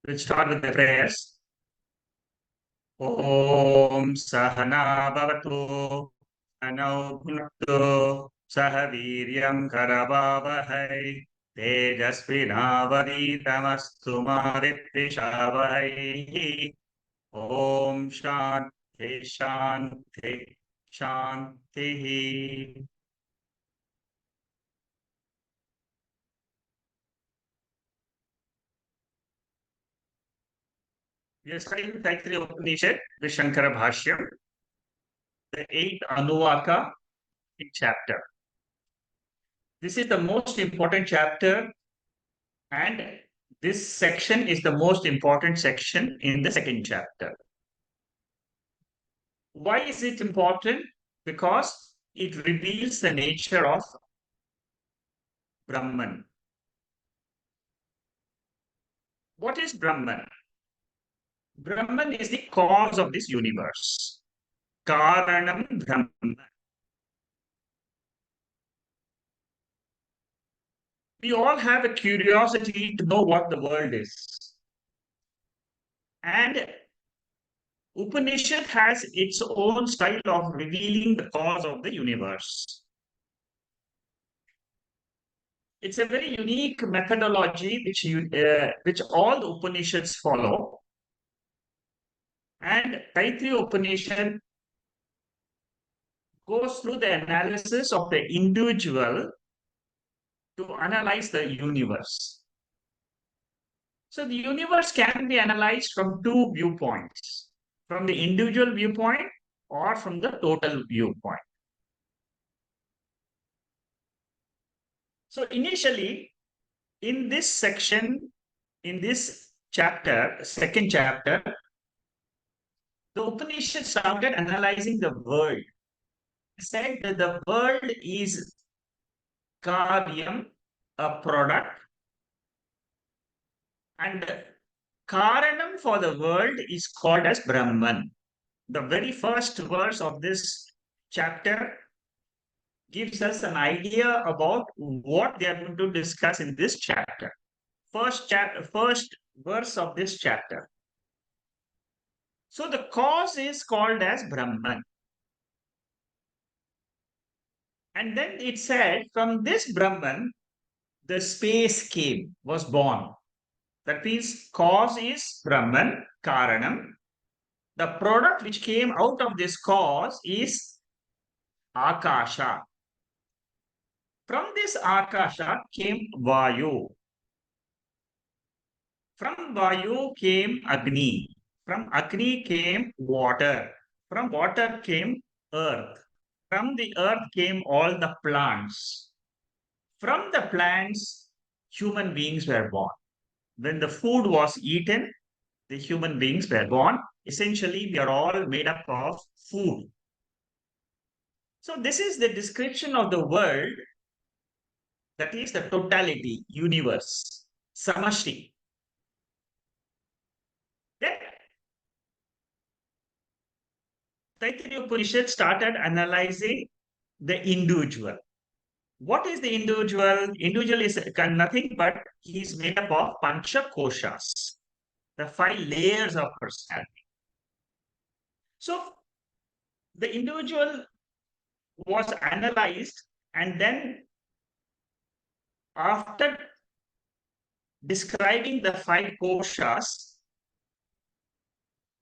We'll start with the prayers. Om Sahana Bhavatu Anau Bhunaktu Saha Viryam Karavavahai Tejasvinavaditamastu Maritvishavahai Om Shanti Shanti Shanti. We are studying Taittriya Upanishad, the Shankara Bhashyam, the eighth Anuvaka chapter. This is the most important chapter, and this section is the most important section in the second chapter. Why is it important? Because it reveals the nature of Brahman. What is Brahman? Brahman is the cause of this universe. Karanam Brahman. We all have a curiosity to know what the world is. And Upanishad has its own style of revealing the cause of the universe. It's a very unique methodology which all the Upanishads follow. And Taittiriya Upanishad goes through the analysis of the individual to analyze the universe. So the universe can be analyzed from two viewpoints, from the individual viewpoint or from the total viewpoint. So initially, in this section, in this chapter, second chapter, the Upanishad started analyzing the world. It said that the world is karyam, a product, and karanam for the world is called as Brahman. The very first verse of this chapter gives us an idea about what they are going to discuss in this chapter. First verse of this chapter. So the cause is called as Brahman. And then it said, from this Brahman, the space was born. That means cause is Brahman, Karanam. The product which came out of this cause is Akasha. From this Akasha came Vayu. From Vayu came Agni. From Agni came water. From water came earth. From the earth came all the plants. From the plants, human beings were born. When the food was eaten, the human beings were born. Essentially, we are all made up of food. So this is the description of the world, that is the totality, universe, samashti. Then Taittiriya Upanishad started analyzing the individual. What is the individual? Individual is nothing but he is made up of pancha koshas, the 5 layers of personality. So the individual was analyzed, and then after describing the 5 koshas,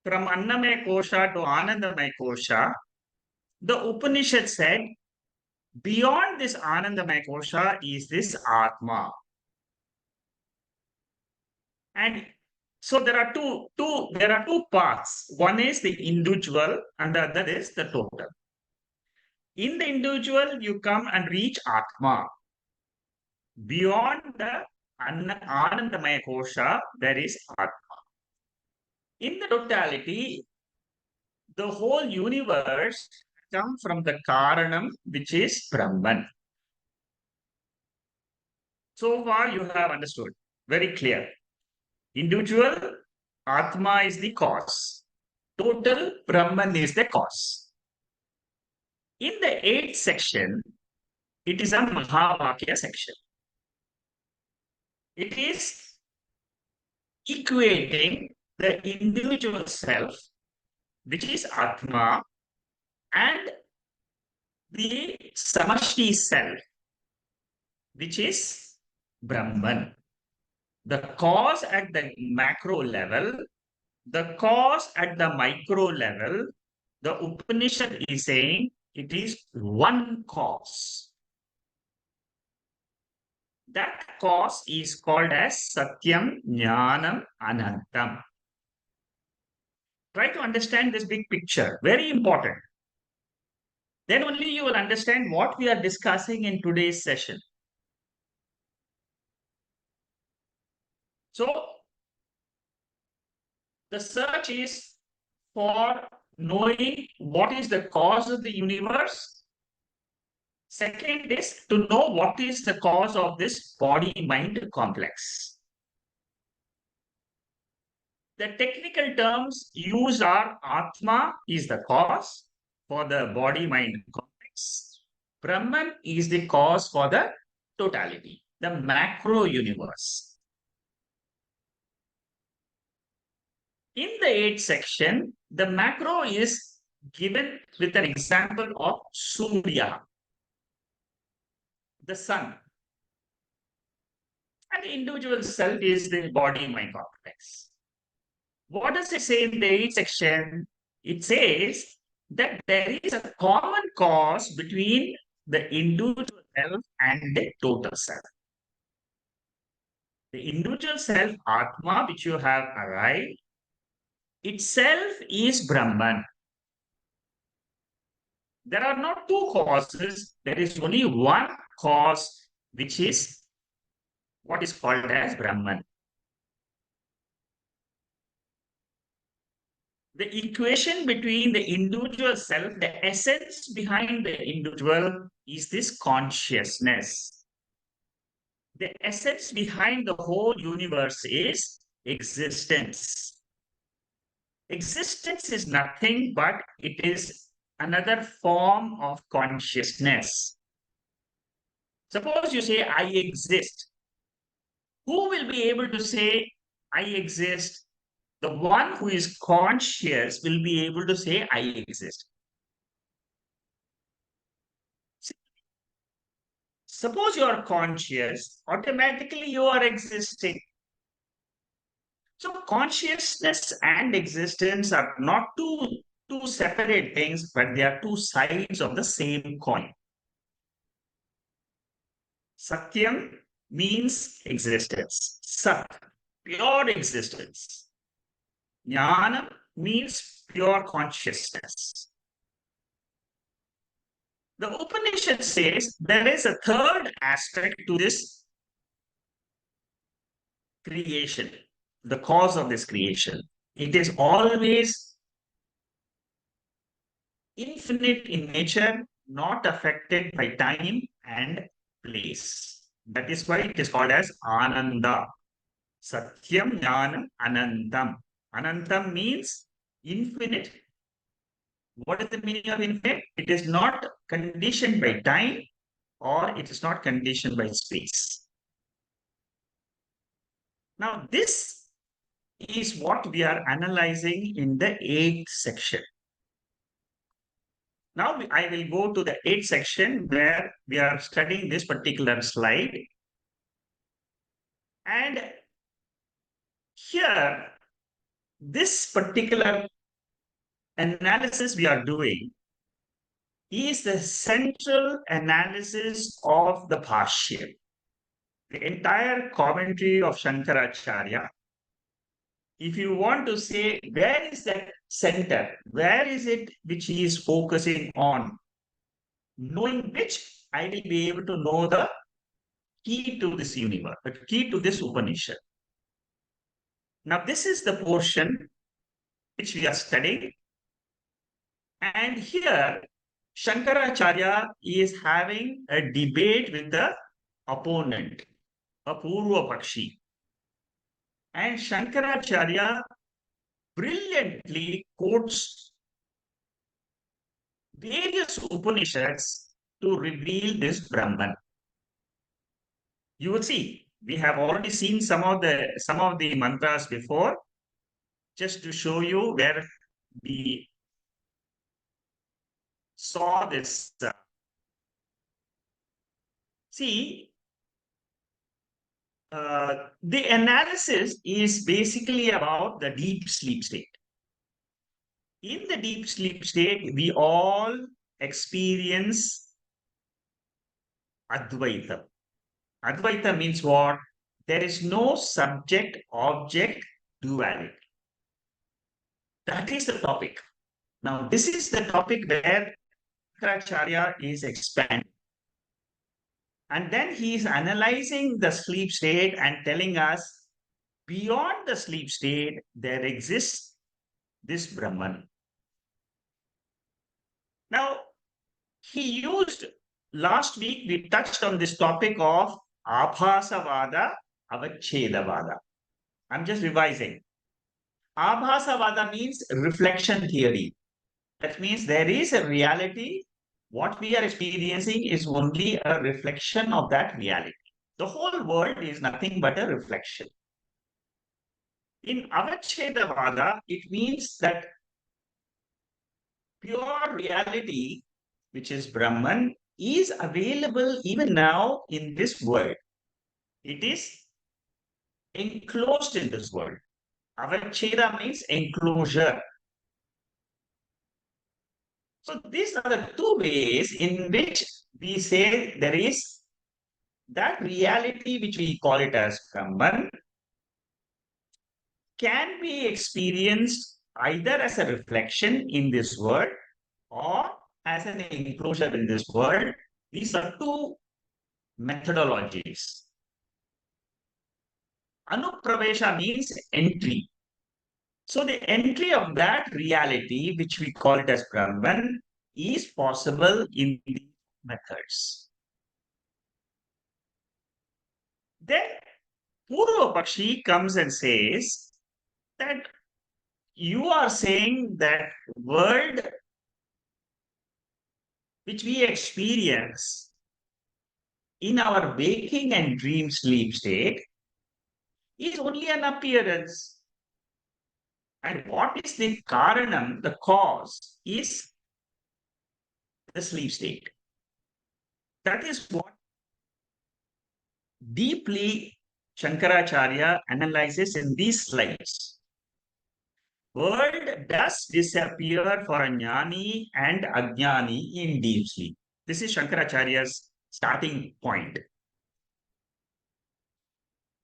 from Annamaya kosha to Anandamaya kosha, the Upanishad said, beyond this Anandamaya kosha is this Atma. And so there are two paths. One is the individual and the other is the total. In the individual, you come and reach Atma. Beyond the Anandamaya kosha, there is Atma. In the totality, the whole universe comes from the Karanam, which is Brahman. So far, you have understood. Very clear. Individual, Atma is the cause. Total, Brahman is the cause. In the 8th section, it is a Mahavakya section. It is equating the individual self, which is Atma, and the Samashti self, which is Brahman. The cause at the macro level, the cause at the micro level, the Upanishad is saying it is one cause. That cause is called as Satyam, Jnanam, Anantam. Try to understand this big picture, very important. Then only you will understand what we are discussing in today's session. So, the search is for knowing what is the cause of the universe. Second is to know what is the cause of this body-mind complex. The technical terms used are Atma is the cause for the body-mind complex. Brahman is the cause for the totality, the macro universe. In the 8th section, the macro is given with an example of Surya, the sun. And the individual self is the body-mind complex. What does it say in the 8th section? It says that there is a common cause between the individual self and the total self. The individual self, Atma, which you have arrived, itself is Brahman. There are not two causes, there is only one cause, which is what is called as Brahman. The equation between the individual self, the essence behind the individual is this consciousness. The essence behind the whole universe is existence. Existence is nothing but it is another form of consciousness. Suppose you say, I exist. Who will be able to say, I exist? The one who is conscious will be able to say, I exist. Suppose you are conscious, automatically you are existing. So consciousness and existence are not two separate things, but they are two sides of the same coin. Satyam means existence. Sat, pure existence. Jnana means pure consciousness. The Upanishad says there is a third aspect to this creation, the cause of this creation. It is always infinite in nature, not affected by time and place. That is why it is called as Ananda. Satyam Jnanam Anantam. Anantam means infinite. What is the meaning of infinite? It is not conditioned by time or it is not conditioned by space. Now, this is what we are analyzing in the 8th section. Now, I will go to the 8th section where we are studying this particular slide. And here, this particular analysis we are doing is the central analysis of the Bhashya. The entire commentary of Shankaracharya. If you want to say, where is that center? Where is it which he is focusing on? Knowing which, I will be able to know the key to this universe, the key to this Upanishad. Now, this is the portion which we are studying. And here, Shankaracharya is having a debate with the opponent, a Purva Pakshi. And Shankaracharya brilliantly quotes various Upanishads to reveal this Brahman. You will see, We have already seen some of the mantras before, just to show you where we saw this. See, the analysis is basically about the deep sleep state. In the deep sleep state, we all experience Advaita. Advaita means what? There is no subject object duality. That is the topic. Now, this is the topic where Shankaracharya is expanding. And then he is analyzing the sleep state and telling us beyond the sleep state, there exists this Brahman. Now, he used, last week we touched on this topic of Abhasavada, Avachedavada. I'm just revising. Abhasavada means reflection theory. That means there is a reality. What we are experiencing is only a reflection of that reality. The whole world is nothing but a reflection. In Avachedavada, it means that pure reality, which is Brahman, is available even now in this world. It is enclosed in this world. Avacheda means enclosure. So these are the two ways in which we say there is that reality which we call it as Brahman can be experienced either as a reflection in this world or as an enclosure in this world. These are two methodologies. Anupravesha means entry. So the entry of that reality, which we call it as Brahman, is possible in these methods. Then Purva Pakshi comes and says that you are saying that world which we experience in our waking and dream sleep state is only an appearance. And what is the karanam, the cause, is the sleep state. That is what deeply Shankaracharya analyzes in these slides. World does disappear for a jnani and ajnani in deep sleep. This is Shankaracharya's starting point.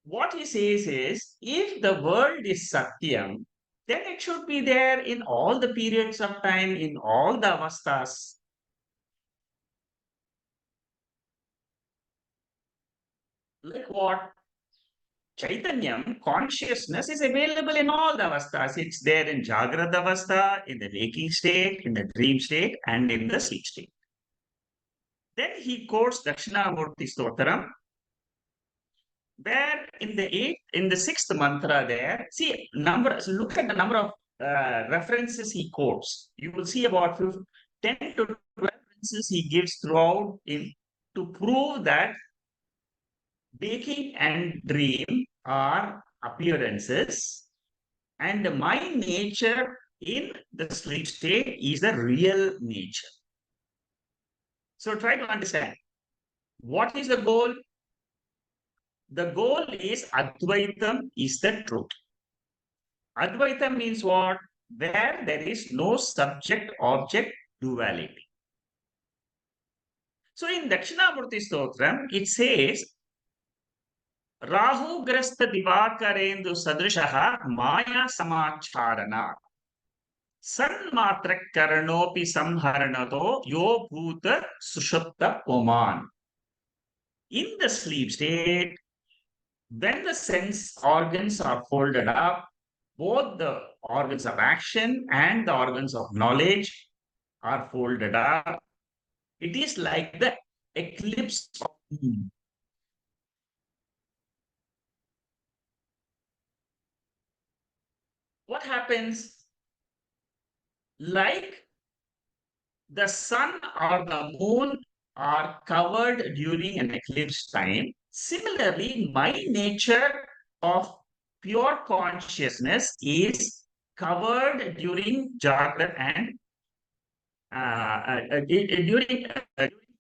What he says is, if the world is Satyam, then it should be there in all the periods of time, in all the avasthas. Like what? Chaitanyam, consciousness is available in all the avasthas. It's there in Jagrata avastha, in the waking state, in the dream state, and in the sleep state. Then he quotes Dakshinamurti Stotram, where in the sixth mantra there, see, look at the number of references he quotes. You will see about 10 to 12 references he gives throughout to prove that waking and dream are appearances, and my nature in the sleep state is the real nature. So try to understand. What is the goal? The goal is Advaitam is the truth. Advaitam means what? Where there is no subject-object duality. So in Dakshinamurti Stotram, it says, Rahu Grasta Divakarendu Sadrishaha Maya Samacharana Sanmatra Karanopi Samharanato Yo Bhuta Sushupta Oman. In the sleep state, when the sense organs are folded up, both the organs of action and the organs of knowledge are folded up. It is like the eclipse of the moon. What happens? Like the sun or the moon are covered during an eclipse time. Similarly, my nature of pure consciousness is covered during Jagrat and during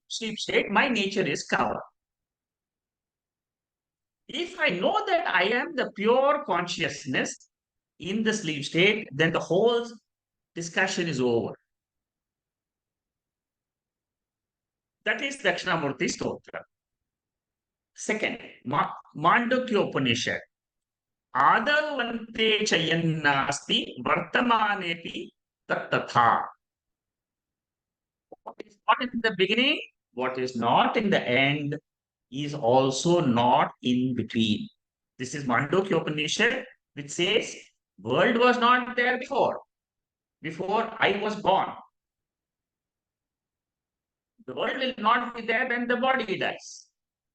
sleep state. My nature is covered. If I know that I am the pure consciousness in the sleep state, then the whole discussion is over. That is Dakshinamurti Stotra. Second, Mandukya Upanishad. Adavante chayannasti vartamanepi tattatha. What is not in the beginning, what is not in the end, is also not in between. This is Mandukya Upanishad, which says, world was not there before I was born. The world will not be there when the body dies.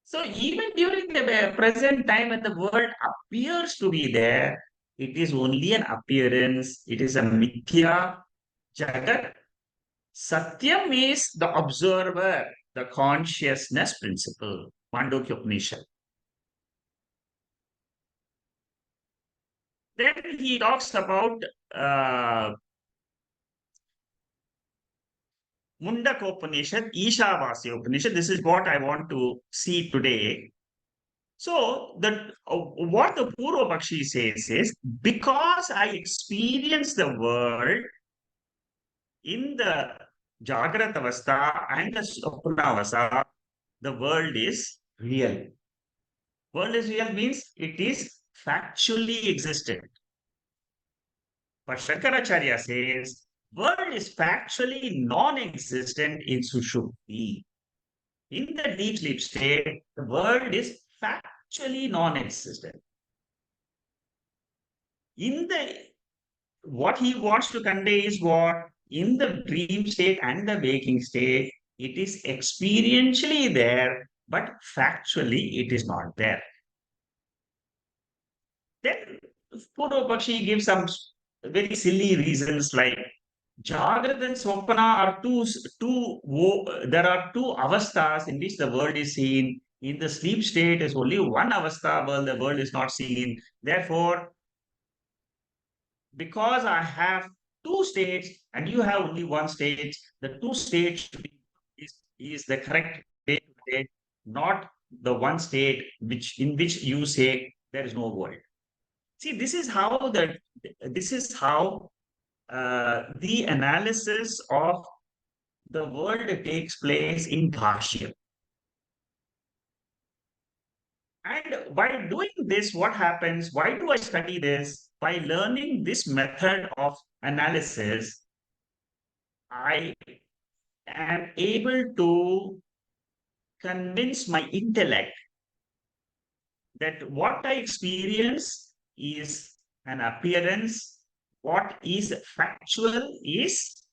So even during the present time when the world appears to be there, it is only an appearance. It is a mithya jagat. Satyam is the observer, the consciousness principle. Mandukya Upanishad. Then he talks about Mundaka Upanishad, Ishavasya Upanishad. This is what I want to see today. So what the Purva Pakshi says is, because I experience the world in the Jagrata Avastha and the Swapna Avastha, the world is real. World is real means it is factually existent. But Shankaracharya says, world is factually non-existent in Sushupti. In the deep sleep state, the world is factually non-existent. In the what he wants to convey is what in the dream state and the waking state, it is experientially there, but factually it is not there. Then Purva Pakshi gives some very silly reasons like Jagrata and Swapana are there are two avasthas in which the world is seen. In the sleep state is only one avastha where the world is not seen. Therefore, because I have two states and you have only one state, the two states is the correct way to say, not the one state in which you say there is no world. See, this is how the analysis of the world takes place in Bhashya. And by doing this, what happens? Why do I study this? By learning this method of analysis, I am able to convince my intellect that what I experience is an appearance. What is factual is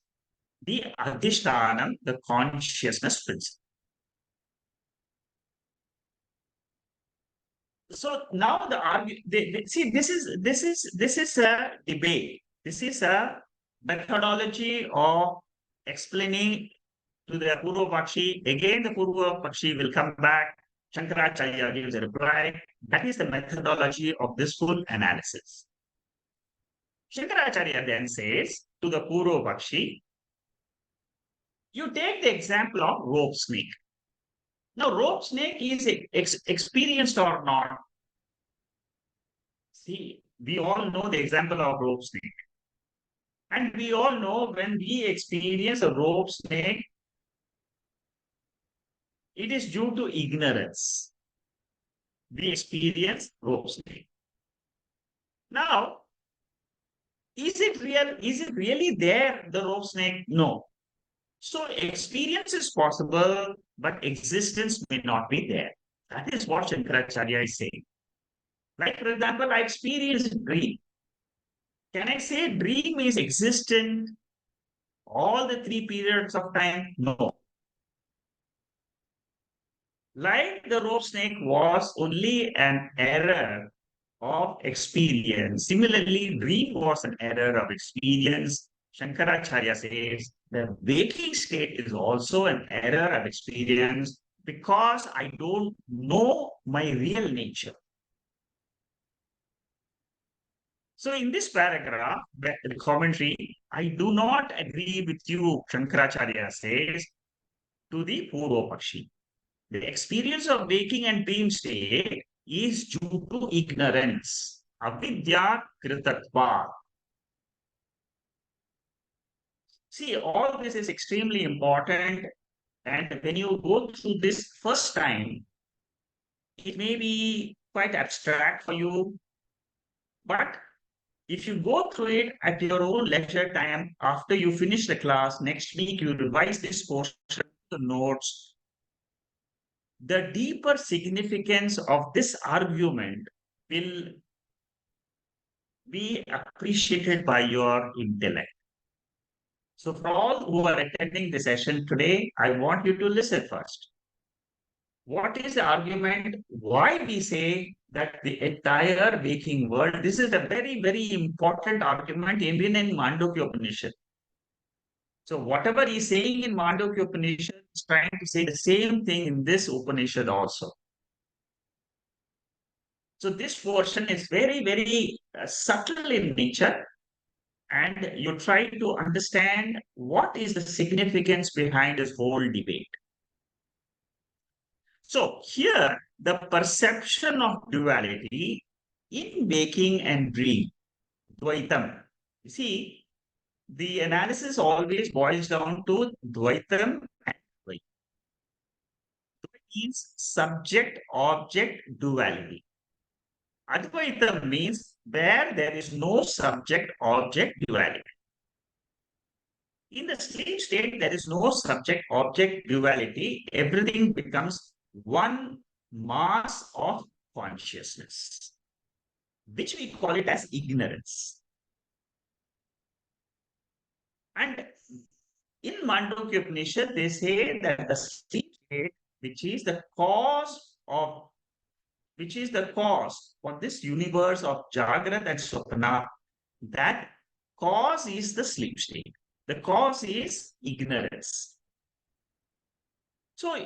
the adhishtanam, the consciousness principle. So now see, this is a debate. This is a methodology of explaining to the Purva Pakshi. Again, the Purva Pakshi will come back. Shankaracharya gives a reply. That is the methodology of this full analysis. Shankaracharya then says to the Purva Pakshi, you take the example of rope snake. Now, rope snake is experienced or not? See, we all know the example of rope snake. And we all know when we experience a rope snake, it is due to ignorance. We experience rope snake. Now, is it real? Is it really there, the rope snake? No. So experience is possible, but existence may not be there. That is what Shankaracharya is saying. Like, for example, I experienced dream. Can I say dream is existent all the 3 periods of time? No. Like the rope snake was only an error of experience. Similarly, dream was an error of experience. Shankaracharya says the waking state is also an error of experience because I don't know my real nature. So in this paragraph, the commentary, I do not agree with you, Shankaracharya says, to the Purva Pakshi. The experience of waking and dream state is due to ignorance. Avidya kritatva. See, all this is extremely important. And when you go through this first time, it may be quite abstract for you. But if you go through it at your own leisure time, after you finish the class, next week you revise this portion, the notes, the deeper significance of this argument will be appreciated by your intellect. So, for all who are attending the session today, I want you to listen first. What is the argument? Why we say that the entire waking world? This is a very, very important argument even in Mandukya Upanishad. So, whatever he's saying in Mandukya Upanishad is trying to say the same thing in this Upanishad also. So, this portion is very, very subtle in nature, and you try to understand what is the significance behind this whole debate. So here, the perception of duality in waking and dream, Dvaitam. You see, the analysis always boils down to Dvaitam and Dvaitam. Dvaitam means subject-object duality. Advaitam means where there is no subject-object duality. In the sleep state, there is no subject-object duality. Everything becomes one mass of consciousness, which we call it as ignorance. And in Mandukya Upanishad, they say that the sleep state, which is the cause for this universe of Jagrat and Swapna, that cause is the sleep state. The cause is ignorance. So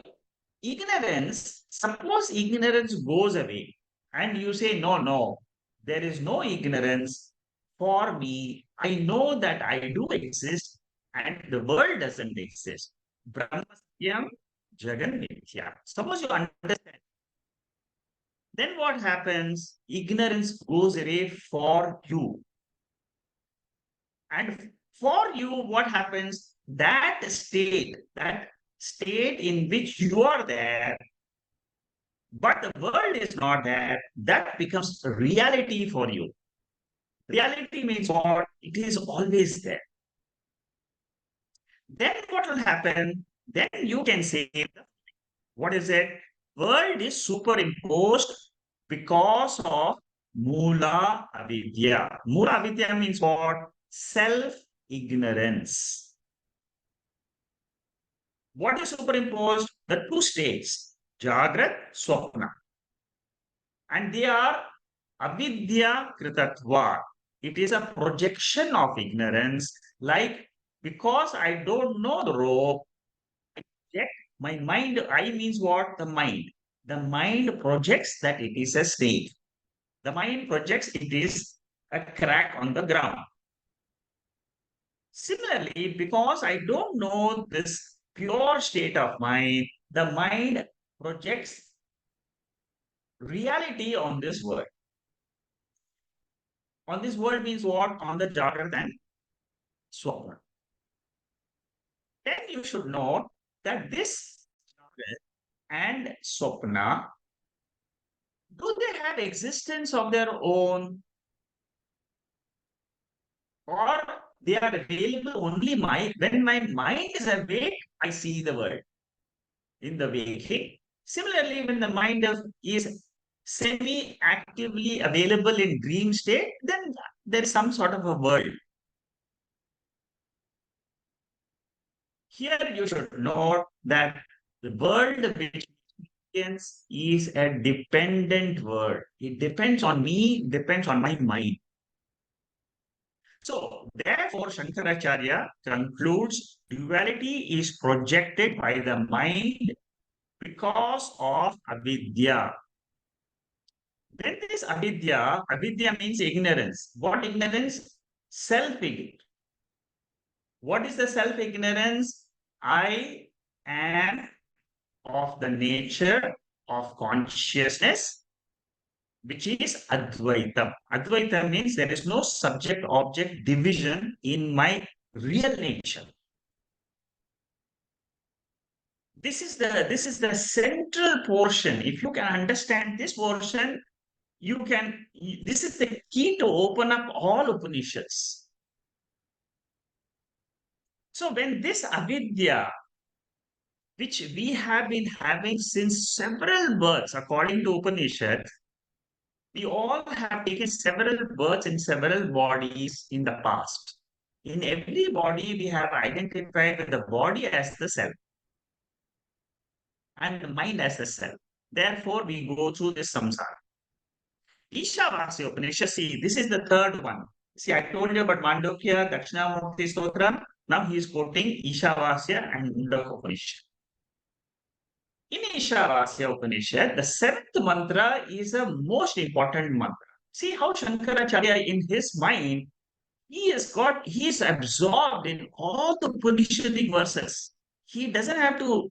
ignorance, suppose ignorance goes away and you say, no, there is no ignorance for me. I know that I do exist and the world doesn't exist. Brahmasatyam Jagan Mithya. Suppose you understand. Then what happens? Ignorance goes away for you. And for you, what happens? That state in which you are there, but the world is not there, that becomes reality for you. Reality means what? It is always there. Then what will happen? Then you can say, what is it? World is superimposed because of Mula Avidya. Mula Avidya means what? Self-ignorance. What is superimposed? The two states, Jagrat, Swapna. And they are avidya kritatva. It is a projection of ignorance, like because I don't know the rope, my mind, I means what? The mind. The mind projects that it is a snake. The mind projects it is a crack on the ground. Similarly, because I don't know this pure state of mind, the mind projects reality on this world. On this world means what? On the Jagrat and Swapna. Then you should know that this Jagrat and Swapna, do they have existence of their own? Or they are available only when my mind is awake, I see the world in the waking. Similarly, when the mind is semi-actively available in dream state, then there is some sort of a world. Here you should note that the world which is a dependent world. It depends on me, depends on my mind. So, therefore, Shankaracharya concludes duality is projected by the mind because of avidya. When this avidya means ignorance. What ignorance? Self-ignorance. What is the self-ignorance? I am of the nature of consciousness, which is Advaitam. Advaitam means there is no subject-object division in my real nature. This is the central portion. If you can understand this portion, this is the key to open up all Upanishads. So when this avidya, which we have been having since several births, according to Upanishad, we all have taken several births in several bodies in the past. In every body, we have identified with the body as the self and the mind as the self. Therefore, we go through this samsara. Ishavasya Upanishad, see, this is the third one. See, I told you about Mandukya, Dakshinamurti Stotram. Now he is quoting Ishavasya and Mundaka Upanishad. In Ishavasya Upanishad, the seventh mantra is a most important mantra. See how Shankaracharya, in his mind, he is absorbed in all the Upanishadic verses. He doesn't have to,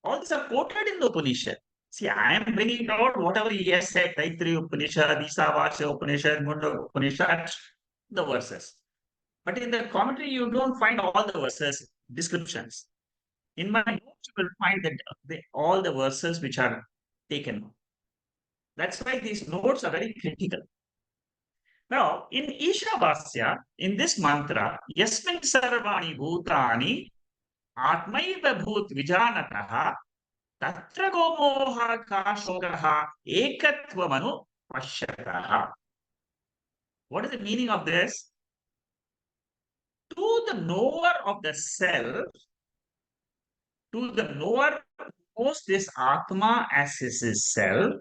all these are quoted in the Upanishad. See, I am bringing out whatever he has said, Taittriya Upanishad, Isavasya Upanishad, Mundaka Upanishad, the verses. But in the commentary, you don't find all the verses, descriptions. In my notes, you will find that all the verses which are taken. That's why these notes are very critical. Now, in Ishavasya, in this mantra, Yasmin Sarvani Bhutani Atmaiva Bhut Vijanataha Tatra Gomoha Kashogaha Ekatvamanu Pashyataha. What is the meaning of this? To the knower of the self, to the knower who knows this Atma as his self,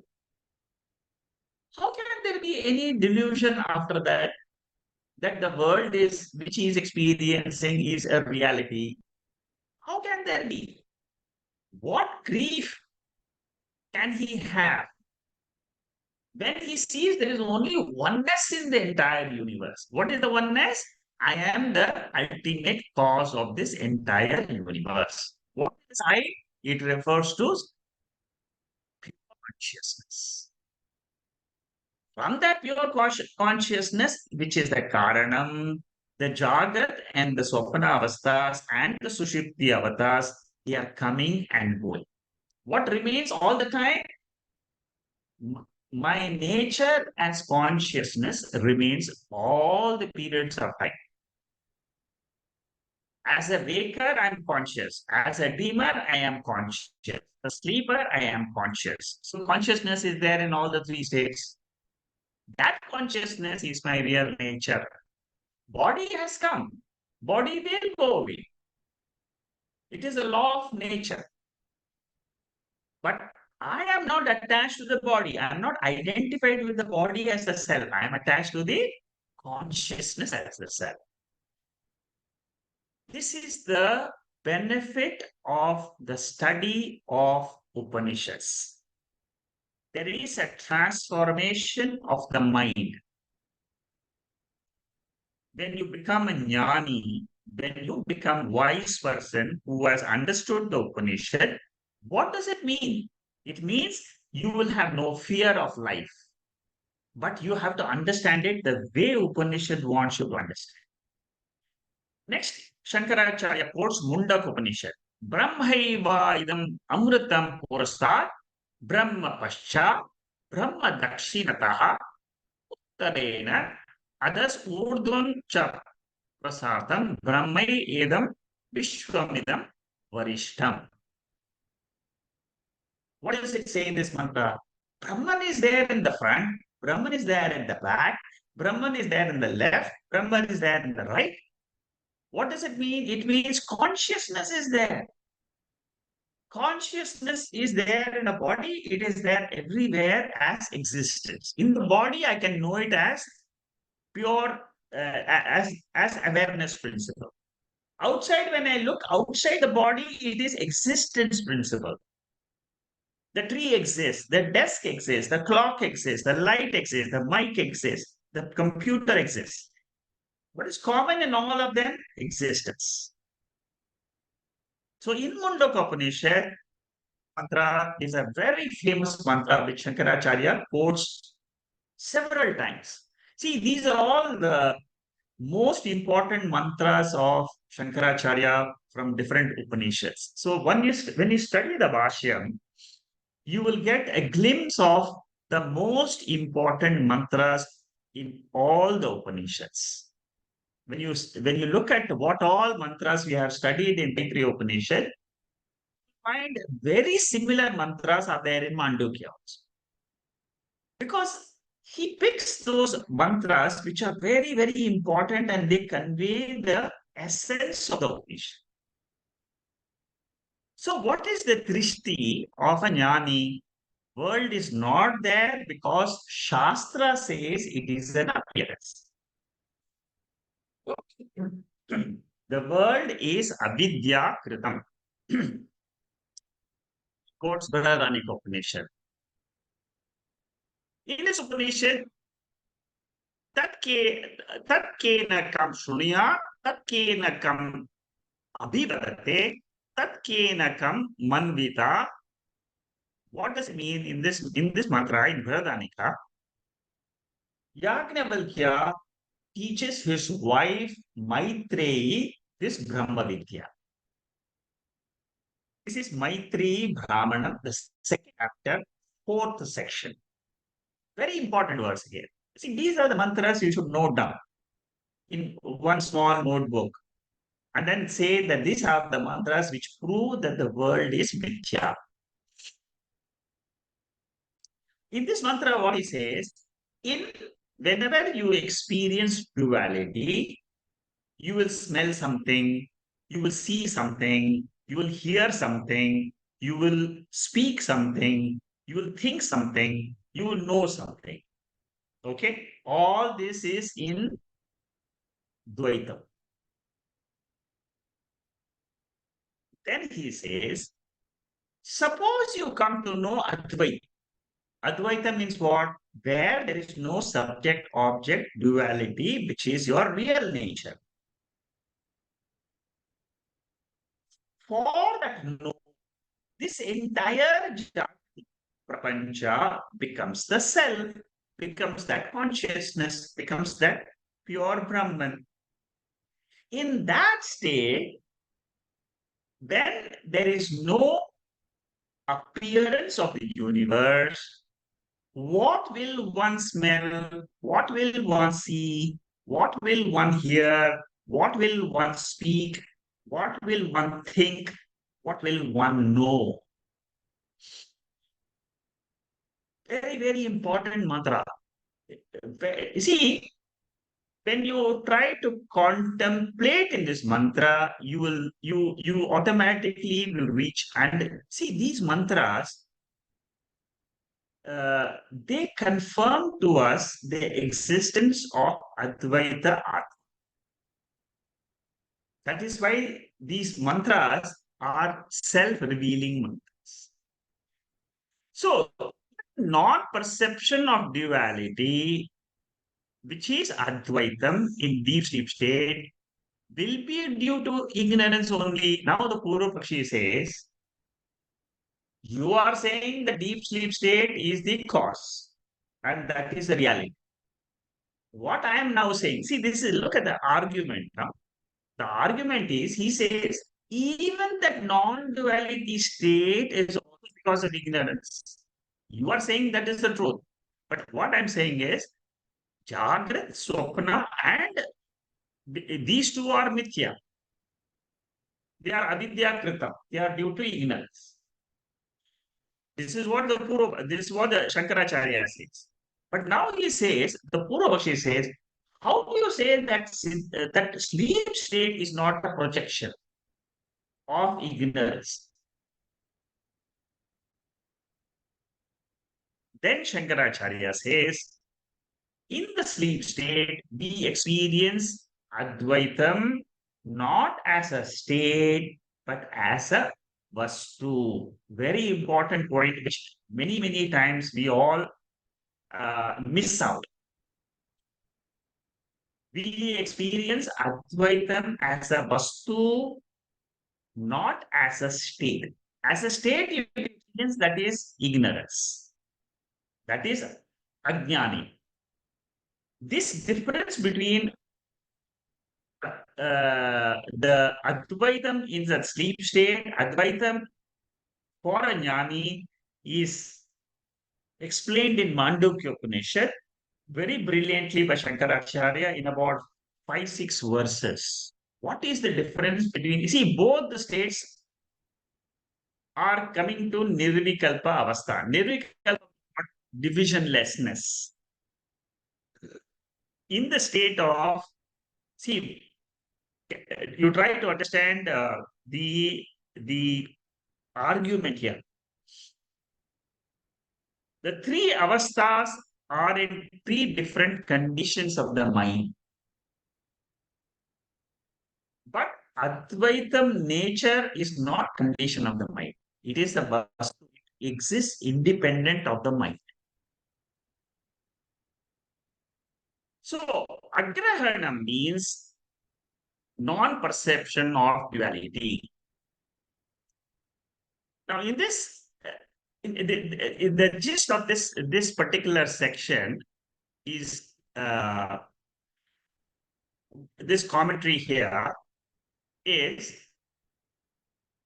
how can there be any delusion after that, that the world is, which he is experiencing is a reality? How can there be? What grief can he have when he sees there is only oneness in the entire universe? What is the oneness? I am the ultimate cause of this entire universe. What is I? It refers to pure consciousness. From that pure consciousness, which is the Karanam, the Jagat and the Swapana avasthas and the Sushipti avatars, they are coming and going. What remains all the time? My nature as consciousness remains all the periods of time. As a waker, I am conscious. As a dreamer, I am conscious. A sleeper, I am conscious. So consciousness is there in all the three states. That consciousness is my real nature. Body has come. Body will go away. It is a law of nature. But I am not attached to the body. I am not identified with the body as the self. I am attached to the consciousness as the self. This is the benefit of the study of Upanishads. There is a transformation of the mind. When you become a jnani, when you become wise person who has understood the Upanishad, what does it mean? It means you will have no fear of life. But you have to understand it the way Upanishad wants you to understand. Next, Shankaracharya quotes Mundaka Upanishad. Brahmaiva idam amritam purastat Brahma pascha Brahma dakshinataha uttarena adas urdhvam cha prasatam Brahmai edam vishwamidam varishtam. What does it say in this mantra? Brahman is there in the front, Brahman is there in the back, Brahman is there in the left, Brahman is there in the right. What does it mean? It means consciousness is there. Consciousness is there in a body, it is there everywhere as existence. In the body, I can know it as pure, as awareness principle. Outside, when I look outside the body, it is existence principle. The tree exists, the desk exists, the clock exists, the light exists, the mic exists, the computer exists. What is common in all of them? Existence. So in Mundaka Upanishad, mantra is a very famous mantra which Shankaracharya quotes several times. See, these are all the most important mantras of Shankaracharya from different Upanishads. So when you study the Bhashyam, you will get a glimpse of the most important mantras in all the Upanishads. When you look at what all mantras we have studied in Taittriya Upanishad, find very similar mantras are there in Mandukya also. Because he picks those mantras which are very, very important and they convey the essence of the Upanishad. So, what is the drishti of a jnani? World is not there because Shastra says it is an appearance. The world is avidya kritam. Quotes Brihadaranyaka Upanishad. In this Upanishad, tatkena kam shunya, tatkena kam abhivadate, tatkena kam manvita. What does it mean in this mantra in Brihadaranyaka? Yajnavalkya teaches his wife Maitreyi this Brahma Vidya. This is Maitreyi Brahmana, the second chapter, fourth section. Very important words here. See, these are the mantras you should note down in one small notebook. And then say that these are the mantras which prove that the world is mithya. In this mantra, what he says, whenever you experience duality, you will smell something, you will see something, you will hear something, you will speak something, you will think something, you will know something. Okay? All this is in Dvaita. Then he says, suppose you come to know Advaita. Advaita means what? Where there is no subject-object duality, which is your real nature. For that no, this entire prapancha becomes the self, becomes that consciousness, becomes that pure Brahman. In that state, then there is no appearance of the universe. What will one smell? What will one see? What will one hear? What will one speak? What will one think? What will one know? Very, very important mantra. You see, when you try to contemplate in this mantra, you automatically will reach and see these mantras. They confirm to us the existence of Advaita Atma. That is why these mantras are self-revealing mantras. So, non-perception of duality, which is Advaitam in deep sleep state, will be due to ignorance only. Now the Purva Pakshi says, you are saying the deep sleep state is the cause, and that is the reality. What I am now saying, see, look at the argument now. The argument is, he says, even that non-duality state is also because of ignorance. You are saying that is the truth. But what I'm saying is, Jagrat, Swapna, and these two are mithya. They are avidya krita. They are due to ignorance. This is what the Shankaracharya says. But now he says, the Purva says, how do you say that sleep state is not a projection of ignorance? Then Shankaracharya says, in the sleep state, we experience Advaitam not as a state, but as a Vastu. Very important point, which many times we all miss out. We experience Advaitam as a Vastu, not as a state. As a state, you experience that is ignorance. That is Ajnani. This difference between the Advaitam in the sleep state, Advaitam for a jnani is explained in Mandukya Upanishad very brilliantly by Shankaracharya in about 5, 6 verses. What is the difference between, you see, both the states are coming to Nirvikalpa Avastha. Nirvikalpa, divisionlessness. In the state of, see, you try to understand the argument here. The three avasthas are in three different conditions of the mind. But Advaitam nature is not condition of the mind. It is a vastu. It exists independent of the mind. So Agrahanam means non-perception of duality. Now, in this, in the gist of this particular section is this commentary here is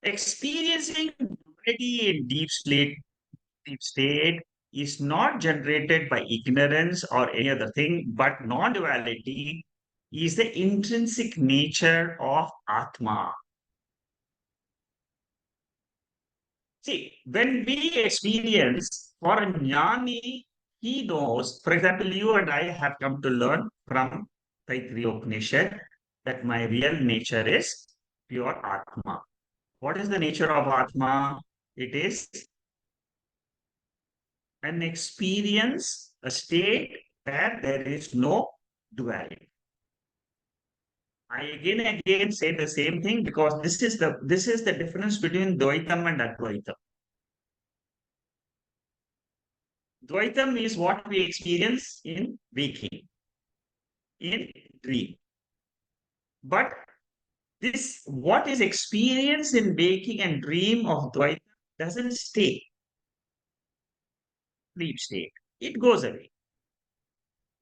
experiencing duality in deep state is not generated by ignorance or any other thing, but non-duality is the intrinsic nature of Atma. See, when we experience for a jnani, he knows, for example, you and I have come to learn from Taittriya Upanishad that my real nature is pure Atma. What is the nature of Atma? It is an experience, a state where there is no duality. I again say the same thing because this is the difference between Dvaitam and Advaitam. Dvaitam is what we experience in waking, in dream. But this, what is experienced in waking and dream of Dvaitam doesn't stay, sleep state. It goes away.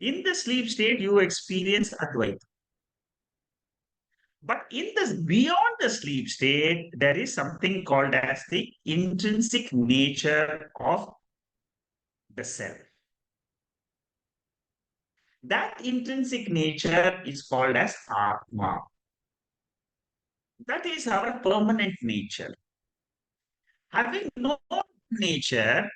In the sleep state, you experience Advaita. But in the beyond the sleep state, there is something called as the intrinsic nature of the self. That intrinsic nature is called as Atma. That is our permanent nature. Having no nature,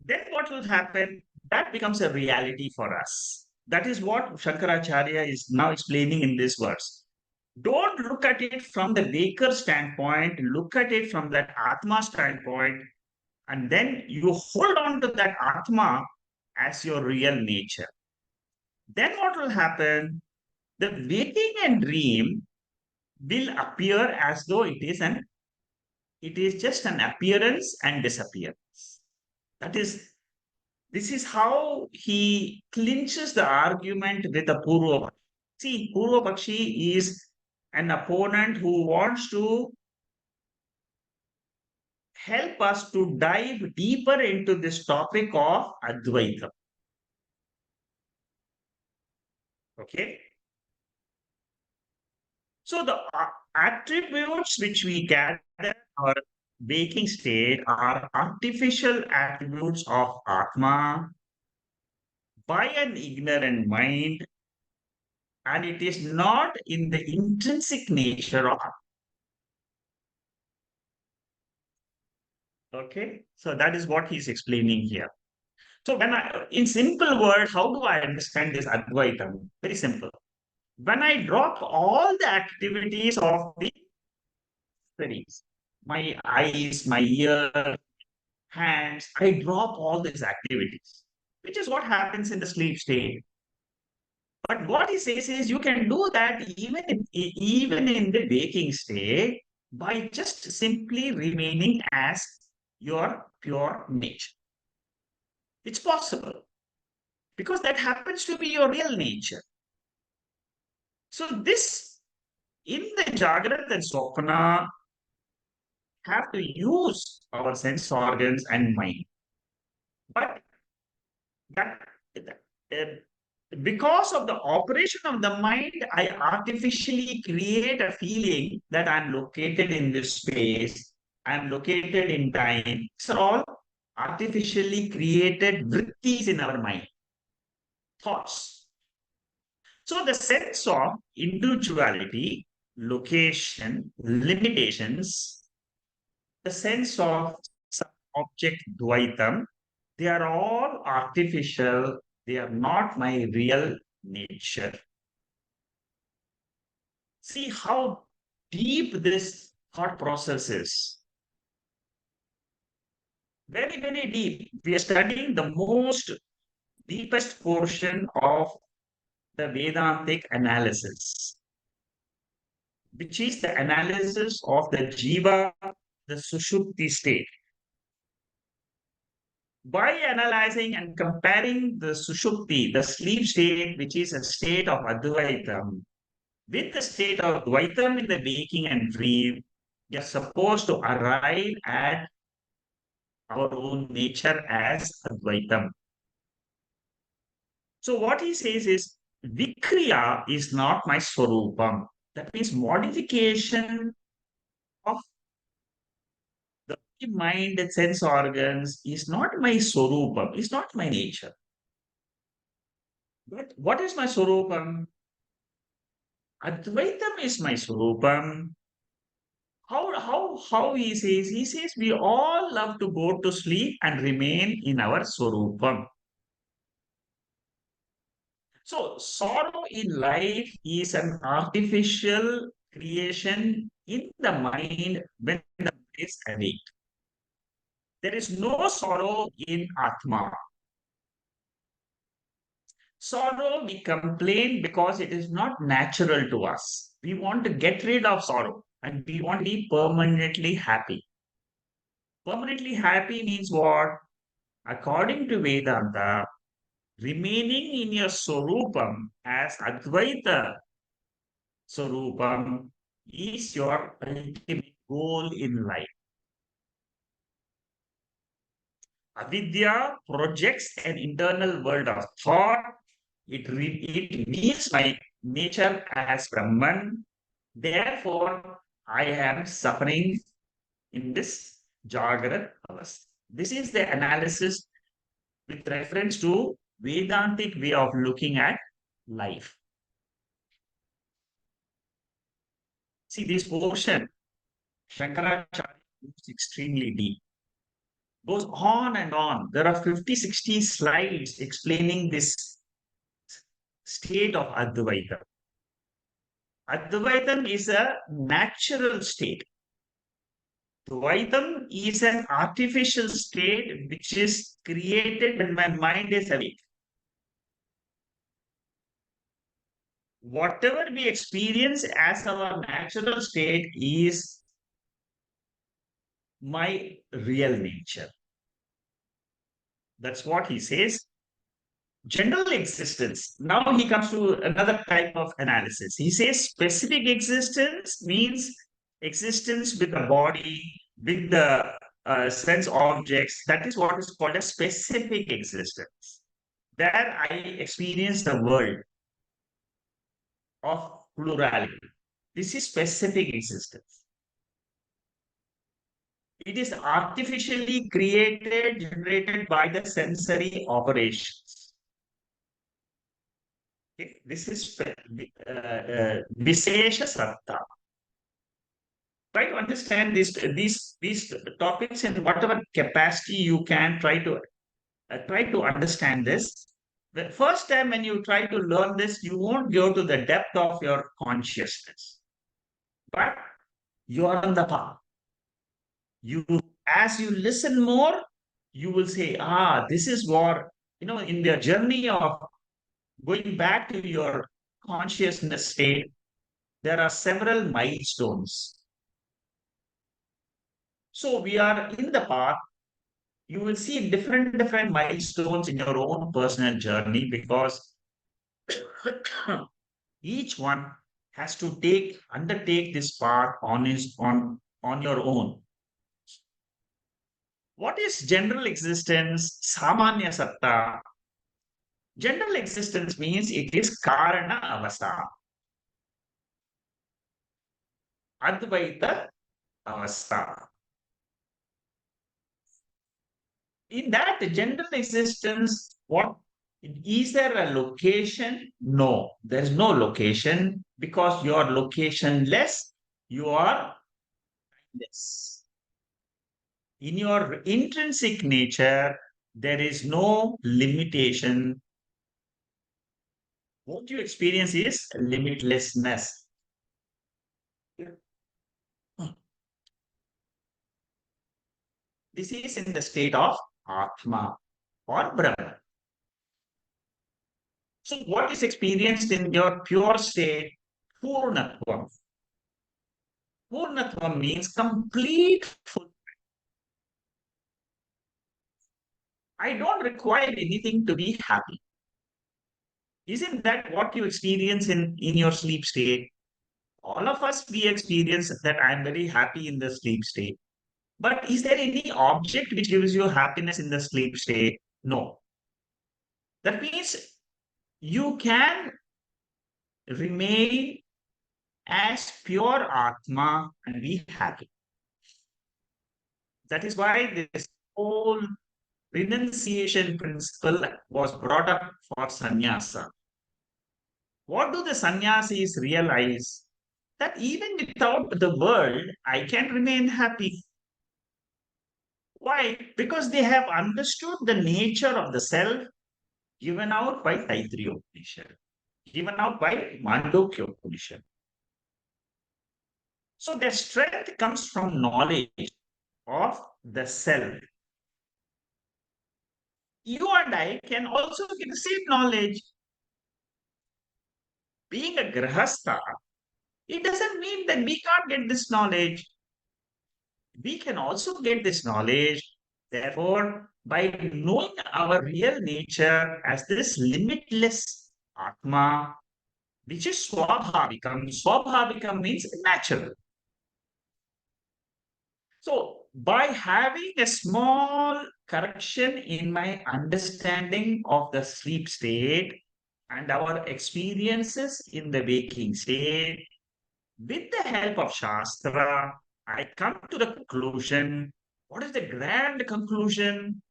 then what will happen? That becomes a reality for us. That is what Shankaracharya is now explaining in this verse. Don't look at it from the waker standpoint, look at it from that Atma standpoint, and then you hold on to that Atma as your real nature. Then what will happen? The waking and dream will appear as though it is just an appearance and disappearance. That is, this is how he clinches the argument with the Purva. See, Purva Bakshi is an opponent who wants to help us to dive deeper into this topic of Advaita. Okay. So the attributes which we gather our waking state are artificial attributes of Atma by an ignorant mind, and it is not in the intrinsic nature of Atma. Okay, so that is what he's explaining here. So when in simple word, how do I understand this Advaitam? Very simple. When I drop all the activities of the studies, my eyes, my ears, hands, I drop all these activities, which is what happens in the sleep state. But what he says is you can do that even in the waking state by just simply remaining as your pure nature. It's possible because that happens to be your real nature. So this in the Jagrat and Swapna have to use our sense organs and mind. But that, because of the operation of the mind, I artificially create a feeling that I'm located in this space, I'm located in time. These are all artificially created vrittis in our mind, thoughts. So the sense of individuality, location, limitations, the sense of object dvaitam, they are all artificial. They are not my real nature. See how deep this thought process is. Very, very deep. We are studying the most deepest portion of the Vedantic analysis, which is the analysis of the Jiva, the Sushupti state. By analyzing and comparing the Sushupti, the sleep state, which is a state of Advaitam, with the state of Dvaitam in the waking and dream, we are supposed to arrive at our own nature as Advaitam. So what he says is, Vikriya is not my Swarupam. That means modification of the mind and sense organs is not my Swarupam, is not my nature. But what is my Swarupam? Advaitam is my Swarupam. How he says we all love to go to sleep and remain in our Swarupam. So sorrow in life is an artificial creation in the mind when the mind is awake. There is no sorrow in Atma. Sorrow, we complain because it is not natural to us. We want to get rid of sorrow and we want to be permanently happy. Permanently happy means what? According to Vedanta, remaining in your Swarupam as Advaita Swarupam is your ultimate goal in life. Avidya projects an internal world of thought. It means my nature as Brahman. Therefore, I am suffering in this Jagrat Avastha. This is the analysis with reference to Vedantic way of looking at life. See, this portion, Shankaracharya is extremely deep. Goes on and on. There are 50, 60 slides explaining this state of Advaita. Advaitam is a natural state. Dvaitam is an artificial state which is created when my mind is awake. Whatever we experience as our natural state is my real nature. That's what he says. General existence. Now he comes to another type of analysis. He says specific existence means existence with the body, with the sense objects. That is what is called a specific existence, where I experience the world of plurality. This is specific existence. It is artificially created, generated by the sensory operations. Okay? This is Vishesha Satta. Try to understand these topics in whatever capacity you can. Try to understand this. The first time when you try to learn this, you won't go to the depth of your consciousness, but you are on the path. You, as you listen more, you will say, this is what, in the journey of Going back to your consciousness state, there are several milestones. So we are in the path. You will see different milestones in your own personal journey because each one has to undertake this path on your own. What is general existence? Samanya Satta. General existence means it is Karana Avasa, Advaita Avasa. In that general existence, what is there a location? No, there is no location because you are locationless, you are less. In your intrinsic nature, there is no limitation. What you experience is limitlessness. This is in the state of Atma or Brahman. So, what is experienced in your pure state? Purnatvam. Purnatvam means complete full. I don't require anything to be happy. Isn't that what you experience in your sleep state? All of us, we experience that I'm very happy in the sleep state. But is there any object which gives you happiness in the sleep state? No. That means you can remain as pure Atma and be happy. That is why this whole renunciation principle was brought up for sannyasa. What do the sannyasis realize? That even without the world, I can remain happy. Why? Because they have understood the nature of the self given out by Taittriya Bashyam, given out by Mandukya Upanishad. So their strength comes from knowledge of the self. You and I can also get the same knowledge. Being a grahastha, it doesn't mean that we can't get this knowledge. We can also get this knowledge. Therefore, by knowing our real nature as this limitless Atma, which is Swabhavikam. Swabhavikam means natural. So, by having a small correction in my understanding of the sleep state and our experiences in the waking state, with the help of Shastra, I come to the conclusion. What is the grand conclusion?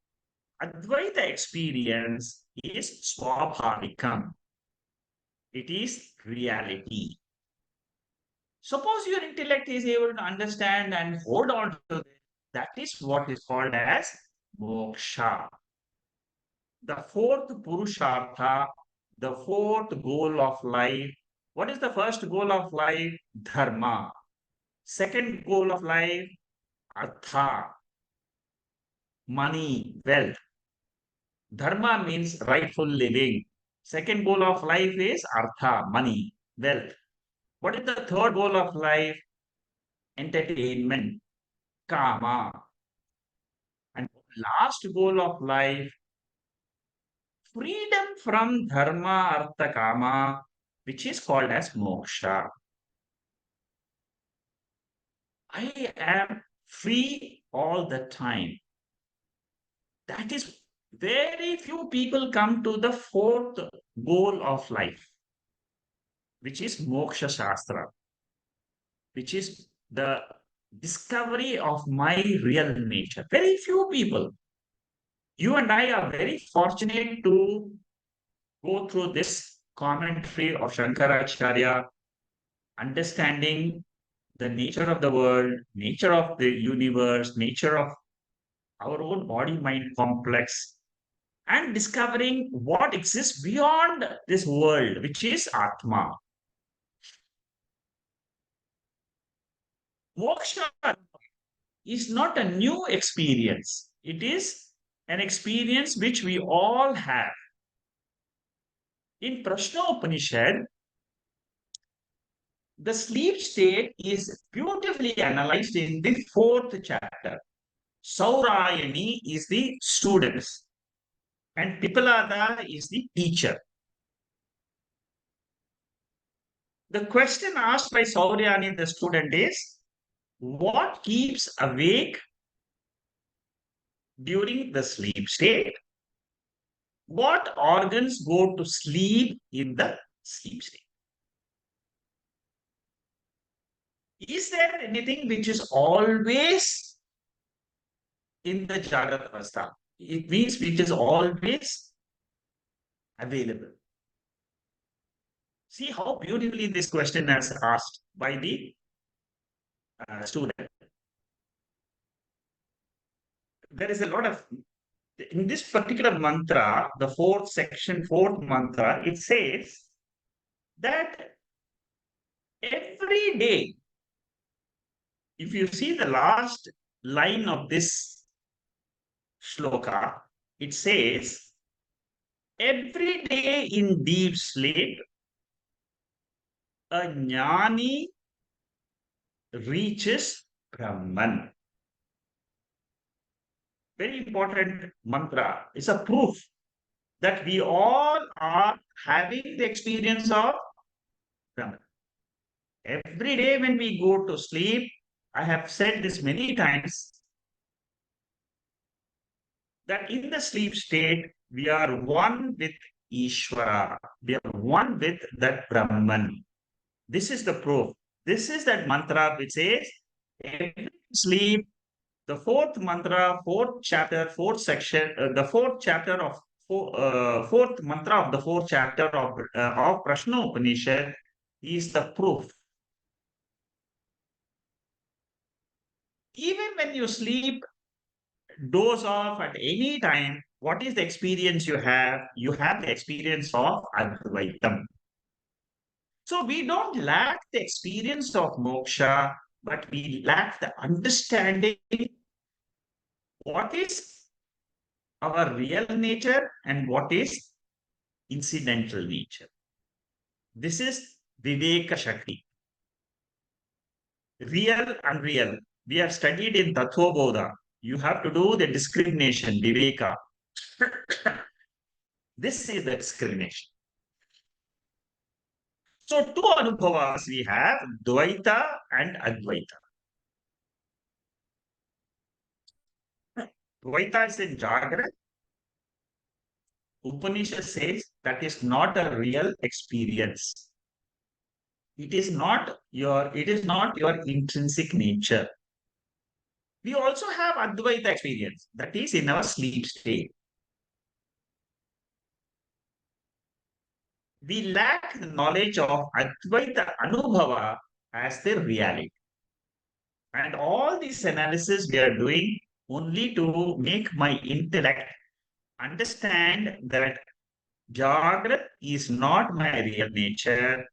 Advaita experience is swabhavikam. It is reality. Suppose your intellect is able to understand and hold on to it. That is what is called as moksha. The fourth purushartha, the fourth goal of life. What is the first goal of life? Dharma. Second goal of life, artha, money, wealth. Dharma means rightful living. Second goal of life is artha, money, wealth. What is the third goal of life? Entertainment, kama. And last goal of life, freedom from dharma, artha, kama, which is called as moksha. I am free all the time. That is very few people come to the fourth goal of life, which is moksha shastra, which is the discovery of my real nature. Very few people. You and I are very fortunate to go through this commentary of Shankaracharya, understanding the nature of the world, nature of the universe, nature of our own body mind complex, and discovering what exists beyond this world, which is Atma. Moksha is not a new experience, it is an experience which we all have. In Prashna Upanishad, the sleep state is beautifully analyzed in the fourth chapter. Saurayani is the student and Pipalada is the teacher. The question asked by Saurayani, the student, is what keeps awake during the sleep state? What organs go to sleep in the sleep state? Is there anything which is always in the Jagrat Avastha? It means which is always available. See how beautifully this question is asked by the student. There is a lot of, in this particular mantra, the fourth section, fourth mantra, it says that every day, if you see the last line of this shloka, it says, every day in deep sleep, a jnani reaches Brahman. Very important mantra. It's a proof that we all are having the experience of Brahman. Every day when we go to sleep, I have said this many times, that in the sleep state, we are one with Ishvara. We are one with that Brahman. This is the proof. This is that mantra which says, every sleep, the fourth mantra, fourth chapter, fourth section, the fourth chapter of fourth mantra of the fourth chapter of Prashna Upanishad is the proof. Even when you sleep, doze off at any time, what is the experience you have? You have the experience of Advaitam. So we don't lack the experience of moksha, but we lack the understanding what is our real nature and what is incidental nature. This is Viveka Shakti. Real, unreal. We have studied in Tattva Bodha. You have to do the discrimination, Viveka. This is the discrimination. So two anubhavas we have, Dvaita and Advaita. Dvaita is in Jagrat. Upanishad says that is not a real experience. It is not your intrinsic nature. We also have Advaita experience, that is in our sleep state. We lack the knowledge of Advaita Anubhava as the reality. And all this analysis we are doing only to make my intellect understand that Jagrat is not my real nature.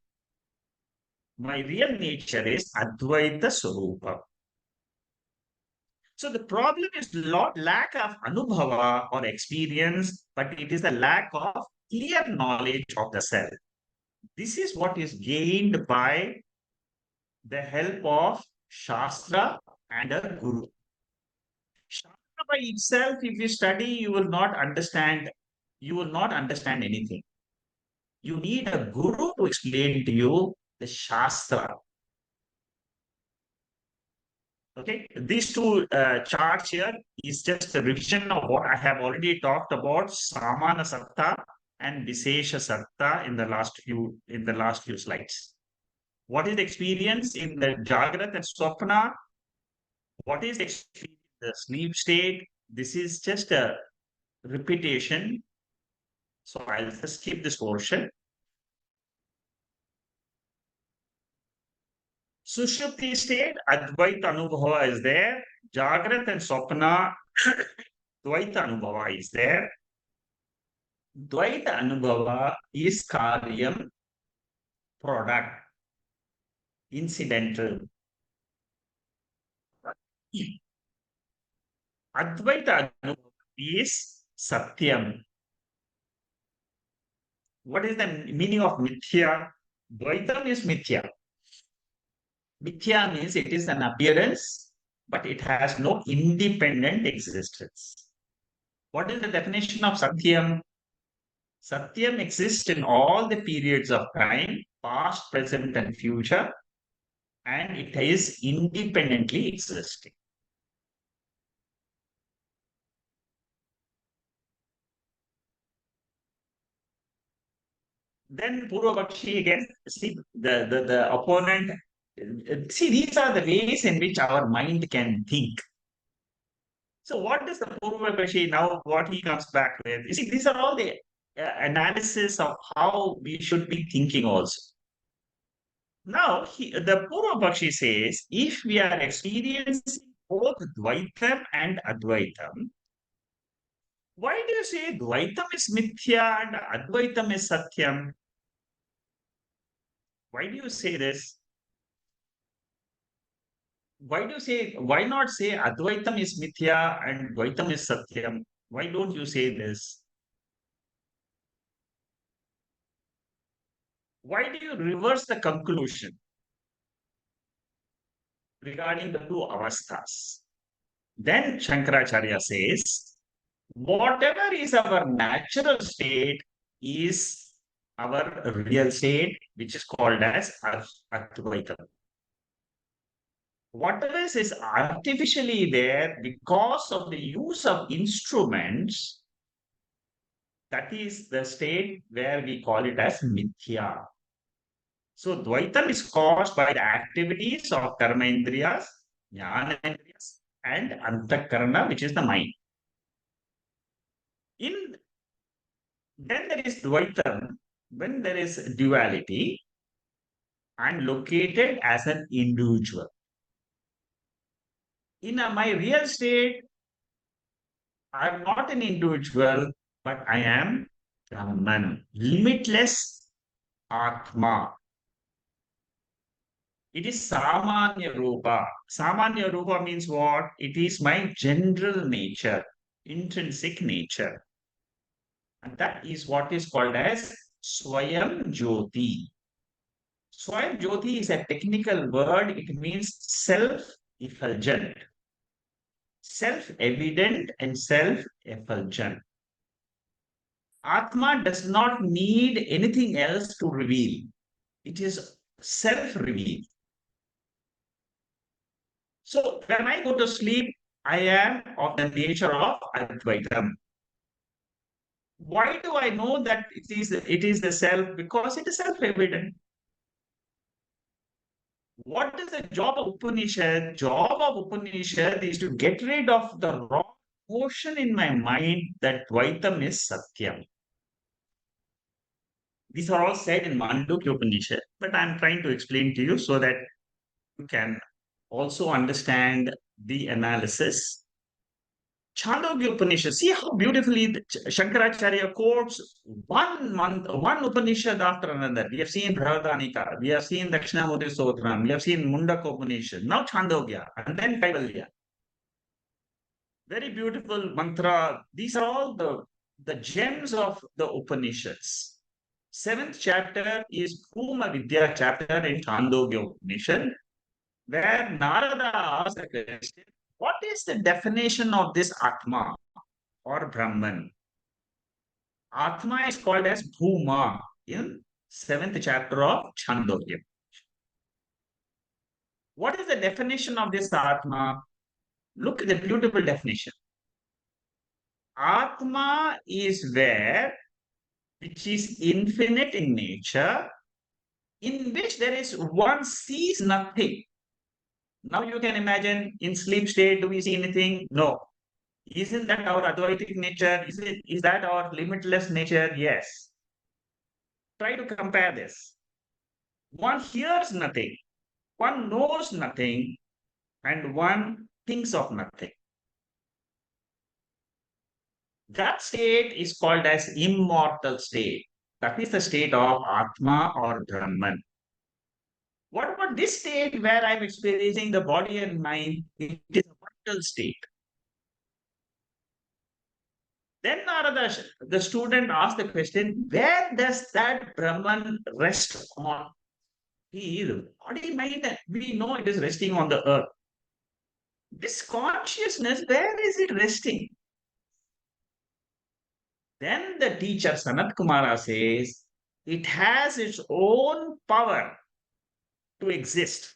My real nature is Advaita Swarupa. So the problem is not lack of anubhava or experience, but it is a lack of clear knowledge of the self. This is what is gained by the help of Shastra and a Guru. Shastra by itself, if you study, you will not understand. You will not understand anything. You need a Guru to explain to you the Shastra. Okay, these two charts here is just a revision of what I have already talked about Samana Satta and Visesha Satta in the last few slides. What is the experience in the Jagrat and Swapna? What is the experience in the sleep state? This is just a repetition. So I'll just skip this portion. Sushupti state, Advaita Anubhava is there. Jagrat and Swapna, Dvaita Anubhava is there. Dvaita Anubhava is Karyam, product, incidental. Advaita Anubhava is Satyam. What is the meaning of mithya? Dvaitam is mithya. Mithya means it is an appearance, but it has no independent existence. What is the definition of Satyam? Satyam exists in all the periods of time, past, present, and future, and it is independently existing. Then Purvabakshi again, see the opponent. See, these are the ways in which our mind can think. So, what is the Purvabakshi now? What he comes back with? You see, these are all the analysis of how we should be thinking also. Now, the Purvabakshi says, if we are experiencing both Dvaitam and Advaitam, why do you say Dvaitam is Mithya and Advaitam is Satyam? Why do you say this? Why not say Advaitam is Mithya and Dvaitam is Satyam? Why don't you say this? Why do you reverse the conclusion regarding the two avasthas? Then Shankaracharya says, whatever is our natural state is our real state, which is called as Advaita. Whatever is artificially there because of the use of instruments, that is the state where we call it as Mithya. So Dvaitam is caused by the activities of Karmendriyas, Jnanendriyas, and Antakarana, which is the mind. In Then there is Dvaitam, when there is duality and located as an individual. In my real state, I am not an individual, but I am Brahman, limitless Atma. It is Samanya Rupa. Samanya Rupa means what? It is my general nature, intrinsic nature. And that is what is called as Swayam Jyoti. Swayam Jyoti is a technical word. It means self-effulgent, self-evident, and self-effulgent. Atma does not need anything else to reveal. It is self-revealed. So when I go to sleep, I am of the nature of Advaitam. Why do I know that it is the self? Because it is self-evident. What is the job of Upanishad? Job of Upanishad is to get rid of the wrong notion in my mind that Dvaitam is Satyam. These are all said in Mandukya Upanishad, but I'm trying to explain to you so that you can also understand the analysis. Chandogya Upanishad, see how beautifully Shankaracharya quotes one Upanishad after another. We have seen Bharatanika, we have seen Dakshinamurti Stotram, we have seen Mundaka Upanishad, now Chandogya, and then Kaivalya. Very beautiful mantra. These are all the gems of the Upanishads. Seventh chapter is Bhuma Vidya chapter in Chandogya Upanishad, where Narada asks the question, what is the definition of this Atma or Brahman? Atma is called as Bhuma in seventh chapter of Chandogya. What is the definition of this Atma? Look at the beautiful definition. Atma is where which is infinite in nature, in which there is one sees nothing. Now you can imagine in sleep state, do we see anything? No. Isn't that our Advaitic nature? Is that our limitless nature? Yes. Try to compare this. One hears nothing, one knows nothing, and one thinks of nothing. That state is called as immortal state. That is the state of Atma or Brahman. What about this state where I'm experiencing the body and mind? It is a vital state. Then Narada, the student asked the question, where does that Brahman rest on? He is body, mind. We know it is resting on the earth. This consciousness, where is it resting? Then the teacher Sanat Kumara says, it has its own power to exist.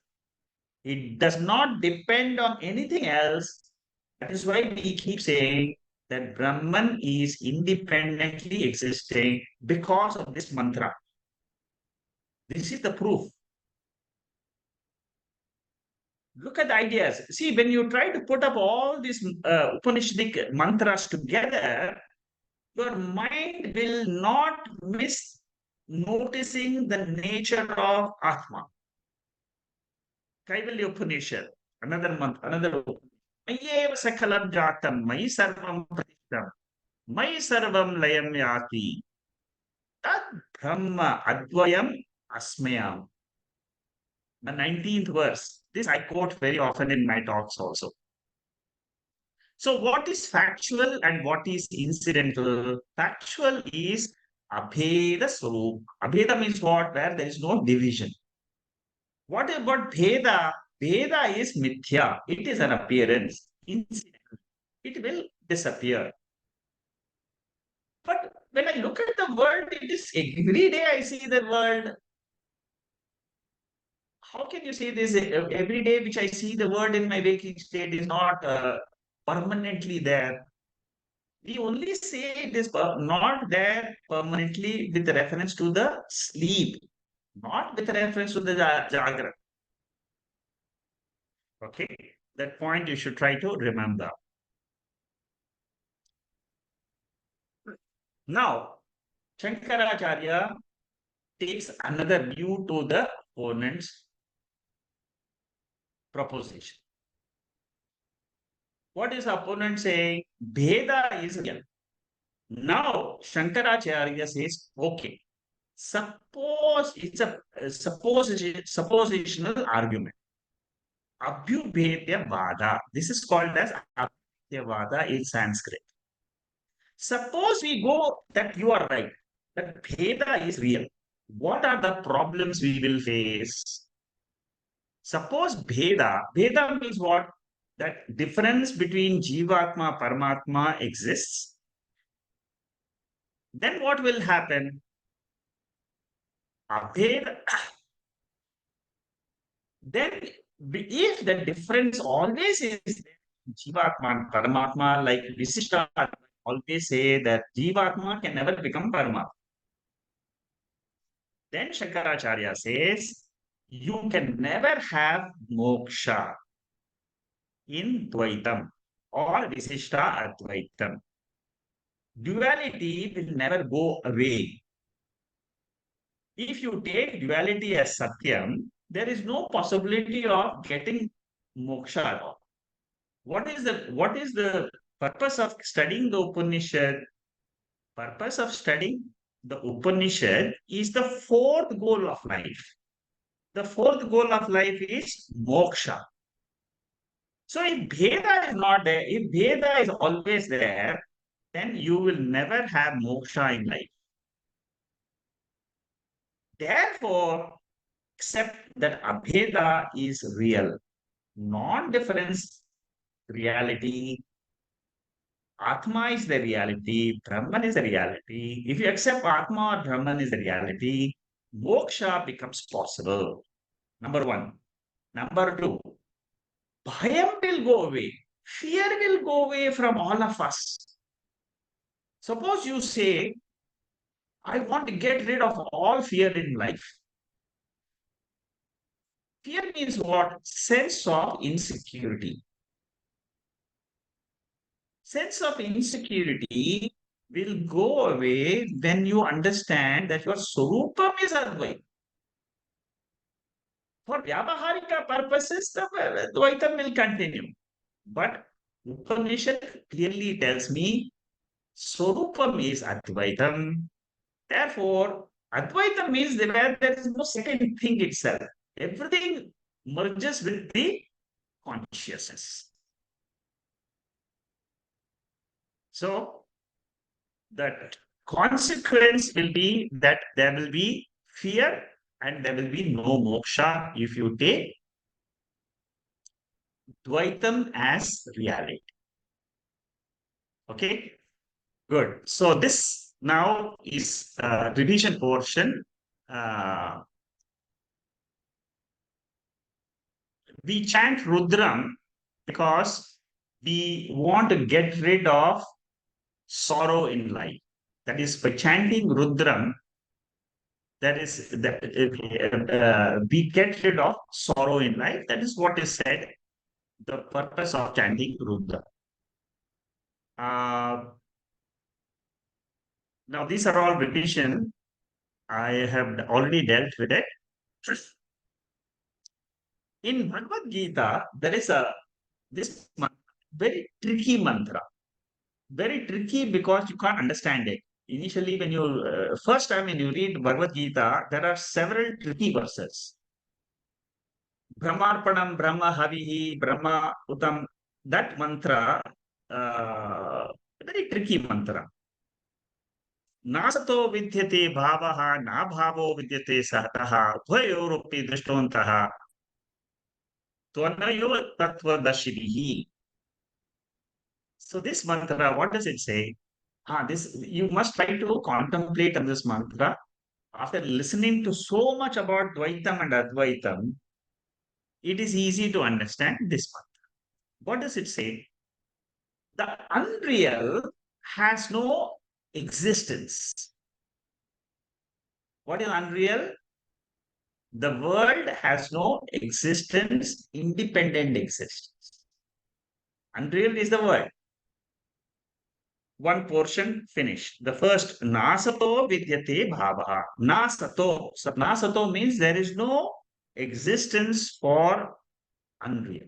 It does not depend on anything else. That is why we keep saying that Brahman is independently existing because of this mantra. This is the proof. Look at the ideas. See, when you try to put up all these Upanishadic mantras together, your mind will not miss noticing the nature of Atma. Kaivalya Upanishad, another month, another. Mayeva sakalam jatam, mayi sarvam pratishtam, mayi sarvam layam yati, tad brahma advayam asmayam. The 19th verse. This I quote very often in my talks also. So, what is factual and what is incidental? Factual is Abheda Swarup. Abheda means what? Where there is no division. What about Bheda? Bheda is Mithya. It is an appearance. Incidental. It will disappear. But when I look at the world, it is every day I see the world. How can you say this? Every day which I see the world in my waking state is not permanently there. We only say it is not there permanently with reference to the sleep, not with reference to the jagra. Okay, that point you should try to remember. Now, Shankaracharya takes another view to the opponent's proposition. What is opponent saying? Bheda is real. Now, Shankaracharya says, okay, suppose it's a suppositional argument. Abhyubhedyavada. This is called as Abhyubhedyavada in Sanskrit. Suppose we go that you are right, that Bheda is real. What are the problems we will face? Suppose Bheda means what? That difference between Jivatma, Paramatma exists. Then what will happen? Abheda, then if the difference always is Jivatma and Paramatma, like Visishta always say that Jivatma can never become Paramatma. Then Shankaracharya says, you can never have moksha in Dvaitam or Visishta Advaitam. Duality will never go away. If you take duality as Satyam, there is no possibility of getting moksha at all. What is the purpose of studying the Upanishad? Purpose of studying the Upanishad is the fourth goal of life. The fourth goal of life is moksha. So if Bheda is not there, if Bheda is always there, then you will never have moksha in life. Therefore, accept that Abheda is real. Non-difference reality. Atma is the reality. Brahman is the reality. If you accept Atma or Brahman is the reality, moksha becomes possible. Number one. Number two, bhayam will go away. Fear will go away from all of us. Suppose you say, I want to get rid of all fear in life. Fear means what? Sense of insecurity. Sense of insecurity will go away when you understand that your Swarupam is Advaita. For Vyavaharika purposes, the Dvaitam will continue. But Upanishad clearly tells me Swarupam is Advaitam. Therefore, Advaita means where there is no second thing itself. Everything merges with the consciousness. So, That consequence will be that there will be fear and there will be no moksha if you take Dvaitam as reality. Okay, good. So this now is revision portion. Uh, we chant Rudram because we want to get rid of sorrow in life. That is, by chanting Rudram, that is that we get rid of sorrow in life. That is what is said. The purpose of chanting Rudra. Uh, Now these are all revision. I have already dealt with it. In Bhagavad Gita, there is this very tricky mantra. Very tricky because you can't understand it. Initially, when you first time when you read Bhagavad Gita, there are several tricky verses. Brahmarpanam, Brahma Havihi, Brahma Utam. That mantra, very tricky mantra. नासतो विद्यते भावः न भावो विद्यते सहतः उभयोरपि दृष्टवन्तः त्वनयोः तत्त्वदर्शिभिः. So this mantra, what does it say? This you must try to contemplate on this mantra. After listening to so much about Dvaitam and Advaitam, it is easy to understand this mantra. What does it say? The unreal has no existence. What is unreal? The world has no existence, independent existence. Unreal is the world. One portion finished. The first, nasato vidyate bhavaha. Nasato. So nasato means there is no existence for unreal.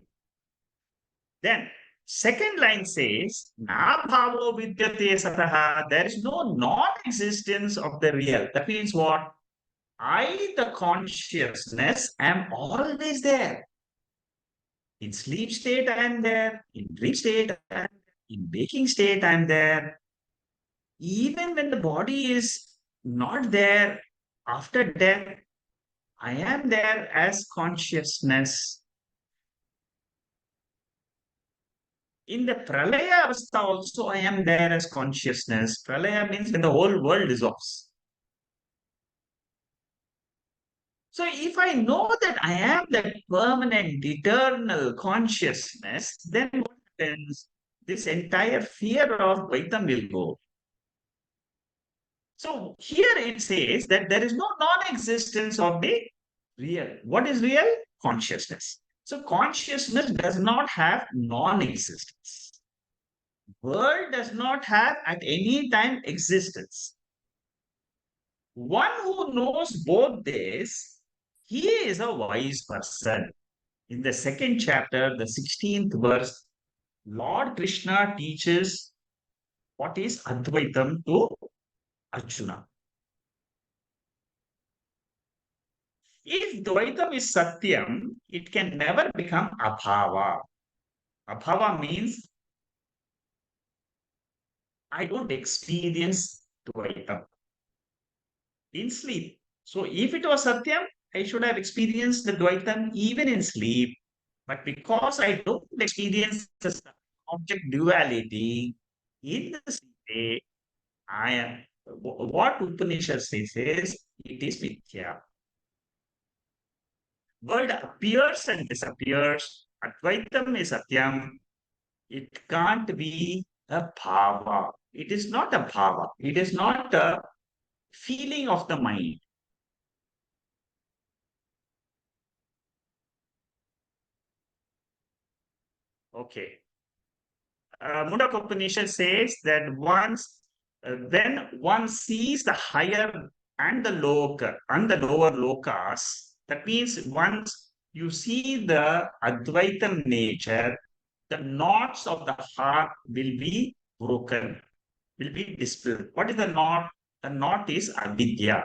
Then, second line says, na bhavo vidyate sataha. There is no non-existence of the real. That means what? I, the consciousness, am always there. In sleep state, I am there. In dream state, I am there. In waking state, I am there. Even when the body is not there after death, I am there as consciousness. In the pralaya avastha also, I am there as consciousness. Pralaya means when the whole world dissolves. So if I know that I am that permanent, eternal consciousness, then what happens? This entire fear of Vaitam will go. So here it says that there is no non-existence of the real. What is real? Consciousness. So consciousness does not have non-existence. World does not have at any time existence. One who knows both this, he is a wise person. In the second chapter, the 16th verse, Lord Krishna teaches what is Advaitam to Arjuna. If Dvaitam is Satyam, it can never become Abhava. Abhava means I don't experience Dvaitam in sleep. So if it was Satyam, I should have experienced the Dvaitam even in sleep. But because I don't experience the object duality in the sleep, I am what Upanishad says is it is Mithya. World appears and disappears. Advaitam is Satyam. It can't be a bhava. It is not a bhava. It is not a feeling of the mind. Okay. Mundaka Upanishad says that when one sees the higher and the lower lokas, that means once you see the Advaitam nature, the knots of the heart will be broken, will be dispelled. What is the knot? The knot is avidya.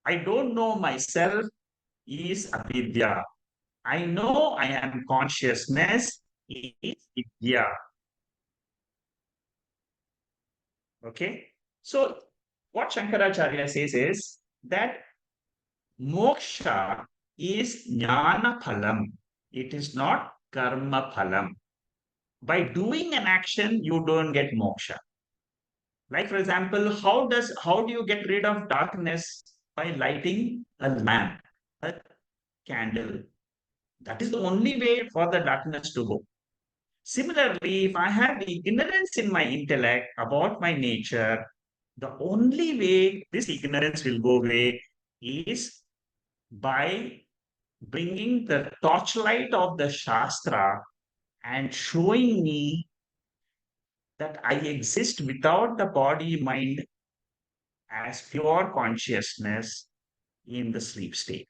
I don't know myself is avidya. I know I am consciousness is vidya. Okay. So what Shankaracharya says is that moksha is jnana phalam. It is not karma phalam. By doing an action, you don't get moksha. Like for example, how do you get rid of darkness? By lighting a lamp, a candle. That is the only way for the darkness to go. Similarly, if I have ignorance in my intellect about my nature, the only way this ignorance will go away is by bringing the torchlight of the Shastra and showing me that I exist without the body mind as pure consciousness in the sleep state.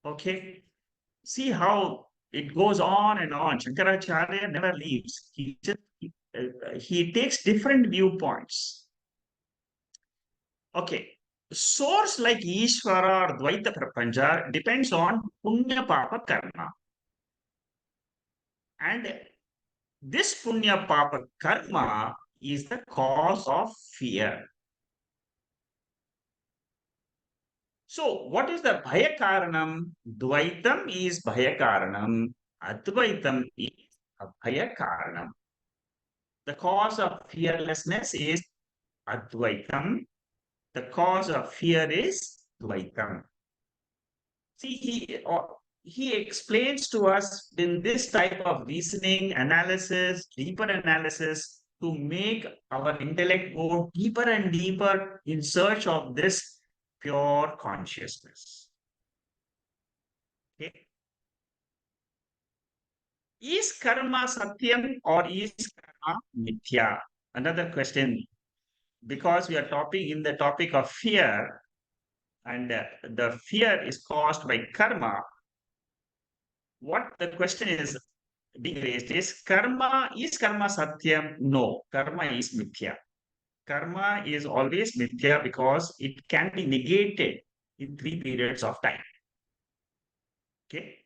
Okay. See how it goes on and on. Shankaracharya never leaves. He takes different viewpoints. Okay. Source like Ishvara or Dvaita Prapancha depends on Punya Papa Karma. And this Punya Papa Karma is the cause of fear. So, what is the Bhaya Karanam? Dvaitam is Bhaya Karanam. Advaitam is Abhaya Karanam. The cause of fearlessness is Advaitam. The cause of fear is Dvaitam. See, he explains to us in this type of reasoning, analysis, deeper analysis to make our intellect go deeper and deeper in search of this pure consciousness. Okay? Is karma satyam or is karma mithya? Another question, because we are talking in the topic of fear, and the fear is caused by karma. What the question is being raised is karma satyam? No, karma is mithya. Karma is always mithya because it can be negated in 3 periods of time. Okay.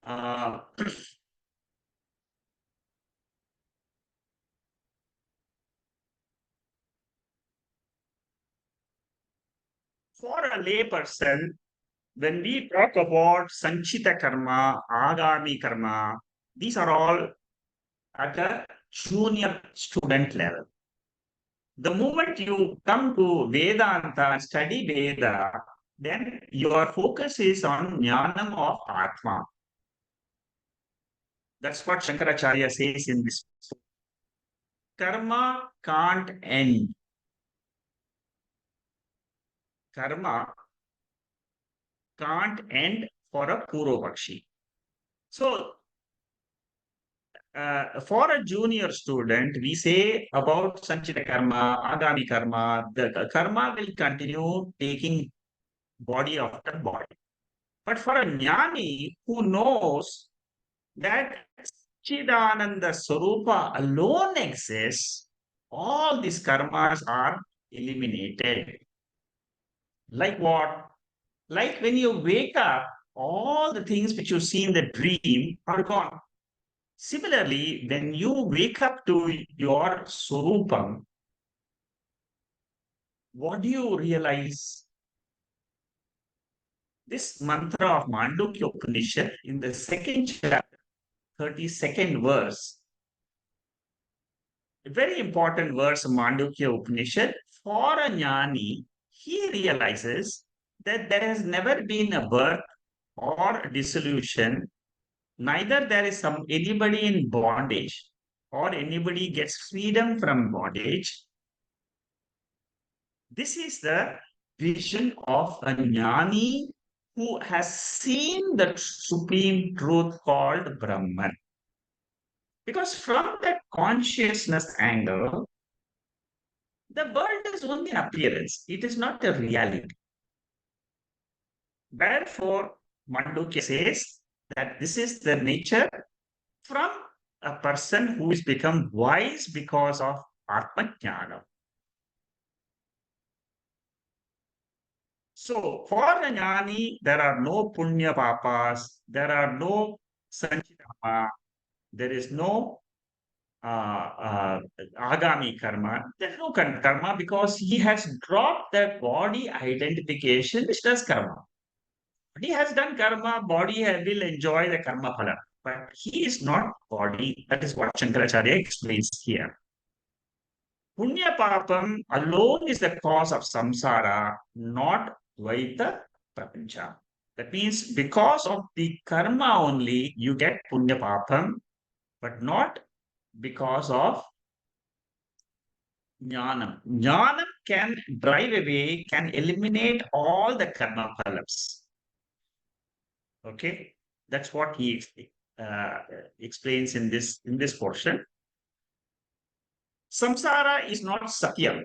Uh, for a layperson, when we talk about Sanchita karma, Agami karma, these are all at a junior student level. The moment you come to Vedanta and study Veda, then your focus is on Jnanam of Atma. That's what Shankaracharya says in this. Karma can't end. Karma can't end for a Purvapakshi. So, for a junior student, we say about Sanchita karma, Agami karma, the karma will continue taking body after body. But for a jnani who knows that Chidananda Swarupa alone exists, all these karmas are eliminated. Like what? Like when you wake up, all the things which you see in the dream are gone. Similarly, when you wake up to your Swarupam, what do you realize? This mantra of Mandukya Upanishad in the second chapter, 32nd verse, a very important verse of Mandukya Upanishad. For a jnani, he realizes that there has never been a birth or dissolution, neither there is anybody in bondage or anybody gets freedom from bondage. This is the vision of a jnani who has seen the supreme truth called Brahman. Because from that consciousness angle, the world is only an appearance, it is not a reality. Therefore, Mandukya says that this is the nature from a person who is become wise because of Atma Jnana. So, for the jnani, there are no punya papas, there are no sanchitama, there is no agami karma. There's no karma because he has dropped the body identification, which does karma. He has done karma, body will enjoy the karma phala. But he is not body. That is what Shankaracharya explains here. Punya papam alone is the cause of samsara, not Dvaita prapancha. That means because of the karma only, you get punya papam, but not because of jnanam. Jnanam can drive away, can eliminate all the karma phalams. Okay, that's what he uh, explains in this portion. Samsara is not satyam.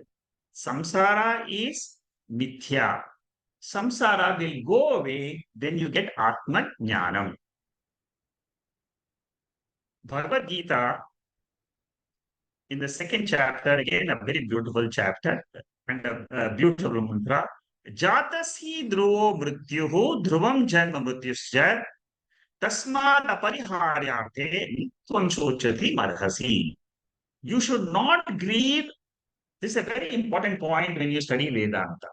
Samsara is mithya. Samsara will go away, then you get Atma Jnanam. Bhagavad Gita, in the second chapter, again, a very beautiful chapter and a beautiful mantra. Jatashi dhruvo mrityuhu dhruvam janma mrityusya tasmad apariharyate nitvam shochati marhasi. You should not grieve. This is a very important point when you study Vedanta.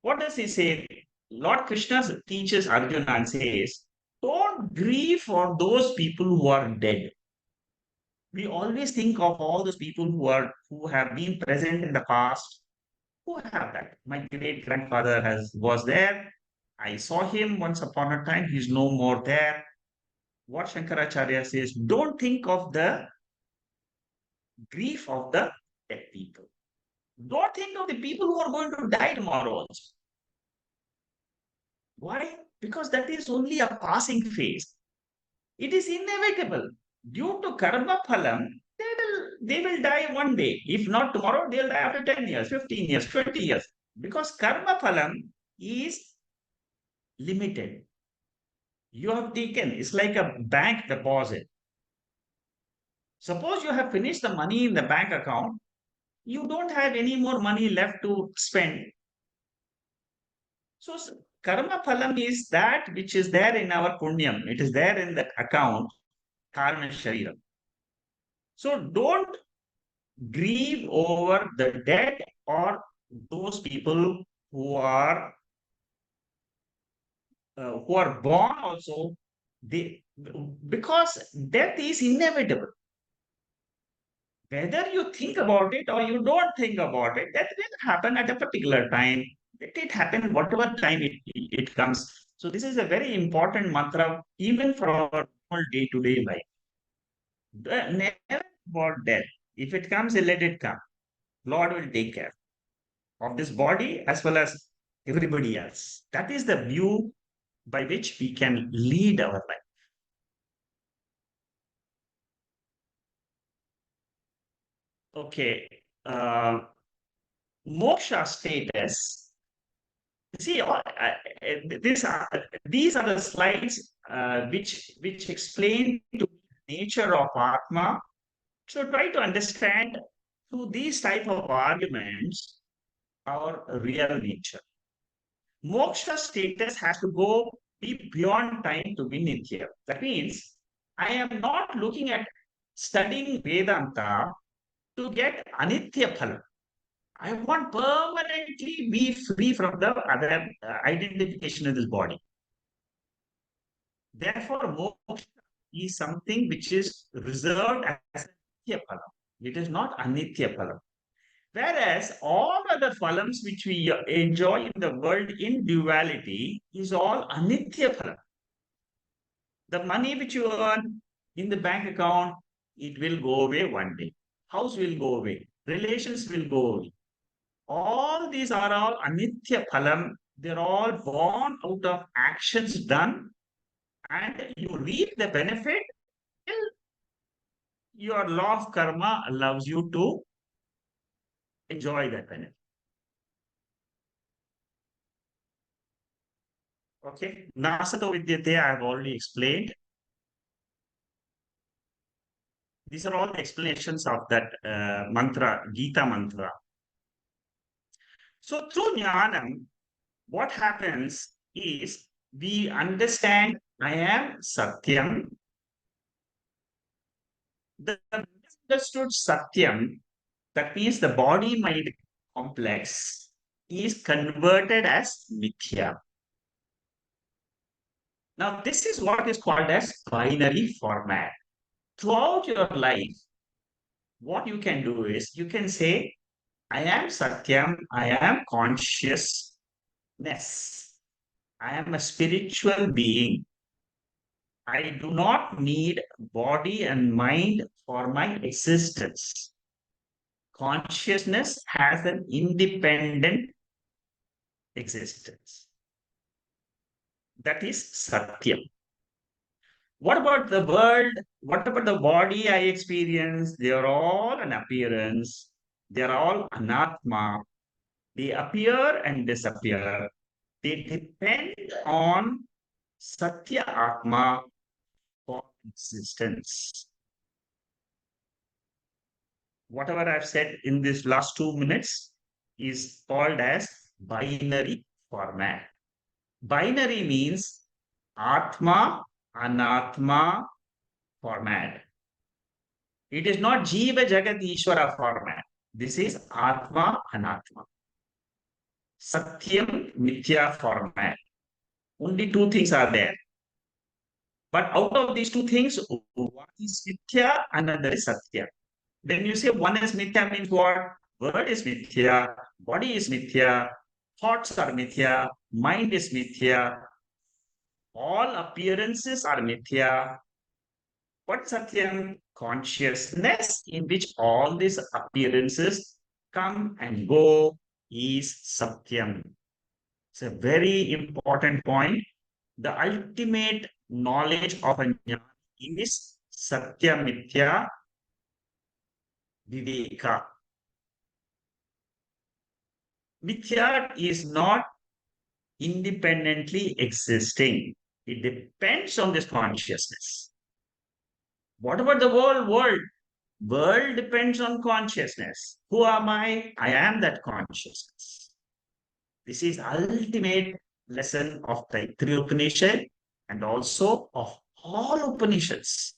What does he say? Lord Krishna teaches Arjuna and says, don't grieve for those people who are dead. We always think of all those people who have been present in the past, who have that. My great grandfather was there. I saw him once upon a time. He's no more there. What Shankaracharya says, don't think of the grief of the dead people. Don't think of the people who are going to die tomorrow also. Why? Because that is only a passing phase. It is inevitable. Due to karma phalam, they will die one day. If not tomorrow, they'll die after 10 years, 15 years, 20 years. Because karma phalam is limited. You have taken, it's like a bank deposit. Suppose you have finished the money in the bank account, you don't have any more money left to spend. So karma phalam is that which is there in our punyam. It is there in the account, karma sharira. So don't grieve over the dead or those people who are born also. They, because death is inevitable. Whether you think about it or you don't think about it, that will happen at a particular time. Let it happen whatever time it comes. So this is a very important mantra even for our day-to-day life. Never about death. If it comes, let it come. Lord will take care of this body as well as everybody else. That is the view by which we can lead our life. Okay. Moksha status. See, these are the slides which explain to nature of Atma. So try to understand through these type of arguments our real nature. Moksha status has to go be beyond time to be Nitya. That means I am not looking at studying Vedanta to get Anitya Phala. I want permanently be free from the other identification of this body. Therefore, moksha is something which is reserved as Nitya Phala. It is not Anitya Phala. Whereas all other phalams which we enjoy in the world in duality is all anitya phala. The money which you earn in the bank account, it will go away one day. House will go away. Relations will go away. All these are all anitya phalam. They're all born out of actions done, and you reap the benefit till your law of karma allows you to enjoy that benefit. Okay. Nasato vidyate, I have already explained. These are all the explanations of that mantra, Gita mantra. So through jnanam, what happens is we understand I am Satyam. The understood Satyam, that means the body mind complex, is converted as Mithya. Now, this is what is called as binary format. Throughout your life, what you can do is you can say, I am Satyam, I am consciousness, I am a spiritual being. I do not need body and mind for my existence. Consciousness has an independent existence. That is Satyam. What about the world? What about the body I experience? They are all an appearance. They are all anatma. They appear and disappear. They depend on Satya Atma for existence. Whatever I've said in this last 2 minutes is called as binary format. Binary means Atma, Anatma format. It is not Jiva Jagat Ishvara format. This is Atma, Anatma. Satyam, Mithya format. Only two things are there. But out of these two things, one is Mithya, another is Satya. When you say one is Mithya means what? Word is Mithya, body is Mithya, thoughts are Mithya, mind is Mithya, all appearances are Mithya. What's Satyam? Consciousness in which all these appearances come and go is Satyam. It's a very important point. The ultimate knowledge of a jnana is Satya Mithya Viveka. Mithya is not independently existing. It depends on this consciousness. What about the whole world? World depends on consciousness. Who am I? I am that consciousness. This is ultimate lesson of Taittriya Upanishad and also of all Upanishads.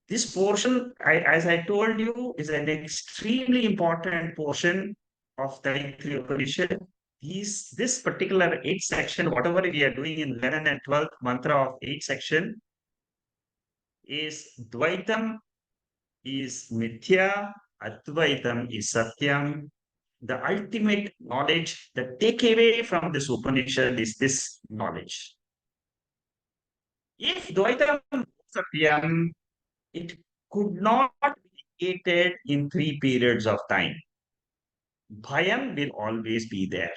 This portion, as I told you, is an extremely important portion of Taittriya Upanishad. This particular 8th section, whatever we are doing in 11th and 12th mantra of 8th section, is Dvaitam is Mithya, Advaitam is Satyam. The ultimate knowledge, the takeaway from this Upanishad is this knowledge. If Dvaitam is Satyam, it could not be negated in 3 periods of time. Bhayam will always be there.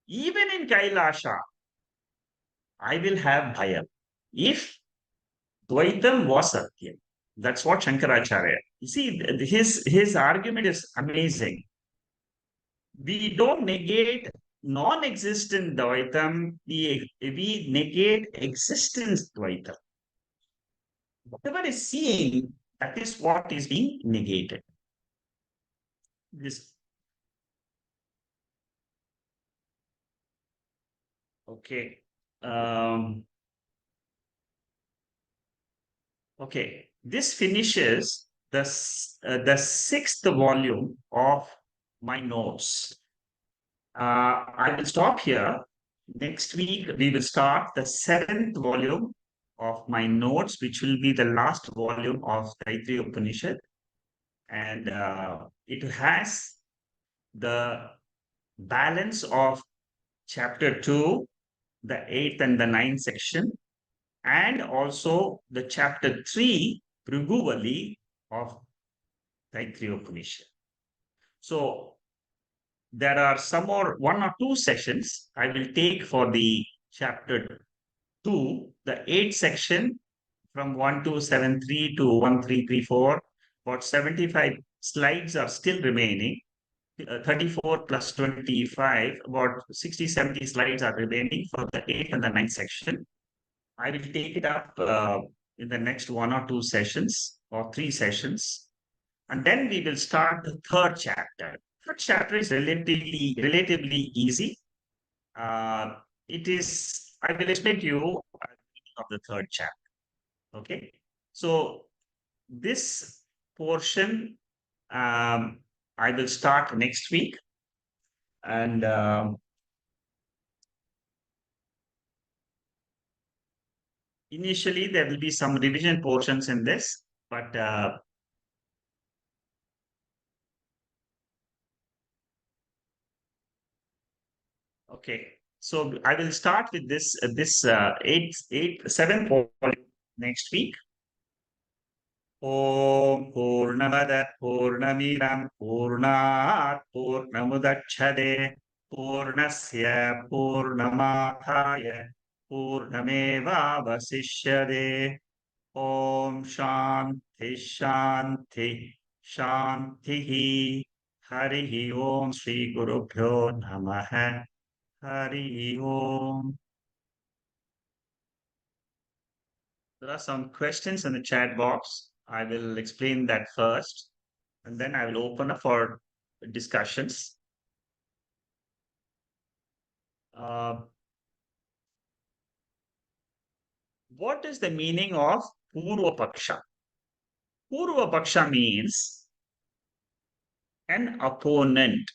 Even in Kailasha, I will have Bhayam. If Dvaitam was Satyam, that's what Shankaracharya. You see, his argument is amazing. We don't negate non-existent Dvaitam, we negate existence Dvaitam. Whatever is seen, that is what is being negated. This. Okay. Okay. This finishes the 6th volume of my notes. I will stop here. Next week, we will start the 7th volume of my notes, which will be the last volume of Taittriya Upanishad. And it has the balance of chapter 2, the 8th and the 9th section, and also the chapter 3, Prabhuvali of Taittriya Upanishad. So there are some more 1 or 2 sessions I will take for the chapter 2, the 8th section from 1273 to 1334. About 75 slides are still remaining. 34 plus 25, about 60, 70 slides are remaining for the 8th and the 9th section. I will take it up in the next 1 or 2 sessions or 3 sessions. And then we will start the 3rd chapter. Third chapter is relatively easy. It is, I will explain to you of the 3rd chapter. Okay. So this portion, um, I will start next week, and initially there will be some revision portions in this, but okay. So I will start with this eight seven point next week. Om Purnamada Purnamidam Purnat Purnamudachade Purnasya Purnamadhaya Purnameva Vasishyade. Om Shanti Shanti Shanti. Hari Om Shri Guru Pyo Namaha. Hari Om. There are some questions in the chat box. I will explain that first, and then I will open up for discussions. Uh, what is the meaning of Purva Paksha? Purva Paksha means an opponent.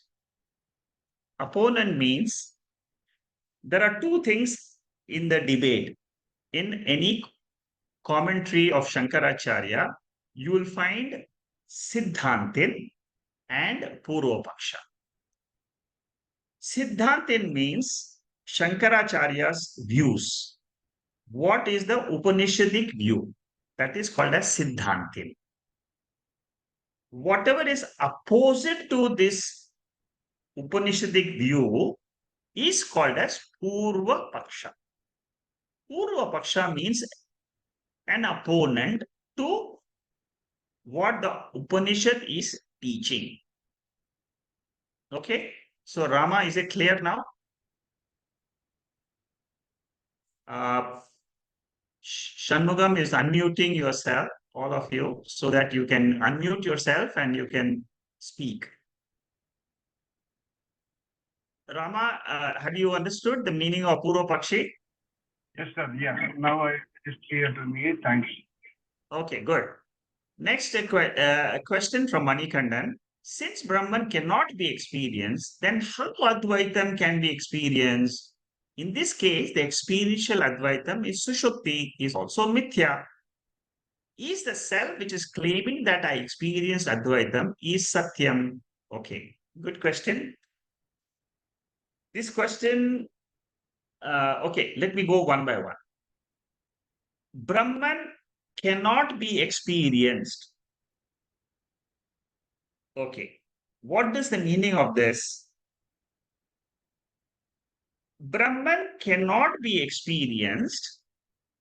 Opponent means there are two things in the debate. In any commentary of Shankaracharya, you will find Siddhantin and Purva Paksha. Siddhantin means Shankaracharya's views. What is the Upanishadic view? That is called as Siddhantin. Whatever is opposite to this Upanishadic view is called as Purva Paksha. Purva Paksha means an opponent to what the Upanishad is teaching. Okay, so Rama, is it clear now? Uh, Shanmugam is unmuting yourself, all of you, so that you can unmute yourself and you can speak. Rama, have you understood the meaning of Purva Pakshi? Yes, sir. Yeah. Now it is clear to me. Thanks. Okay, good. Next, a question from Manikandan. Since Brahman cannot be experienced, then how Advaitam can be experienced? In this case, the experiential Advaitam is Sushupti, is also Mithya. Is the self which is claiming that I experienced Advaitam is Satyam? Okay, good question. This question, okay, let me go one by one. Brahman cannot be experienced. Okay, what is the meaning of this? Brahman cannot be experienced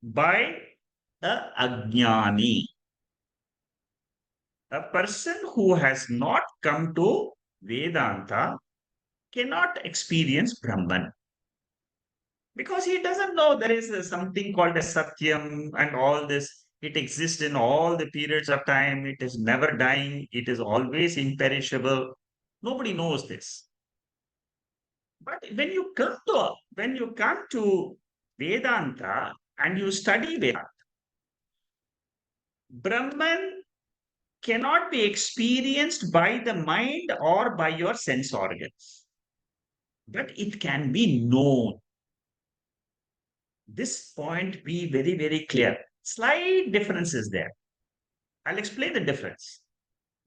by a ajnani, a person who has not come to Vedanta cannot experience Brahman because he doesn't know there is something called a Satyam and all this. It exists in all the periods of time. It is never dying. It is always imperishable. Nobody knows this. But when you come to Vedanta and you study Vedanta, Brahman cannot be experienced by the mind or by your sense organs, but it can be known. This point be very, very clear. Slight difference is there. I'll explain the difference.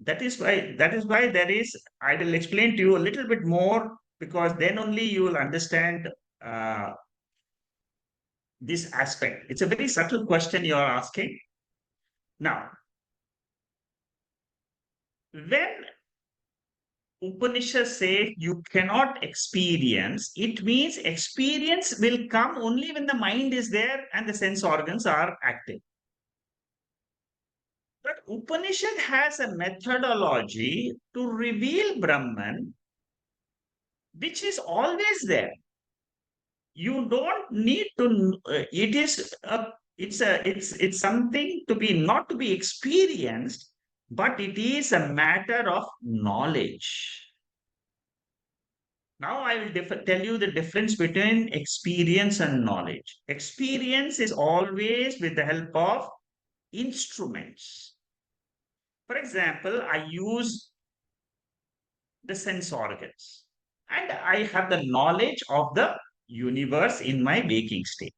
That is why there is, I will explain to you a little bit more because then only you will understand uh, this aspect. It's a very subtle question you are asking. Now, when Upanishad says you cannot experience, it means experience will come only when the mind is there and the sense organs are active. But Upanishad has a methodology to reveal Brahman, which is always there. You don't need to. It is a. It's something to be not to be experienced, but it is a matter of knowledge. Now I will tell you the difference between experience and knowledge. Experience is always with the help of instruments. For example, I use the sense organs and I have the knowledge of the universe in my waking state.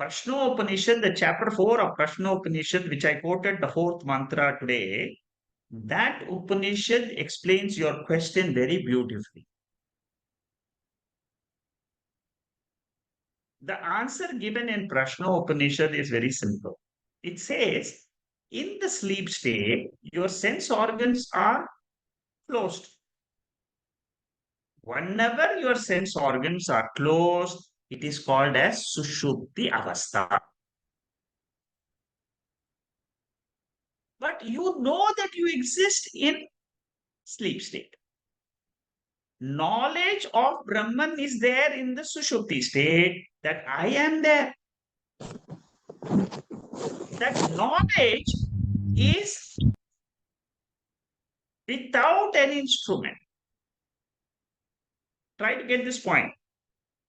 Prashnopanishad, the chapter 4 of Prashnopanishad, which I quoted the fourth mantra today, that Upanishad explains your question very beautifully. The answer given in Prashnopanishad is very simple. It says, in the sleep state, your sense organs are closed. Whenever your sense organs are closed, it is called as Sushupti Avastha. But you know that you exist in sleep state. Knowledge of Brahman is there in the Sushupti state, that I am there. That knowledge is without an instrument. Try to get this point.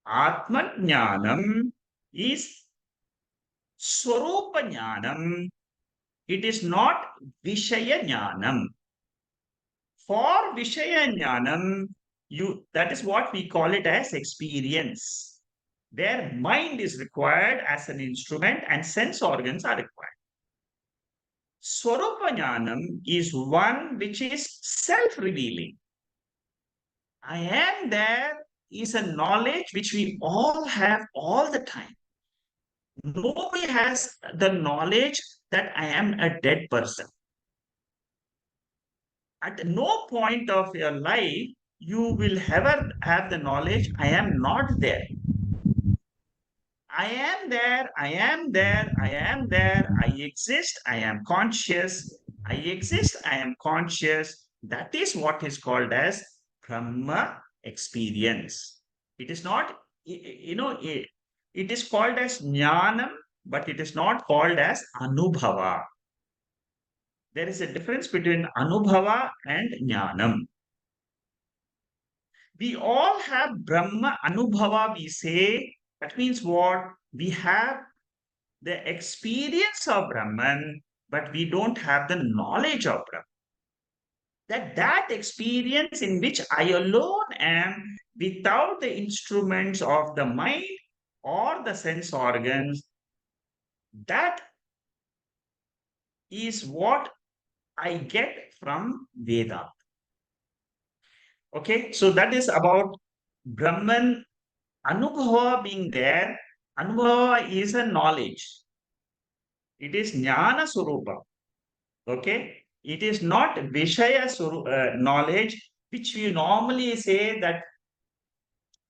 Atma Jnanam is Swarupa Jnanam. It is not Vishaya Jnanam. For Vishaya Jnanam, that is what we call it as experience. Their mind is required as an instrument and sense organs are required. Swarupa Jnanam is one which is self-revealing. I am there is a knowledge which we all have all the time. Nobody has the knowledge that I am a dead person. At no point of your life, you will ever have the knowledge I am not there. I am there, I am there, I am there, I exist, I am conscious, I exist, I am conscious. That is what is called as Brahma experience. It is not, it is called as Jnanam, but it is not called as Anubhava. There is a difference between Anubhava and Jnanam. We all have Brahma Anubhava, we say. That means what? We have the experience of Brahman, but we don't have the knowledge of Brahman. That experience in which I alone am without the instruments of the mind or the sense organs, that is what I get from Vedanta. Okay, so that is about Brahman Anubhava being there. Anubhava is a knowledge. It is Jnana Surupa. Okay, it is not Vishaya knowledge, which we normally say that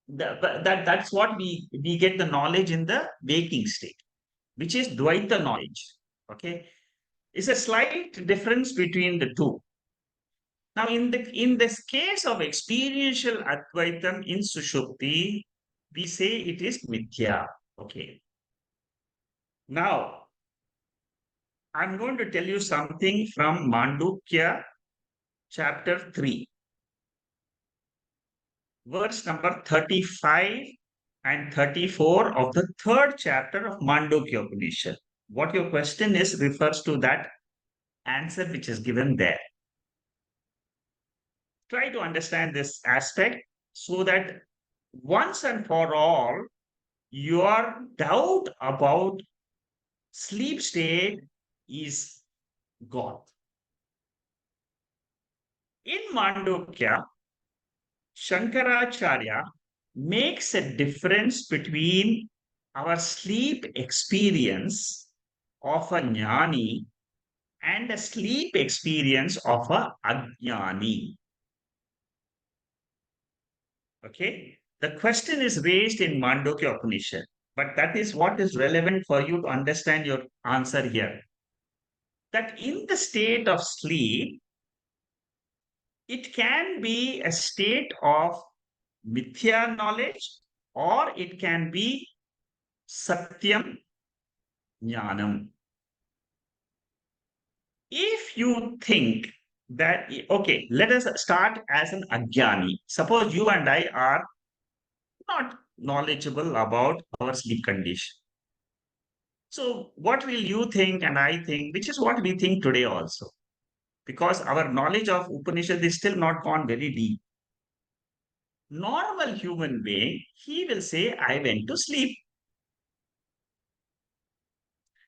that's what we get the knowledge in the waking state, which is Dvaita knowledge. Okay, it's a slight difference between the two. Now, in this case of experiential Advaitam in Sushupti, we say it is Mithya. Okay. Now, I'm going to tell you something from Mandukya, chapter 3, verse number 35 and 34 of the third chapter of Mandukya Upanishad. What your question is refers to that answer which is given there. Try to understand this aspect so that once and for all, your doubt about sleep state is gone. In Mandukya, Shankaracharya makes a difference between our sleep experience of a jnani and a sleep experience of a ajnani. Okay, the question is raised in Mandukya Upanishad, but that is what is relevant for you to understand your answer here. That in the state of sleep, it can be a state of mithya knowledge or it can be satyam jnanam. If you think that, okay, let us start as an ajnani. Suppose you and I are not knowledgeable about our sleep condition. So what will you think and I think, which is what we think today also, because our knowledge of Upanishad is still not gone very deep. Normal human being, he will say, I went to sleep.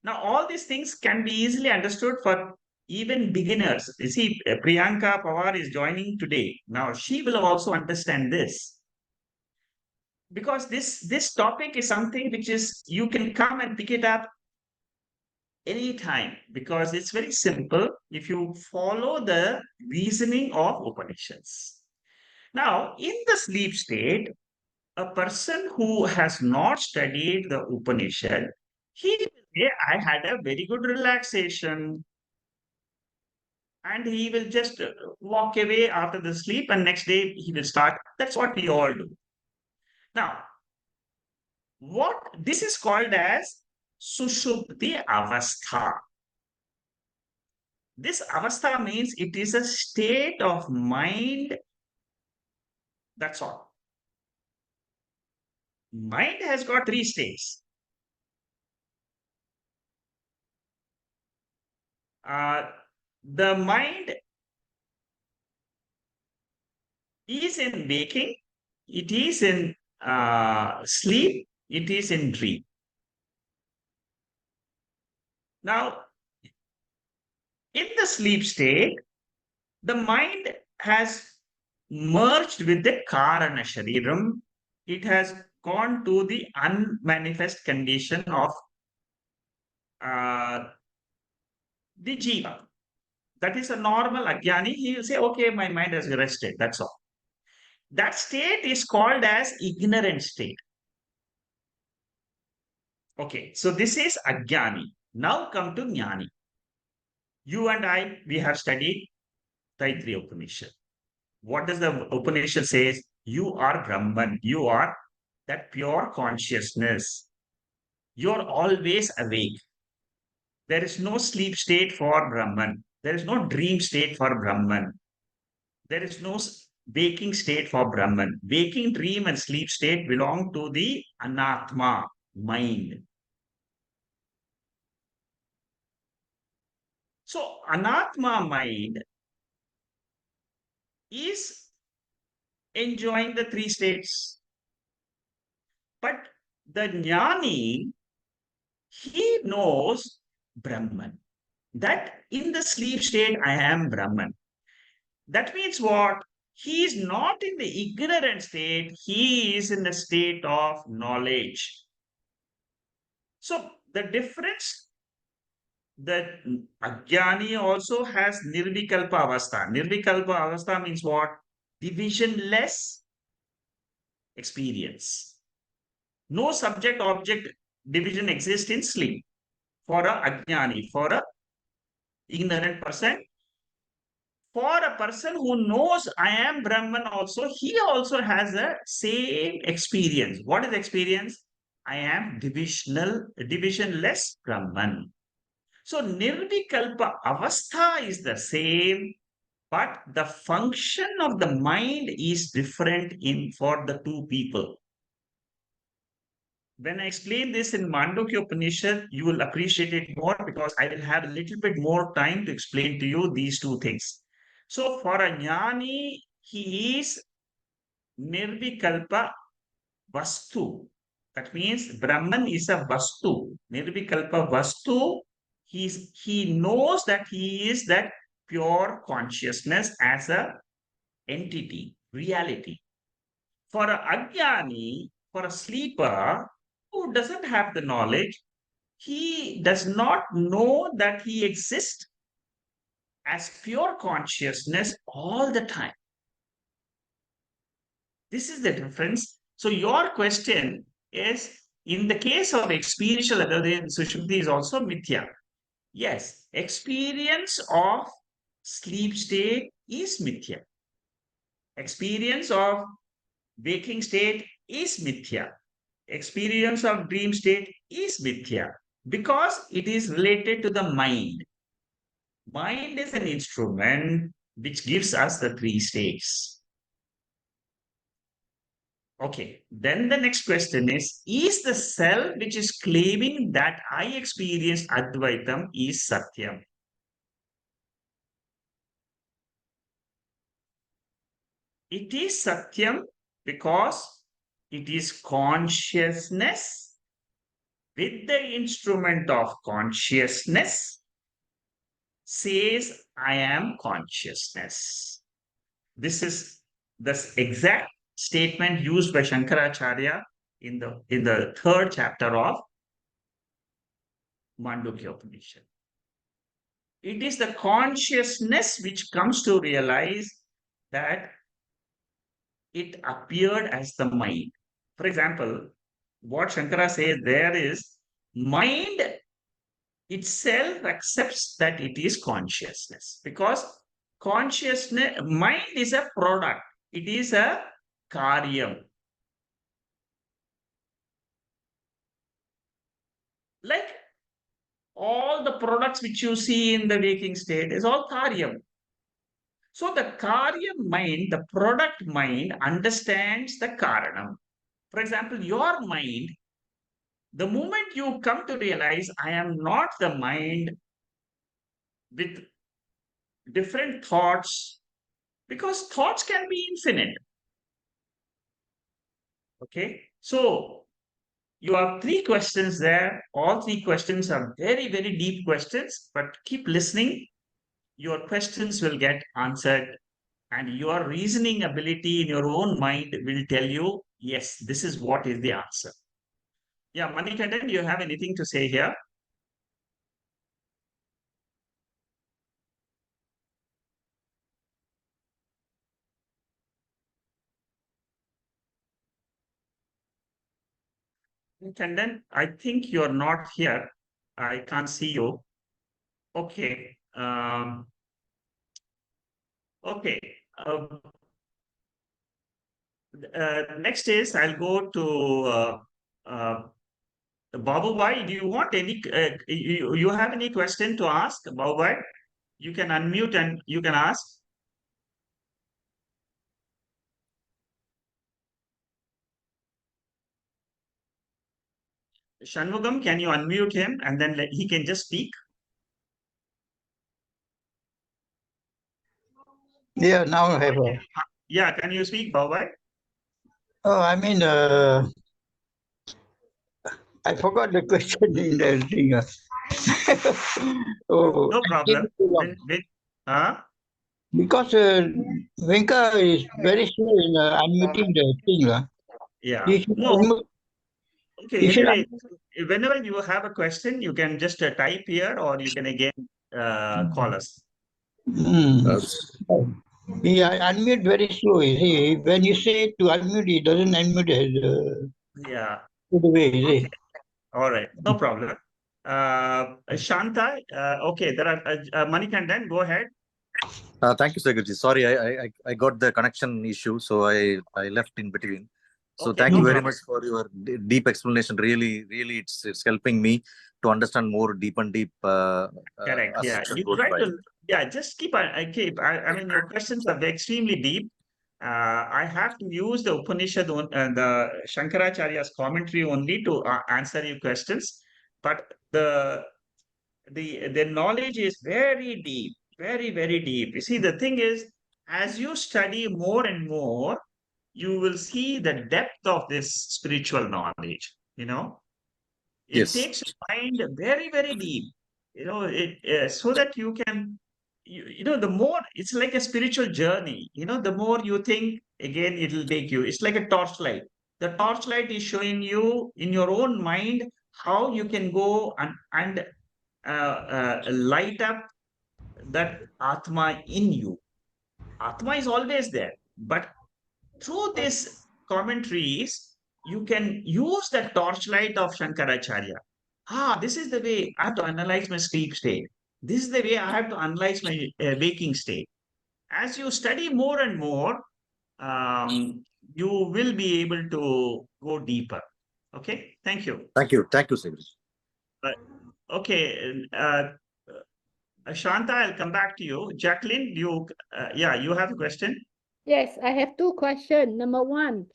Now, all these things can be easily understood for even beginners. You see, Priyanka Pawar is joining today. Now, she will also understand this because this topic is something which is you can come and pick it up anytime because it's very simple if you follow the reasoning of Upanishads. Now, in the sleep state, a person who has not studied the Upanishad, he will say, I had a very good relaxation. And he will just walk away after the sleep, and next day he will start. That's what we all do. Now, what this is called as Sushupti Avastha. This avastha means it is a state of mind. That's all. Mind has got three states. Uh, the mind is in waking, it is in sleep, it is in dream. Now, in the sleep state, the mind has merged with the Karana Shariram. It has gone to the unmanifest condition of uh, the Jiva. That is a normal Ajnani. He will say, okay, my mind has rested. That's all. That state is called as ignorant state. Okay, so this is Ajnani. Now come to Jnani. You and I, we have studied Taittriya Upanishad. What does the Upanishad say? You are Brahman. You are that pure consciousness. You're always awake. There is no sleep state for Brahman. There is no dream state for Brahman. There is no waking state for Brahman. Waking, dream, and sleep state belong to the Anatma, mind. So, Anatma mind is enjoying the three states. But the Jnani, he knows Brahman. That in the sleep state, I am Brahman. That means what? He is not in the ignorant state, he is in the state of knowledge. So the difference that Ajnani also has Nirvikalpa Avastha. Nirvikalpa Avastha means what? Divisionless experience. No subject object division exists in sleep for a Ajnani, for a ignorant person. For a person who knows I am Brahman also, he also has the same experience. What is experience? I am divisionless Brahman. So Nirvikalpa Avastha is the same, but the function of the mind is different in for the two people. When I explain this in Mandukya Upanishad, you will appreciate it more because I will have a little bit more time to explain to you these two things. So for a jnani, he is nirvikalpa vastu. That means Brahman is a vastu. Nirvikalpa vastu. He knows that he is that pure consciousness as a entity, reality. For a ajnani, for a sleeper who doesn't have the knowledge, he does not know that he exists as pure consciousness all the time. This is the difference. So your question is, in the case of experiential advaita, Sushupti is also mithya. Yes, experience of sleep state is mithya. Experience of waking state is mithya. Experience of dream state is mithya because it is related to the mind. Mind is an instrument which gives us the three states. Okay, then the next question is the self which is claiming that I experienced Advaitam is Satyam? It is Satyam because it is consciousness with the instrument of consciousness says I am consciousness. This is the exact statement used by Shankaracharya in the third chapter of Mandukya Upanishad. It is the consciousness which comes to realize that it appeared as the mind. For example, what Shankara says there is mind itself accepts that it is consciousness because consciousness, mind is a product, it is a karyam. Like all the products which you see in the waking state is all karyam. So the karyam mind, the product mind understands the karanam. For example, your mind, the moment you come to realize I am not the mind with different thoughts, because thoughts can be infinite. Okay, so you have three questions there. All three questions are very, very deep questions, but keep listening. Your questions will get answered, and your reasoning ability in your own mind will tell you, yes, this is what is the answer. Yeah, Manikandan, do you have anything to say here? Manikandan, I think you're not here. I can't see you. Okay. Okay. Next is I'll go to uh, Babu Bhai. Do you want any? You have any question to ask, Babu Bhai? You can unmute and you can ask. Shanmugam, can you unmute him and then he can just speak? Yeah, now I have. Yeah, can you speak, Babu Bhai? Oh, I mean, I forgot the question in the thing. Oh, No I take problem. it too long. Huh? Because Venka is very slow in unmuting the thing. Yeah. You should No. unmute. Okay. You should Anyway, unmute. whenever you have a question, you can just type here or you can again call us. Yeah, unmute very slow. You see, when you say to unmute, it doesn't unmute Yeah. to the way. You Okay. see. All right. No problem. Shanta, okay, there are Manikandan, go ahead. Thank you, Sagarji. Sorry, I got the connection issue, so I left in between. So Okay, thank no you very problem. much for your deep explanation. Really, it's helping me to understand more deep and deep Correct. as Yeah. session You goes try by. to, yeah, just keep, I mean, your questions are extremely deep. I have to use the Upanishad, the Shankaracharya's commentary only to answer your questions. But the knowledge is very deep, very, very deep. You see, the thing is, as you study more and more, you will see the depth of this spiritual knowledge, it Yes. takes your mind very, very deep, so that you can, the more it's like a spiritual journey, the more you think, again, it'll take you. It's like a torchlight. The torchlight is showing you in your own mind how you can go and light up that Atma in you. Atma is always there, but through these commentaries, you can use the torchlight of Shankaracharya. This is the way I have to analyze my sleep state. This is the way I have to analyze my waking state. As you study more and more, you will be able to go deeper. Okay, thank you. Thank you, Sagarji. Okay, Shanta, I'll come back to you. Jacqueline, you have a question? Yes, I have two questions. Number one,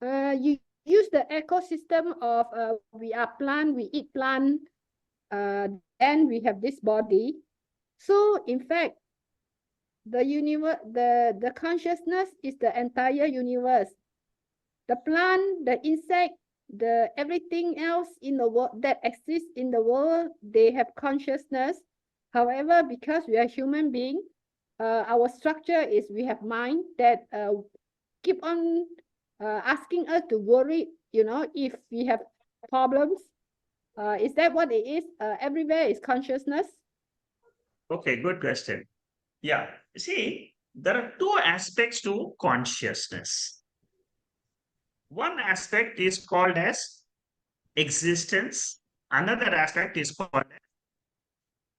you use the ecosystem of we are plant, we eat plant, then we have this body. So in fact, the universe, the consciousness is the entire universe. The plant, the insect, the everything else in the world that exists in the world, they have consciousness. However, because we are human beings, our structure is we have mind that keep on asking us to worry, if we have problems. Is that what it is? Everywhere is consciousness. Okay, good question. Yeah, see, there are two aspects to consciousness. One aspect is called as existence. Another aspect is called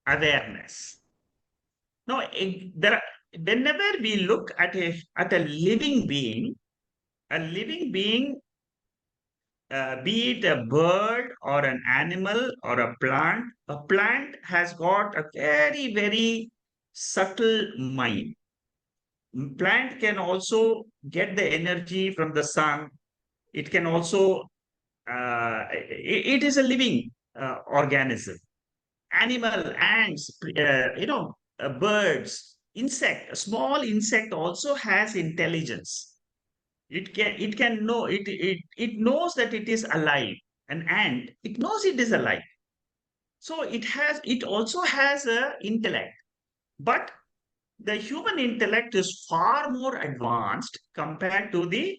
awareness. Now, whenever we look at a living being, be it a bird or an animal or a plant has got a very, very subtle mind. Plant can also get the energy from the sun. It can also, it is a living organism. Animal, ants, birds, insect, a small insect also has intelligence. It can know, it knows that it is alive. An ant, it knows it is alive. So it also has a intellect. But the human intellect is far more advanced compared to the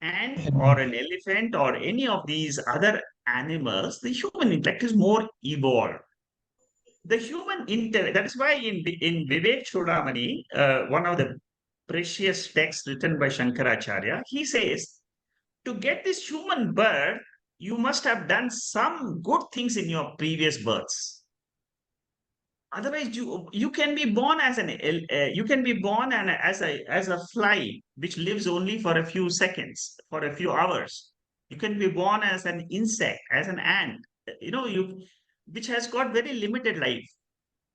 ant or an elephant or any of these other animals. The human intellect is more evolved. The human intellect, that is why in Vivek Chudamani, one of the precious texts written by Shankaracharya, he says, to get this human birth, you must have done some good things in your previous births. Otherwise, you can be born as as a fly which lives only for a few seconds, for a few hours. You can be born as an insect, as an ant, which has got very limited life.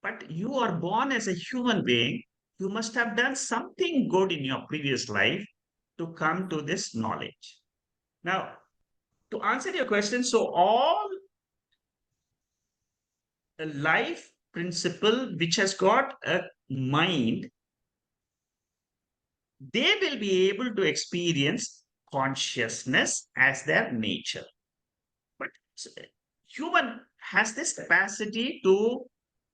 But you are born as a human being. You must have done something good in your previous life to come to this knowledge. Now, to answer your question, so all the life principle which has got a mind, they will be able to experience consciousness as their nature. But human has this capacity to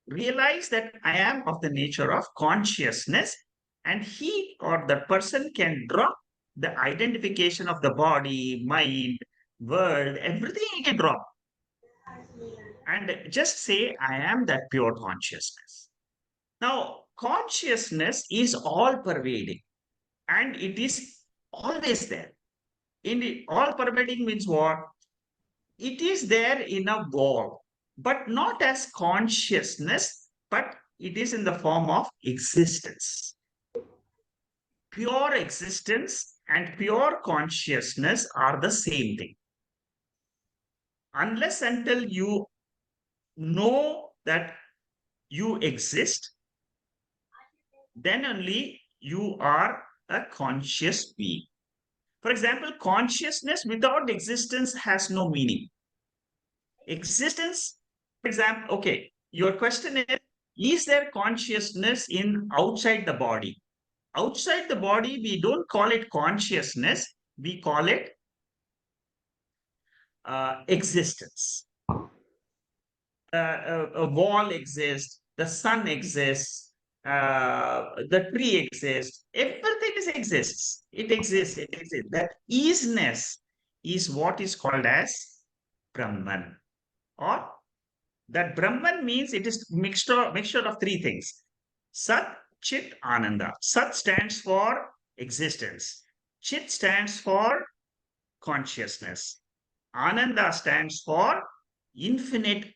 realize that I am of the nature of consciousness, and he or the person can drop the identification of the body, mind, world, everything he can drop and just say, I am that pure consciousness. Now, consciousness is all pervading and it is always there. All pervading means what? It is there in a wall, but not as consciousness, but it is in the form of existence. Pure existence and pure consciousness are the same thing. Unless until you know that you exist, then only you are a conscious being. For example, consciousness without existence has no meaning. Existence, for example, okay, your question is there consciousness in outside the body? Outside the body, we don't call it consciousness, we call it existence. A wall exists, the sun exists, the tree exists, everything exists. It exists, it exists. That isness is what is called as Brahman. Or that Brahman means it is mixture of three things. Sat, Chit, Ananda. Sat stands for existence. Chit stands for consciousness. Ananda stands for infinite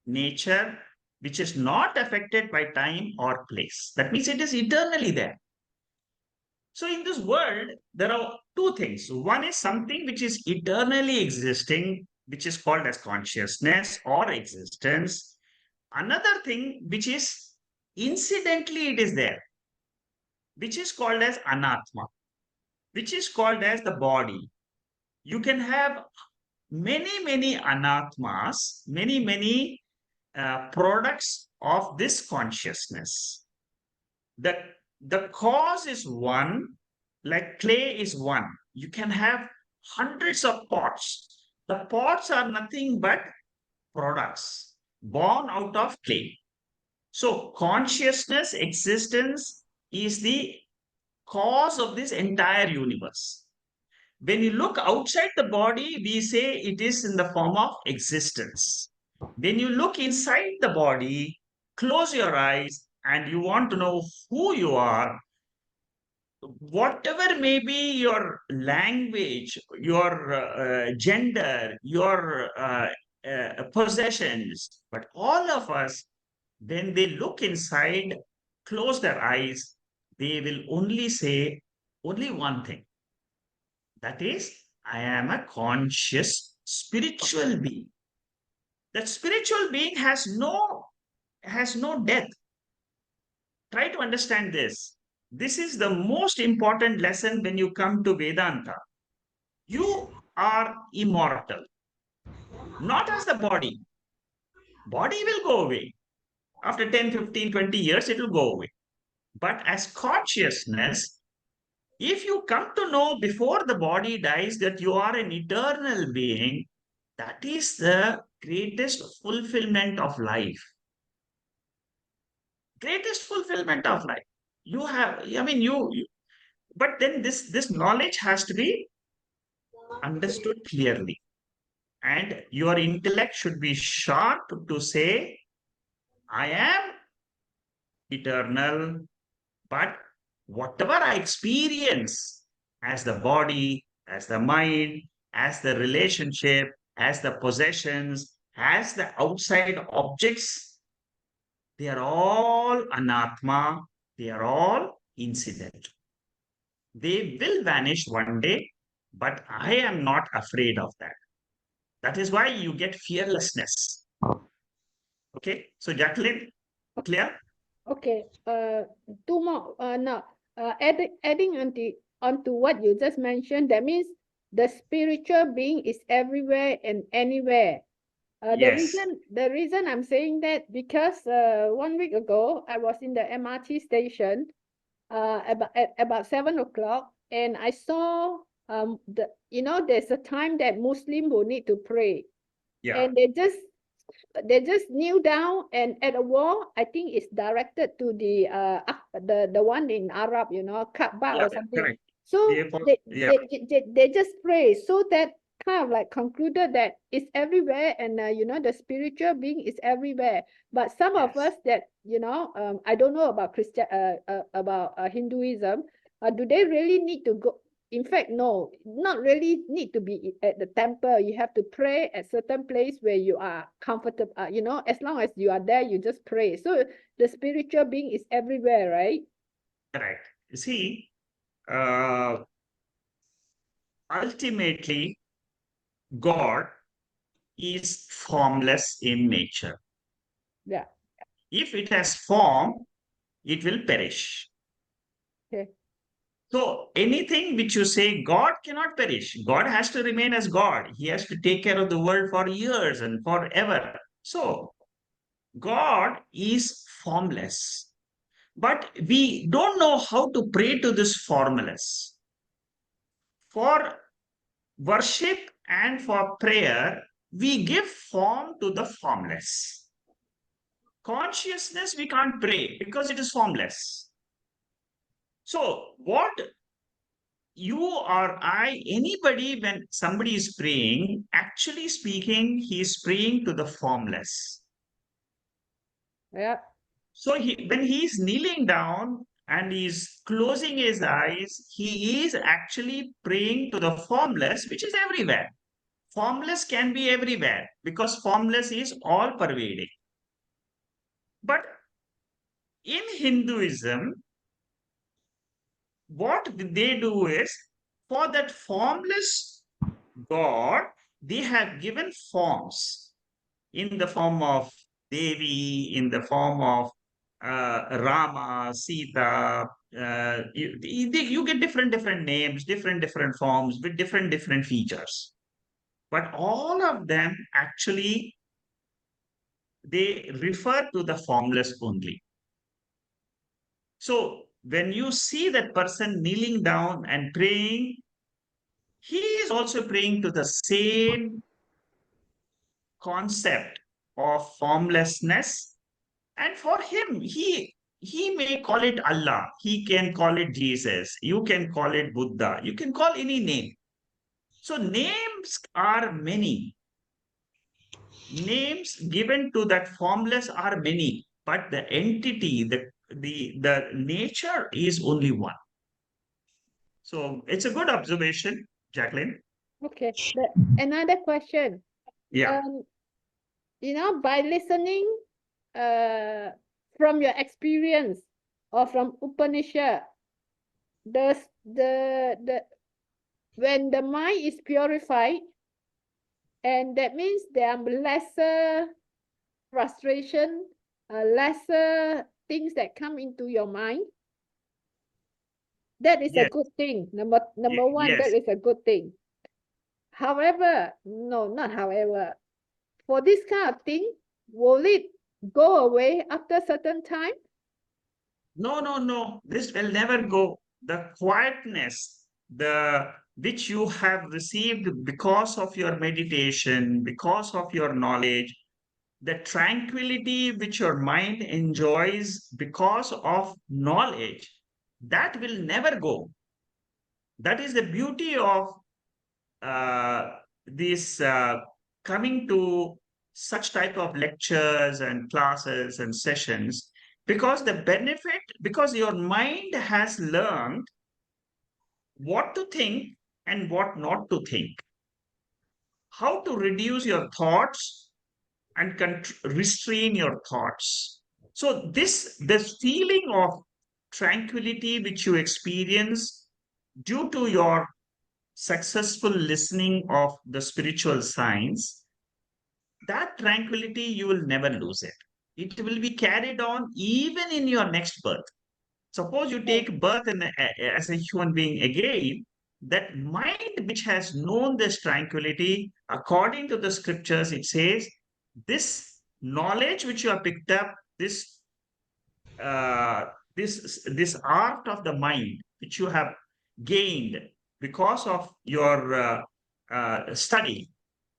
nature, which is not affected by time or place. That means it is eternally there. So in this world, there are two things. One is something which is eternally existing, which is called as consciousness or existence. Another thing which is incidentally it is there, which is called as anatma. which is called as the body. You can have many anatmas, many products of this consciousness. The cause is one, like clay is one. You can have hundreds of pots. The pots are nothing but products born out of clay. So consciousness, existence is the cause of this entire universe. When you look outside the body, we say it is in the form of existence. When you look inside the body, close your eyes and you want to know who you are, whatever may be your language, your gender, your possessions, but all of us, when they look inside, close their eyes, they will only say only one thing. That is, I am a conscious spiritual being. That spiritual being has no death. Try to understand this. This is the most important lesson when you come to Vedanta. You are immortal, not as the body. Body will go away. After 10, 15, 20 years, it will go away. But as consciousness, if you come to know before the body dies that you are an eternal being, that is the greatest fulfillment of life. Greatest fulfillment of life. You have, I mean, but then this knowledge has to be understood clearly. And your intellect should be sharp to say, I am eternal, but whatever I experience as the body, as the mind, as the relationship, as the possessions, as the outside objects, they are all anatma, they are all incident. They will vanish one day, but I am not afraid of that. That is why you get fearlessness. Okay, so Jacqueline, clear? Okay, two more. Now, adding onto what you just mentioned, that means the spiritual being is everywhere and anywhere. Yes. The reason I'm saying that because 1 week ago I was in the MRT station at about 7 o'clock, and I saw there's a time that Muslim will need to pray, Yeah. and they just kneel down and at a wall. I think it's directed to the one in Arab, Kaaba Yeah, or something. correct. So Yeah. they just pray. So that kind of like concluded that it's everywhere, and the spiritual being is everywhere. But some of Yes. us that I don't know about Hinduism. Do they really need to go? In fact, no, not really need to be at the temple. You have to pray at certain place where you are comfortable. As long as you are there, you just pray. So the spiritual being is everywhere, right? Correct. You see, ultimately, God is formless in nature. Yeah. If it has form, it will perish. Okay. So anything which you say, God cannot perish. God has to remain as God. He has to take care of the world for years and forever. So God is formless. But we don't know how to pray to this formless. For worship and for prayer, we give form to the formless. Consciousness, we can't pray because it is formless. So, what you or I, anybody, when somebody is praying, actually speaking, he is praying to the formless. Yeah. So, when he is kneeling down and he is closing his eyes, he is actually praying to the formless, which is everywhere. Formless can be everywhere because formless is all pervading. But in Hinduism, what they do is for that formless God, they have given forms in the form of Devi, in the form of Rama, Sita, you get different names, different forms with different features. But all of them actually, they refer to the formless only. So when you see that person kneeling down and praying, he is also praying to the same concept of formlessness. And for him, he may call it Allah, he can call it Jesus, you can call it Buddha, you can call any name. So names are many. Names given to that formless are many, but the entity, the nature is only one. So it's a good observation, Jacqueline. Okay. Another question. Yeah. By listening from your experience or from Upanishad, the when the mind is purified, and that means there are lesser frustration, lesser things that come into your mind. That is a Yes. good thing. Number one, that Yes. is a good thing. However, no, not however. For this kind of thing, will it go away after a certain time? No. This will never go. The quietness, the which you have received because of your meditation, because of your knowledge, the tranquility which your mind enjoys because of knowledge, that will never go. That is the beauty of this coming to such type of lectures and classes and sessions, because the benefit, because your mind has learned what to think and what not to think, how to reduce your thoughts and restrain your thoughts. So this feeling of tranquility which you experience due to your successful listening of the spiritual science, that tranquility, you will never lose it. It will be carried on even in your next birth. Suppose you take birth as a human being again, that mind which has known this tranquility, according to the scriptures, it says, this knowledge which you have picked up, uh, this art of the mind which you have gained because of your study,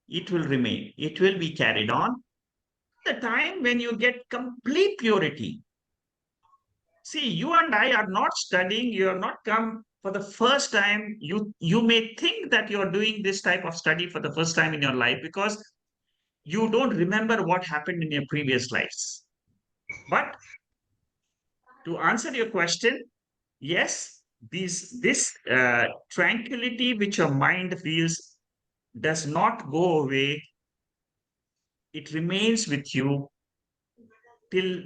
it will remain. It will be carried on. The time when you get complete purity. See, you and I are not studying. You are not come for the first time. You may think that you are doing this type of study for the first time in your life because you don't remember what happened in your previous lives. But to answer your question, yes, this tranquility which your mind feels does not go away. It remains with you till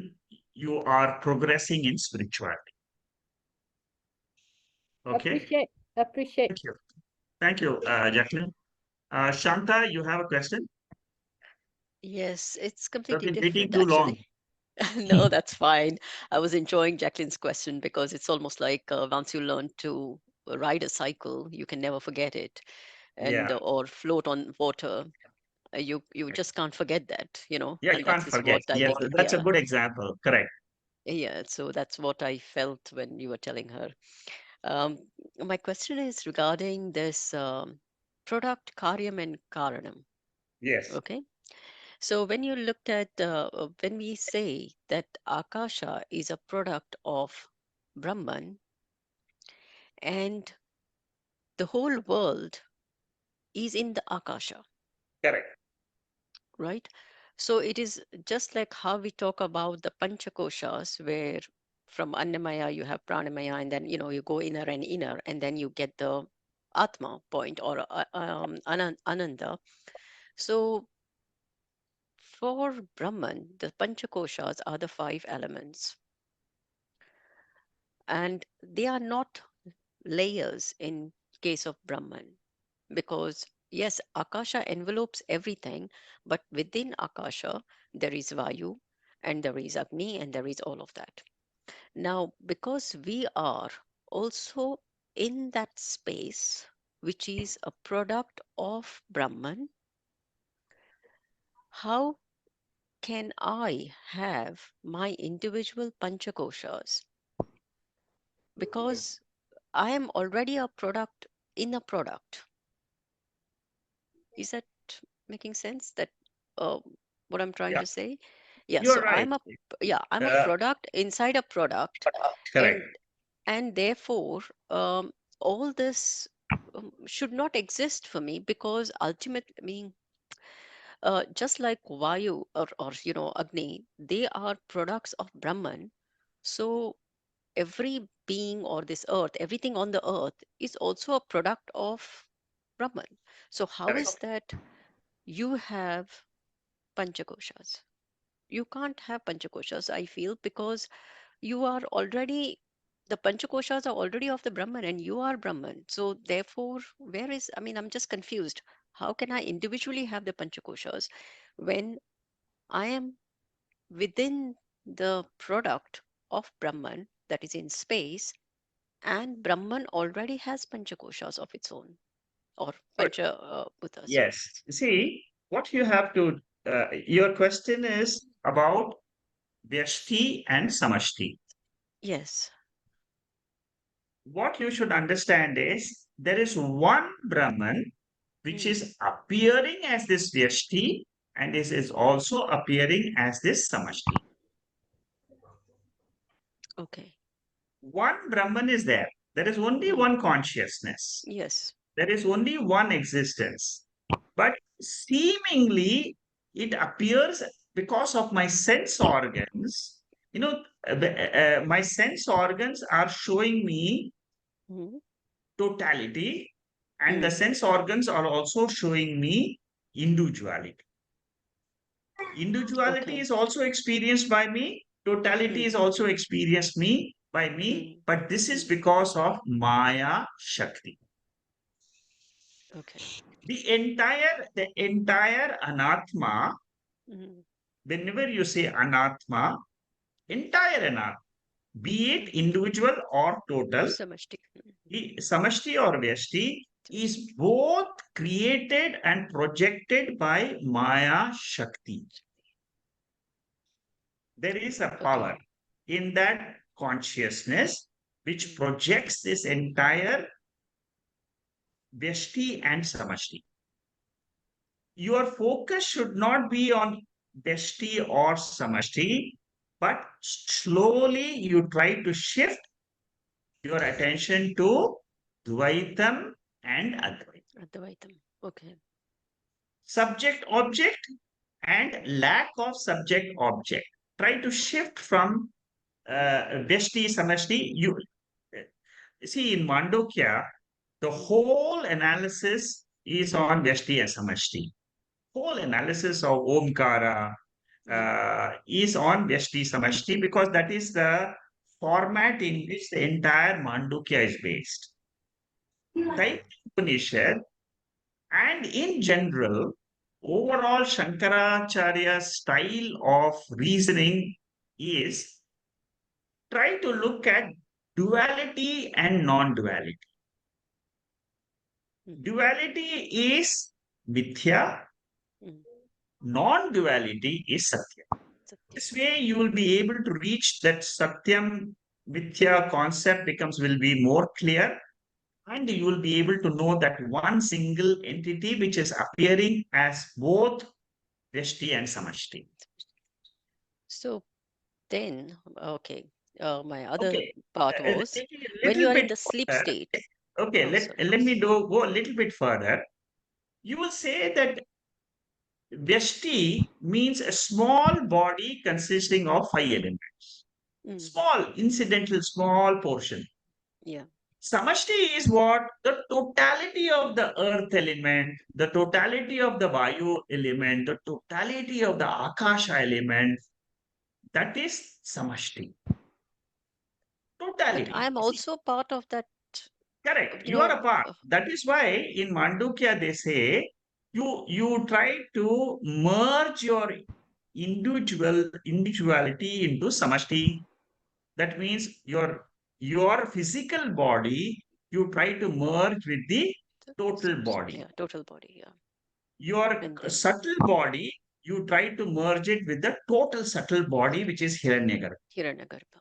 you are progressing in spirituality. Okay. Appreciate. Thank you. Thank you, Jacqueline. Shanta, you have a question? Yes, it's You have completely been waiting different, too long. actually. No, that's fine. I was enjoying Jacqueline's question because it's almost like once you learn to ride a cycle, you can never forget it, and Yeah. or float on water. You just can't forget that, Yeah, you and that can't is forget. what I Yes, want. that's a Yeah, good example. Correct. yeah. So that's what I felt when you were telling her. Um, my question is regarding this product Karyam and Karanam. Yes. Okay. So when you looked at when we say that Akasha is a product of Brahman and the whole world is in the Akasha, Correct. right? So it is just like how we talk about the Panchakoshas, where from Annamaya you have Pranamaya, and then you go inner and inner, and then you get the Atma point or Ananda. So for Brahman, the Panchakoshas are the five elements, and they are not layers in case of Brahman, because yes, Akasha envelopes everything, but within Akasha there is Vayu, and there is Agni, and there is all of that. Now, because we are also in that space, which is a product of Brahman, how can I have my individual Panchakoshas? Because I am already a product in a product. Is that making sense? That what I'm trying Yeah, to say? Yeah. you're So right. I'm a Uh, product inside a product, Correct. and therefore all this should not exist for me, because ultimately, I mean, just like Vayu or Agni, they are products of Brahman. So every being or this earth, everything on the earth is also a product of Brahman. So how Correct. is that you have Panchakoshas? You can't have Panchakoshas, I feel, because you are already, the Panchakoshas are already of the Brahman and you are Brahman. So therefore, where is, I mean, I'm just confused. How can I individually have the Panchakoshas when I am within the product of Brahman that is in space, and Brahman already has Panchakoshas of its own, or Good. Pancha Bhutas? Yes. See, what you have to, your question is about Vyashti and Samashti. Yes. What you should understand is there is one Brahman which Mm. is appearing as this Vyashti and is also appearing as this Samashti. Okay. One Brahman is there. There is only Mm. one consciousness. Yes. There is only one existence. But seemingly, it appears because of my sense organs. My sense organs are showing me Mm. totality, and the Mm. sense organs are also showing me individuality. Individuality Okay. is also experienced by me, totality is Mm. also experienced by me, Mm. but this is Mm. because of Maya Shakti. Okay. The entire Anatma, Mm. whenever you say Anatma, entire Anatma, be it Mm. individual or total, Samashti. Samashti or Vyashti, is both created and projected by Maya Shakti. There is a power Okay. in that consciousness which Mm. projects this entire Vyashti and Samashti. Your focus should not be on Vyashti or Samashti, but slowly you try to shift your attention to Dvaitam and Advaitam. Advaitam. Okay. Subject object and lack of subject object. Try to shift from Vyashti, Samashti. You see in Mandukya, the whole analysis is on Vyashti and Samashti. Whole analysis of Omkara Mm. is on Vyashti Samashti because that is the format in which the entire Mandukya is based. Taittriya Upanishad and in general, overall Shankaracharya's style of reasoning is try to look at duality and non-duality. Mm. Duality is mithya, Mm. non-duality is satya. Satyam. This way you will be able to reach that satyam mithya concept will be more clear, and you will be able to know that one single entity which is appearing as both Vyashti and Samashti. So then, okay, my other Okay, part was taking a when you little are in bit the sleep further. state. Okay, Oh, sorry. let me go a little bit further. You will say that Vyashti means a small body consisting of five elements. Mm. Small, incidental, small portion. Yeah. Samashti is what? The totality of the earth element, the totality of the Vayu element, the totality of the Akasha element. That is Samashti. But Totality. I'm See, also part of that, correct. you You are know. a part. That is why in Mandukya they say you try to merge your individuality into samashti. That means your physical body, you try to merge with the total body. Yeah, total body. Yeah. Your And then subtle body, you try to merge it with the total subtle body, which is Hiranyagarbha. Hiranyagarbha.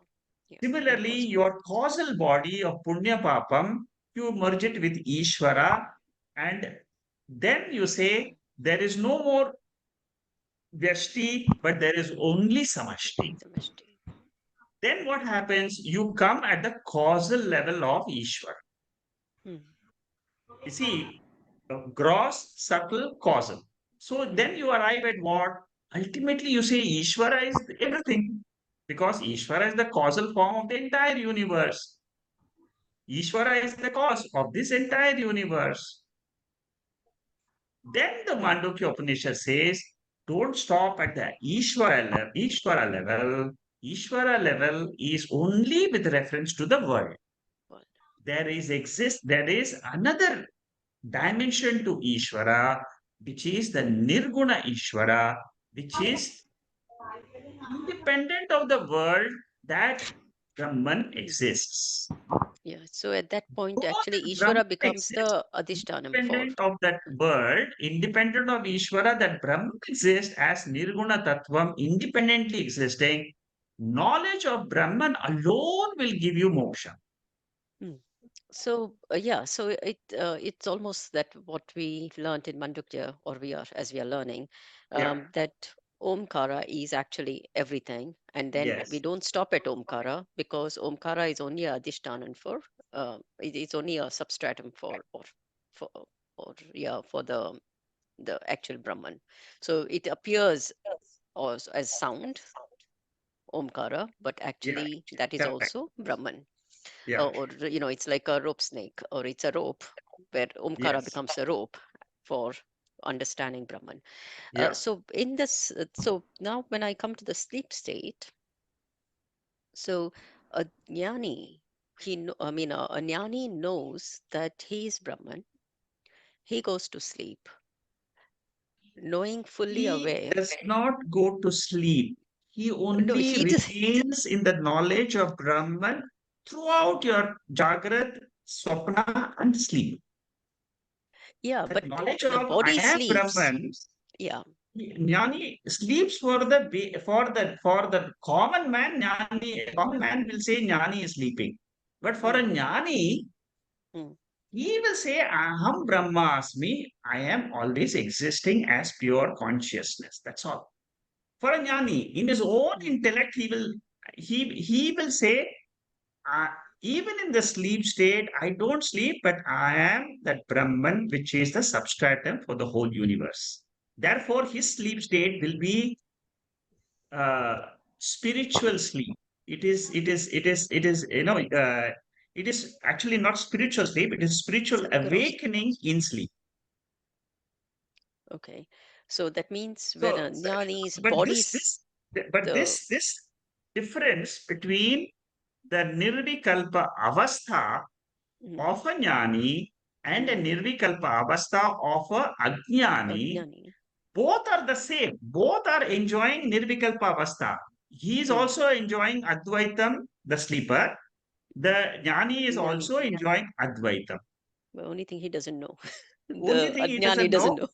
Yeah. and Similarly, cosmos. your causal body of Punya Papam, you merge it with Ishvara, and then you say there is no more Vyashti, but there is only Samashti. Samashti. Then what happens? You come at the causal level of Ishvara. Hmm. You see, gross, subtle, causal. So then you arrive at what? Ultimately, you say Ishvara is everything because Ishvara is the causal form of the entire universe. Ishvara is the cause of this entire universe. Then the Mandukya Upanishad says, don't stop at the Ishvara level. Ishvara level is only with reference to the world. World. There is another dimension to Ishvara, which is the Nirguna Ishvara, which is independent of the world that Brahman exists. Yeah. So at that point, Though actually, that Brahman Ishvara becomes exists, the Adhishtanam for. independent of that world, independent of Ishvara, that Brahman exists as Nirguna Tattvam, independently existing, knowledge of Brahman alone will give you moksha. Hmm. So yeah, so it's almost that what we learned in Mandukya, or as we are learning, Yeah. that Omkara is actually everything, and then we Yes. don't stop at Omkara because Omkara is only a adhishtanan for it's only a substratum for for the actual Brahman. So it appears as sound Omkara, but Yeah. actually that is Correct. also Brahman. Yeah. Or it's like a rope snake, or it's a rope where Omkara Yes. becomes a rope for understanding Brahman. Yeah. So in this, so now when I come to the sleep state, so a jnani, a jnani knows that he is Brahman. He goes to sleep, knowing fully He aware. does not go to sleep. He No, only he just retains in the knowledge of Brahman throughout your Jagrat, Swapna, and sleep. yeah, That but knowledge the of I body am sleeps. Brahman, Yeah. Jnani sleeps for the common man. Common man will say Jnani is sleeping, but for a Mm, Jnani, mm, he will say Aham Brahmasmi. I am always existing as pure consciousness. That's all. For a jnani, in his own mm, intellect, he will say, uh, even in the sleep state, I don't sleep, but I am that Brahman, which is the substratum for the whole universe. Therefore, his sleep state will be uh, spiritual sleep. It is actually not spiritual sleep, it is spiritual gross. awakening in sleep. Okay. So that means when So, a jnani's but body this, is this, but the this difference between the nirvikalpa avastha mm, of a jnani and a mm, nirvikalpa avastha of a ajnani, ajnani. both are the same. Both are enjoying nirvikalpa avastha. He is Mm, also enjoying advaitam, the sleeper. The jnani is jnani. also enjoying advaitam. The only thing he doesn't know. Only The thing he ajnani doesn't doesn't know, know.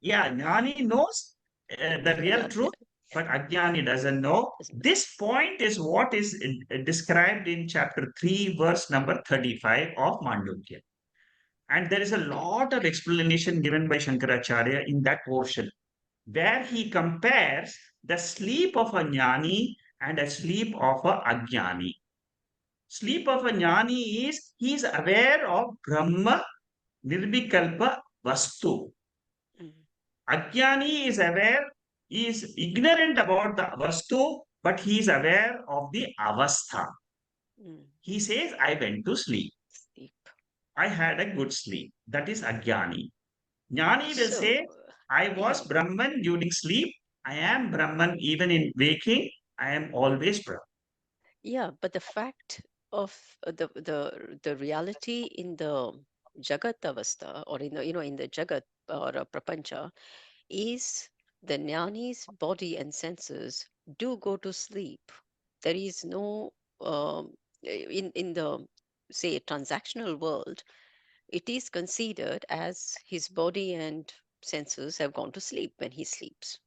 yeah, jnani knows the real truth, Ajnani but ajnani doesn't know. doesn't know. This point is what is described in chapter 3, verse number 35 of Mandukya. And there is a Okay. lot of explanation given by Shankaracharya in that portion, where he compares the sleep of a jnani and a sleep of a ajnani. Sleep of a jnani is he is aware of Brahma Nirvikalpa Vastu. Mm, Ajnani is aware, he is ignorant about the Vastu, but he is aware of the Avastha. mm. He says, I went to sleep. Sleep. I had a good sleep. That is Ajnani. Jnani will So say, I was yeah, Brahman during sleep. I am Brahman even in waking. I am always Brahman. yeah, but the fact of the reality in the Jagat Avastha, or in the in the Jagat or Prapancha, is the jnani's body and senses do go to sleep. There is no in the, say, transactional world, it is considered as his body and senses have gone to sleep when he sleeps.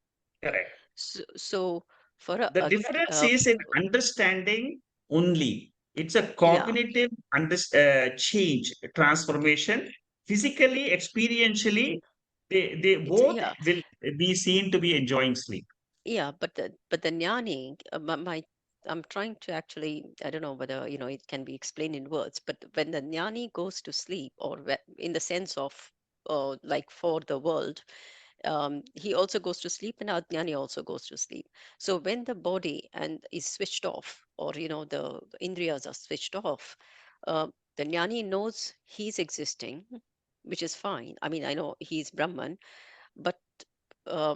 Correct. So for The difference is in understanding only. It's a yeah, cognitive change, transformation. Physically, experientially, they it's both yeah, will be seen to be enjoying sleep. yeah, but the jnani, I'm trying to actually, I don't know whether it can be explained in words, but when the jnani goes to sleep, or in the sense of like for the world, he also goes to sleep, and Ajnani also goes to sleep. So when the body and is switched off, or the indriyas are switched off, uh, the Jnani knows he's existing, which is fine. I mean, I know he's Brahman, but uh,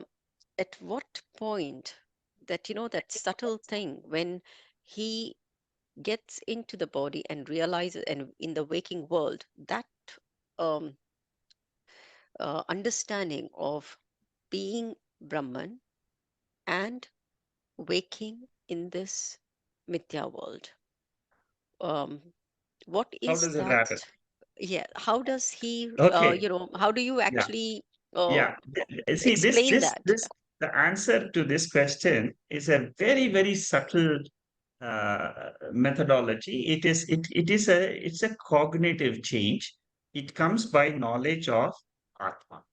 at what point that that subtle thing when he gets into the body and realizes, and in the waking world, that um, understanding of being Brahman and waking in this Mithya world. Um, what How is does it that? happen? Yeah, how does he, Okay. how do you Yeah. actually Yeah. See, explain that? the answer to this question is a very, very subtle methodology. It's a cognitive change. It comes by knowledge of Atma.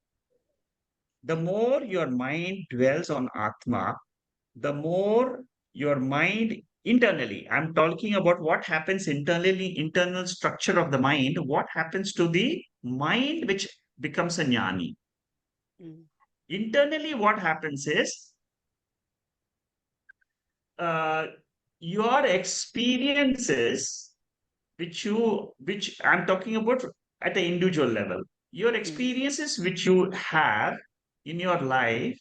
The more your mind dwells on Atma, the more your mind internally, I'm talking about what happens internally, internal structure of the mind, what happens to the mind which becomes a jnani. Mm, Internally, what happens is uh, your experiences, which I'm talking about at the individual level, your mm, experiences which you have in your life,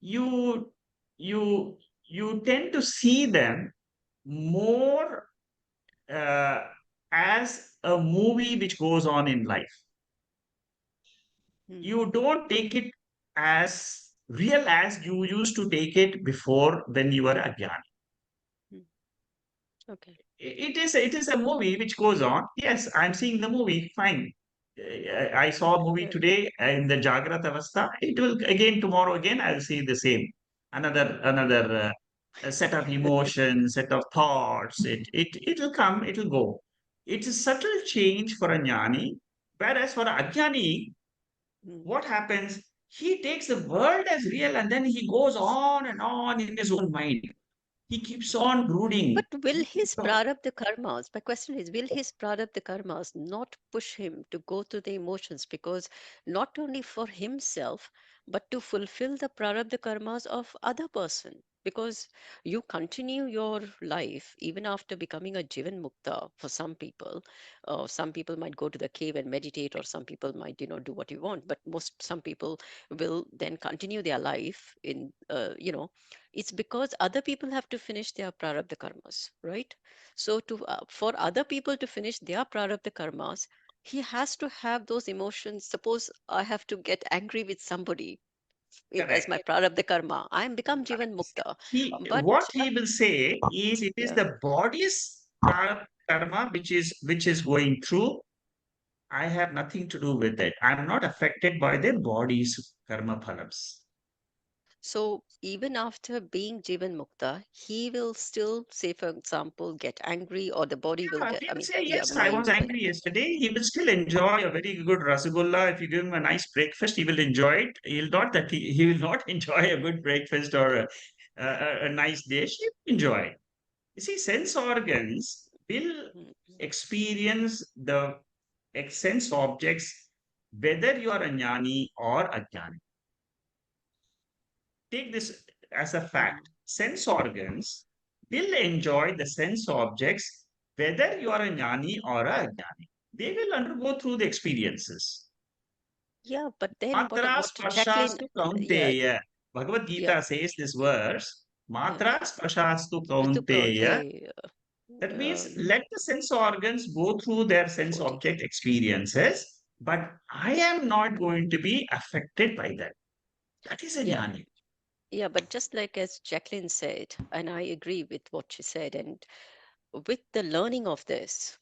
you you you tend to see them more uh, as a movie which goes on in life. mm, You don't take it as real as you used to take it before when you were a jnani. mm. Okay. It is a movie which goes on. Yes, I'm seeing the movie. Fine. I saw a movie Right. today in the Jagrat Avastha. It will again tomorrow again. I'll see the same. Another a set of emotions, set of thoughts. It'll come. It'll go. It's a subtle change for a jnani, whereas for a ajnani, Mm. what happens? He takes the world as real, and then he goes on and on in his own mind. He keeps on brooding. But will He keeps his on. prarabdha karmas, my question is, will his prarabdha karmas not push him to go through the emotions? Because not only for himself, but to fulfill the prarabdha karmas of other person. Because you continue your life even after becoming a Jivan Mukta for some people. Some people might go to the cave and meditate, or some people might, do what you want. But some people will then continue their life in, it's because other people have to finish their prarabdha karmas, right? So for other people to finish their prarabdha karmas, he has to have those emotions. Suppose I have to get angry with somebody as my Correct. prarabdha karma, I am become jivan mukta. But What he will say is it is yeah, the body's karma which is going through. I have nothing to do with it. I'm not affected by the body's karma phalams. so even after being jivan mukta, he will still, say for example, get angry, or the body will Yeah, get, he I will mean, say, yeah, yes, I was mind will. angry yesterday. He will still enjoy a very good rasgulla. If you give him a nice breakfast, he will enjoy it. He'll not that he will not enjoy a good breakfast or a nice dish. He will enjoy. You see, sense organs will Mm, experience the sense objects, whether you are a jnani or ajnani. Take this as a mm. fact. Sense organs will enjoy the sense objects, whether you are a jnani or a ajnani. They will undergo through the experiences. Yeah, but then what Matras exactly? prashastu Yeah, kaunteya. Bhagavad yeah, Gita says this verse. yeah. Matras prashastu Ritu kaunteya. Kaunte, That means um, let the sense organs go through their sense 40. object experiences, but I am not going to be affected by that. That is a Yeah. jnani. Yeah, but just like as Jacqueline said, and I agree with what she said, and with the learning of this,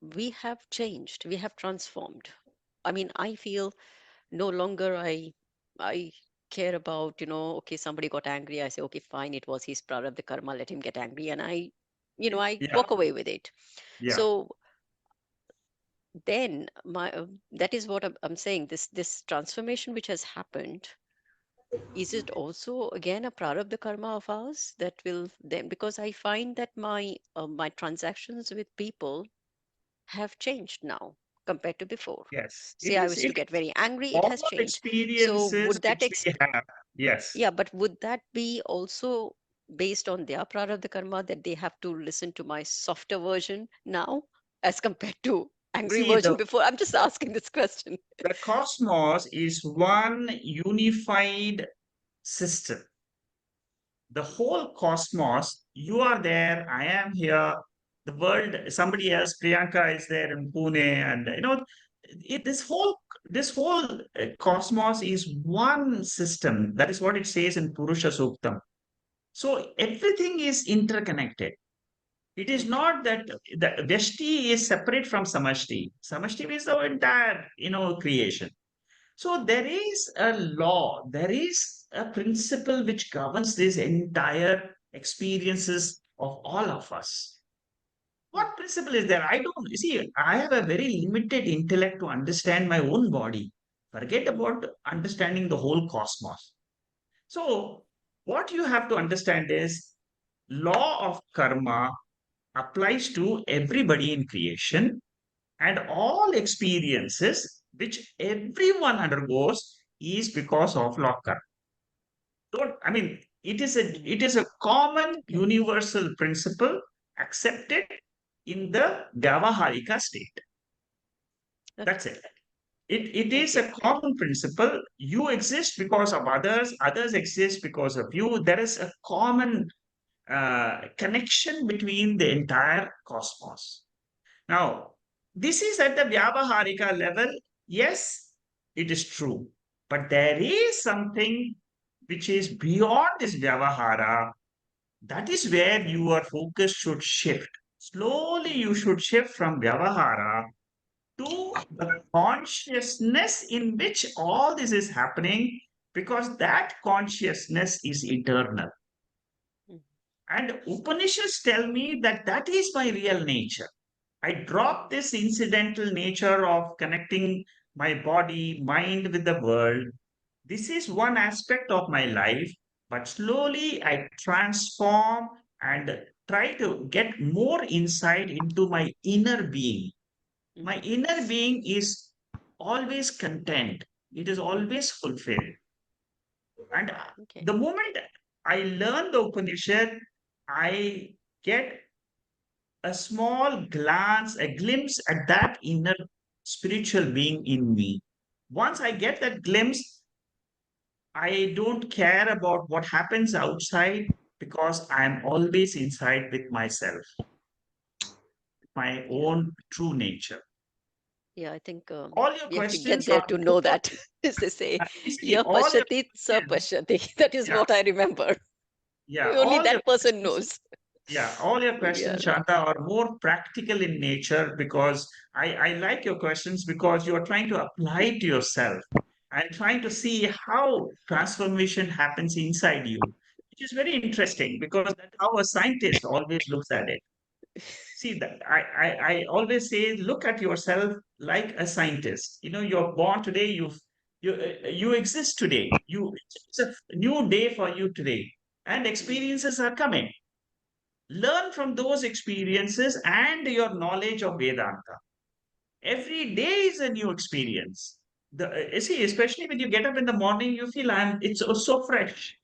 we have changed, we have transformed. I mean, I feel no longer I care about, okay, somebody got angry. I say, okay, fine, it was his prarabdha karma, let him get angry, and I Yeah, walk away with it. yeah. So then that is what I'm saying. This transformation which has happened, is it also again a prarabdha karma of ours that will then, because I find that my transactions with people have changed now compared to before. Yes. Say I was to It get is very angry, it all has changed. So experiences would that which we have. Yes. yeah, but would that be also based on their prarabdha karma, that they have to listen to my softer version now as compared to angry See, version before? I'm just asking this question. the cosmos is one unified system. The whole cosmos, you are there, I am here, the world, somebody else, Priyanka is there in Pune, and this whole cosmos is one system. That is what it says in Purusha Suktam. So everything is interconnected. It is not that the Vyashti is separate from Samashti. Samashti is the entire, creation. So there is a law, there is a principle which governs this entire experiences of all of us. What principle is there? I don't see. I have a very limited intellect to understand my own body. Forget about understanding the whole cosmos. So what you have to understand is law of karma applies to everybody in creation, and all experiences which everyone undergoes is because of law of karma. I mean, it is a common Okay. universal principle accepted in the Vyavaharika state. Okay. That's it. It Thank is you. a common principle. You exist because of others, others exist because of you. There is a common connection between the entire cosmos. Now, this is at the Vyavaharika level. Yes, it is true. But there is something which is beyond this Vyavahara. That is where your focus should shift. Slowly, you should shift from Vyavahara to the consciousness in which all this is happening, because that consciousness is eternal. Mm. And Upanishads tell me that that is my real nature. I drop this incidental nature of connecting my body, mind with the world. This is one aspect of my life, but slowly I transform and try to get more insight into my inner being. My Mhm. inner being is always content, it is always fulfilled. And Okay. the moment I learn the Upanishad, I get a small glance, a glimpse at that inner spiritual being in me. Once I get that glimpse, I don't care about what happens outside, because I'm always inside with myself, my Yeah. own true nature. Yeah, I think All your we have to get questions there are to more, know that. As they say, you see, ya all your pashati sa questions, pashati. That is yeah, what I remember. yeah, Only all your that person questions. knows. Yeah, all your Yeah. questions, Shanta, are more practical in nature, because I like your questions because you are trying to apply it to yourself and trying to see how transformation happens inside you, which is very interesting, because that's how a scientist always looks at it. See that I always say, look at yourself like a scientist. You're born today, you exist today. It's a new day for you today, and Mm. experiences are coming. Learn from those experiences and your knowledge of Vedanta. Every day is a new experience. See, especially when you get up in the morning, you feel it's so fresh.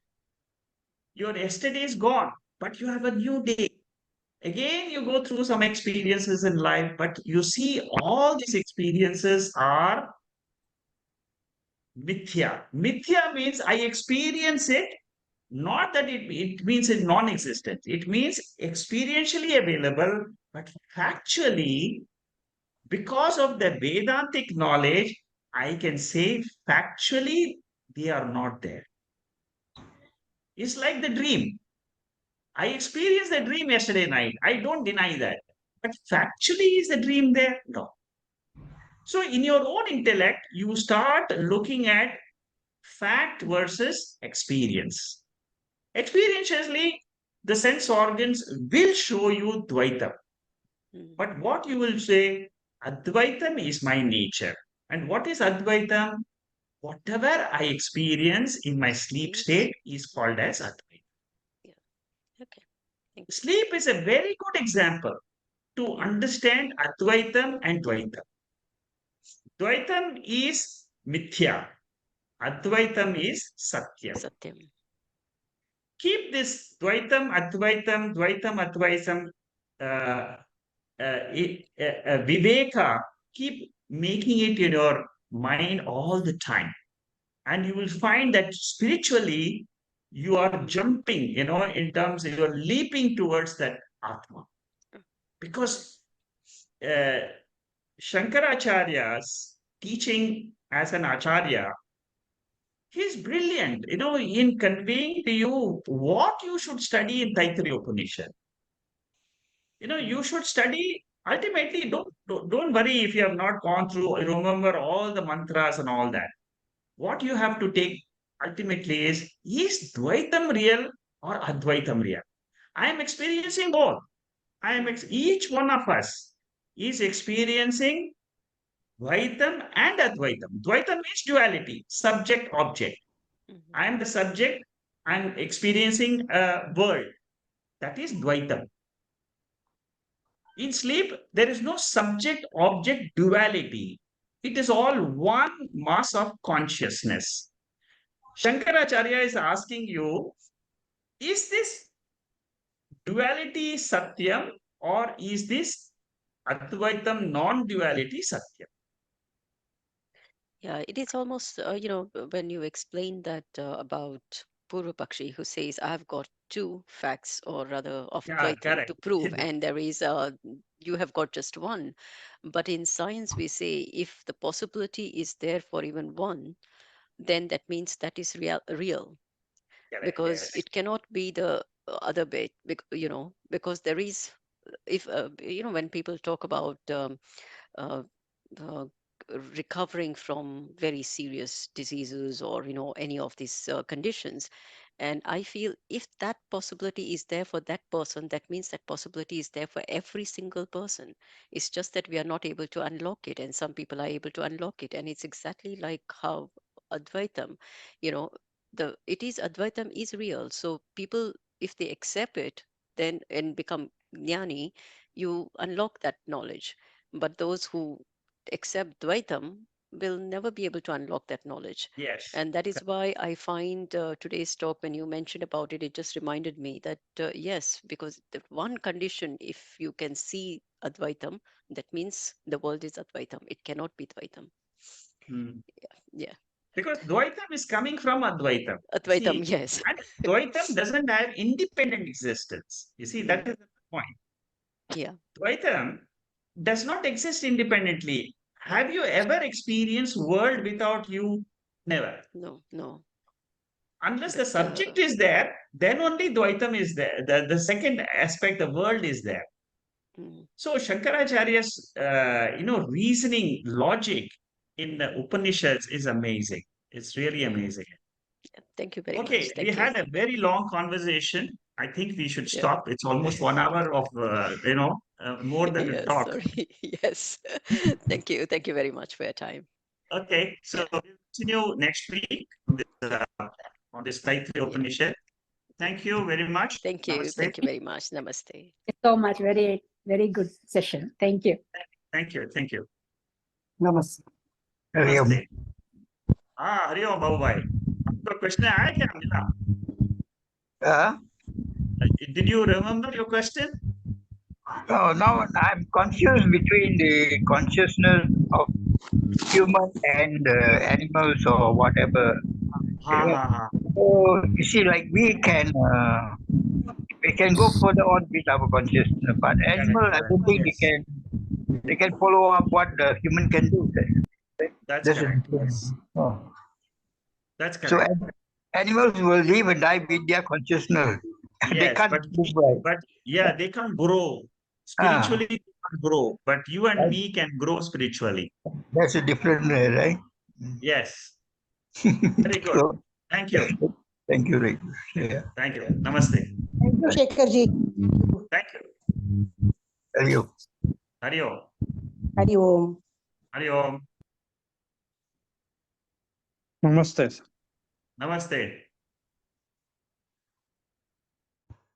Your yesterday is gone, but you have a new day. Again, you go through some experiences in life, but you see all these experiences are mithya. Mithya means I experience it, not that it means it's non-existent. It means experientially available, but factually, because of the Vedantic knowledge, I can say factually they are not there. It's like the dream. I experienced the dream yesterday night. I don't deny that. But factually, is the dream there? No. So, in your own intellect, you start looking at fact versus experience. Experientially, the sense organs will show you Dvaitam. Mm. But what you will say, Advaitam is my nature. And what is Advaitam? Whatever I experience in my sleep state is called as Advaita. Okay. Thank you. Sleep is a very good example to understand Advaitam and Dvaitam. Dvaitam is Mithya. Advaitam is Satyam. Satyam. Keep this Dvaitam, Advaitam, Dvaitam, Advaitam, Viveka, keep making it in your mind all the time. And you will find that spiritually, you are jumping, in terms of you're leaping towards that Atma. Because Shankaracharya's teaching as an Acharya, he's brilliant, in conveying to you what you should study in Taittriya Upanishad. You should study. Ultimately, don't worry if you have not gone through, remember all the mantras and all that. What you have to take ultimately is Dvaitam real or Advaitam real? I am experiencing both. Each one of us is experiencing Dvaitam and Advaitam. Dvaitam means duality, subject, object. I am the subject, I am experiencing a world. That is Dvaitam. In sleep, there is no subject-object duality. It is all one mass of consciousness. Shankaracharya is asking you, is this duality Satyam or is this Advaitam non-duality Satyam? Yeah, it is almost, when you explain that about Purva Pakshi who says, I've got two facts or rather of Yeah, Dvaitam correct. to prove, and there is, you have got just one. But in science, we say if the possibility is there for even one, then that means that is real. Correct, Because yes. it cannot be the other bit, because there is, if, when people talk about uh, uh, recovering from very serious diseases or any of these conditions, and I feel if that possibility is there for that person, that means that possibility is there for every single person. It's just that we are not able to unlock it, and some people are able to unlock it. And it's exactly like how Advaitam, you know it is Advaitam is real. So people, if they accept it, then and become jnani, you unlock that knowledge. But those who accept Dvaitam will never be able to unlock that knowledge. Yes. And that is why I find today's talk, when you mentioned about it, it just reminded me that yes, because the one condition, if you can see Advaitam, that means the world is Advaitam. It cannot be Dvaitam. Hmm. Yeah. Because Dvaitam is coming from Advaitam. Advaitam, See, yes. and Dvaitam doesn't have independent existence. You see, that is the point. Yeah. Dvaitam does not exist independently. Have you ever experienced world without you? Never. No. Unless the But subject is there, then only Dvaitam is there. The second aspect, the world is there. mm, So Shankaracharya's, reasoning logic in the Upanishads is amazing. It's really amazing. thank you very much. Okay, we Thank you. had a very long conversation. I think we should Yeah. stop. It's almost 1 hour of, more than a Yes, talk. sorry. Yes. Thank you. Thank you very much for your time. Okay, so we'll continue next week on this Taittriya Upanishad. Thank you very much. Thank you. Namaste. Thank you very much. Namaste. Thank you so much. Very, very good session. Thank you. Thank you. Thank you. Namaste. Hari Om. Namaste. Hari ओम बाबू भाई आपका question आया क्या मिला Did you remember your question? So now I'm confused between the consciousness of human and animals or whatever. So you see, like we can go further on with our consciousness, but animal, I don't think they can follow up what the human can do. That's That's correct. it. Yes. Oh. That's So correct. animals will live and die with their consciousness. They Yes, can't live right. but yeah, they can't grow. Ah. Spiritually, they can't grow, but you and Right. me can grow spiritually. That's a different way, right? Yes. Very good. So, Thank you. thank you, Rick. Yeah. Thank you. Namaste. Thank you, Shekharji. Thank you. Thank you. Hari Om. Hari Om. Hari Om. Namaste. Namaste.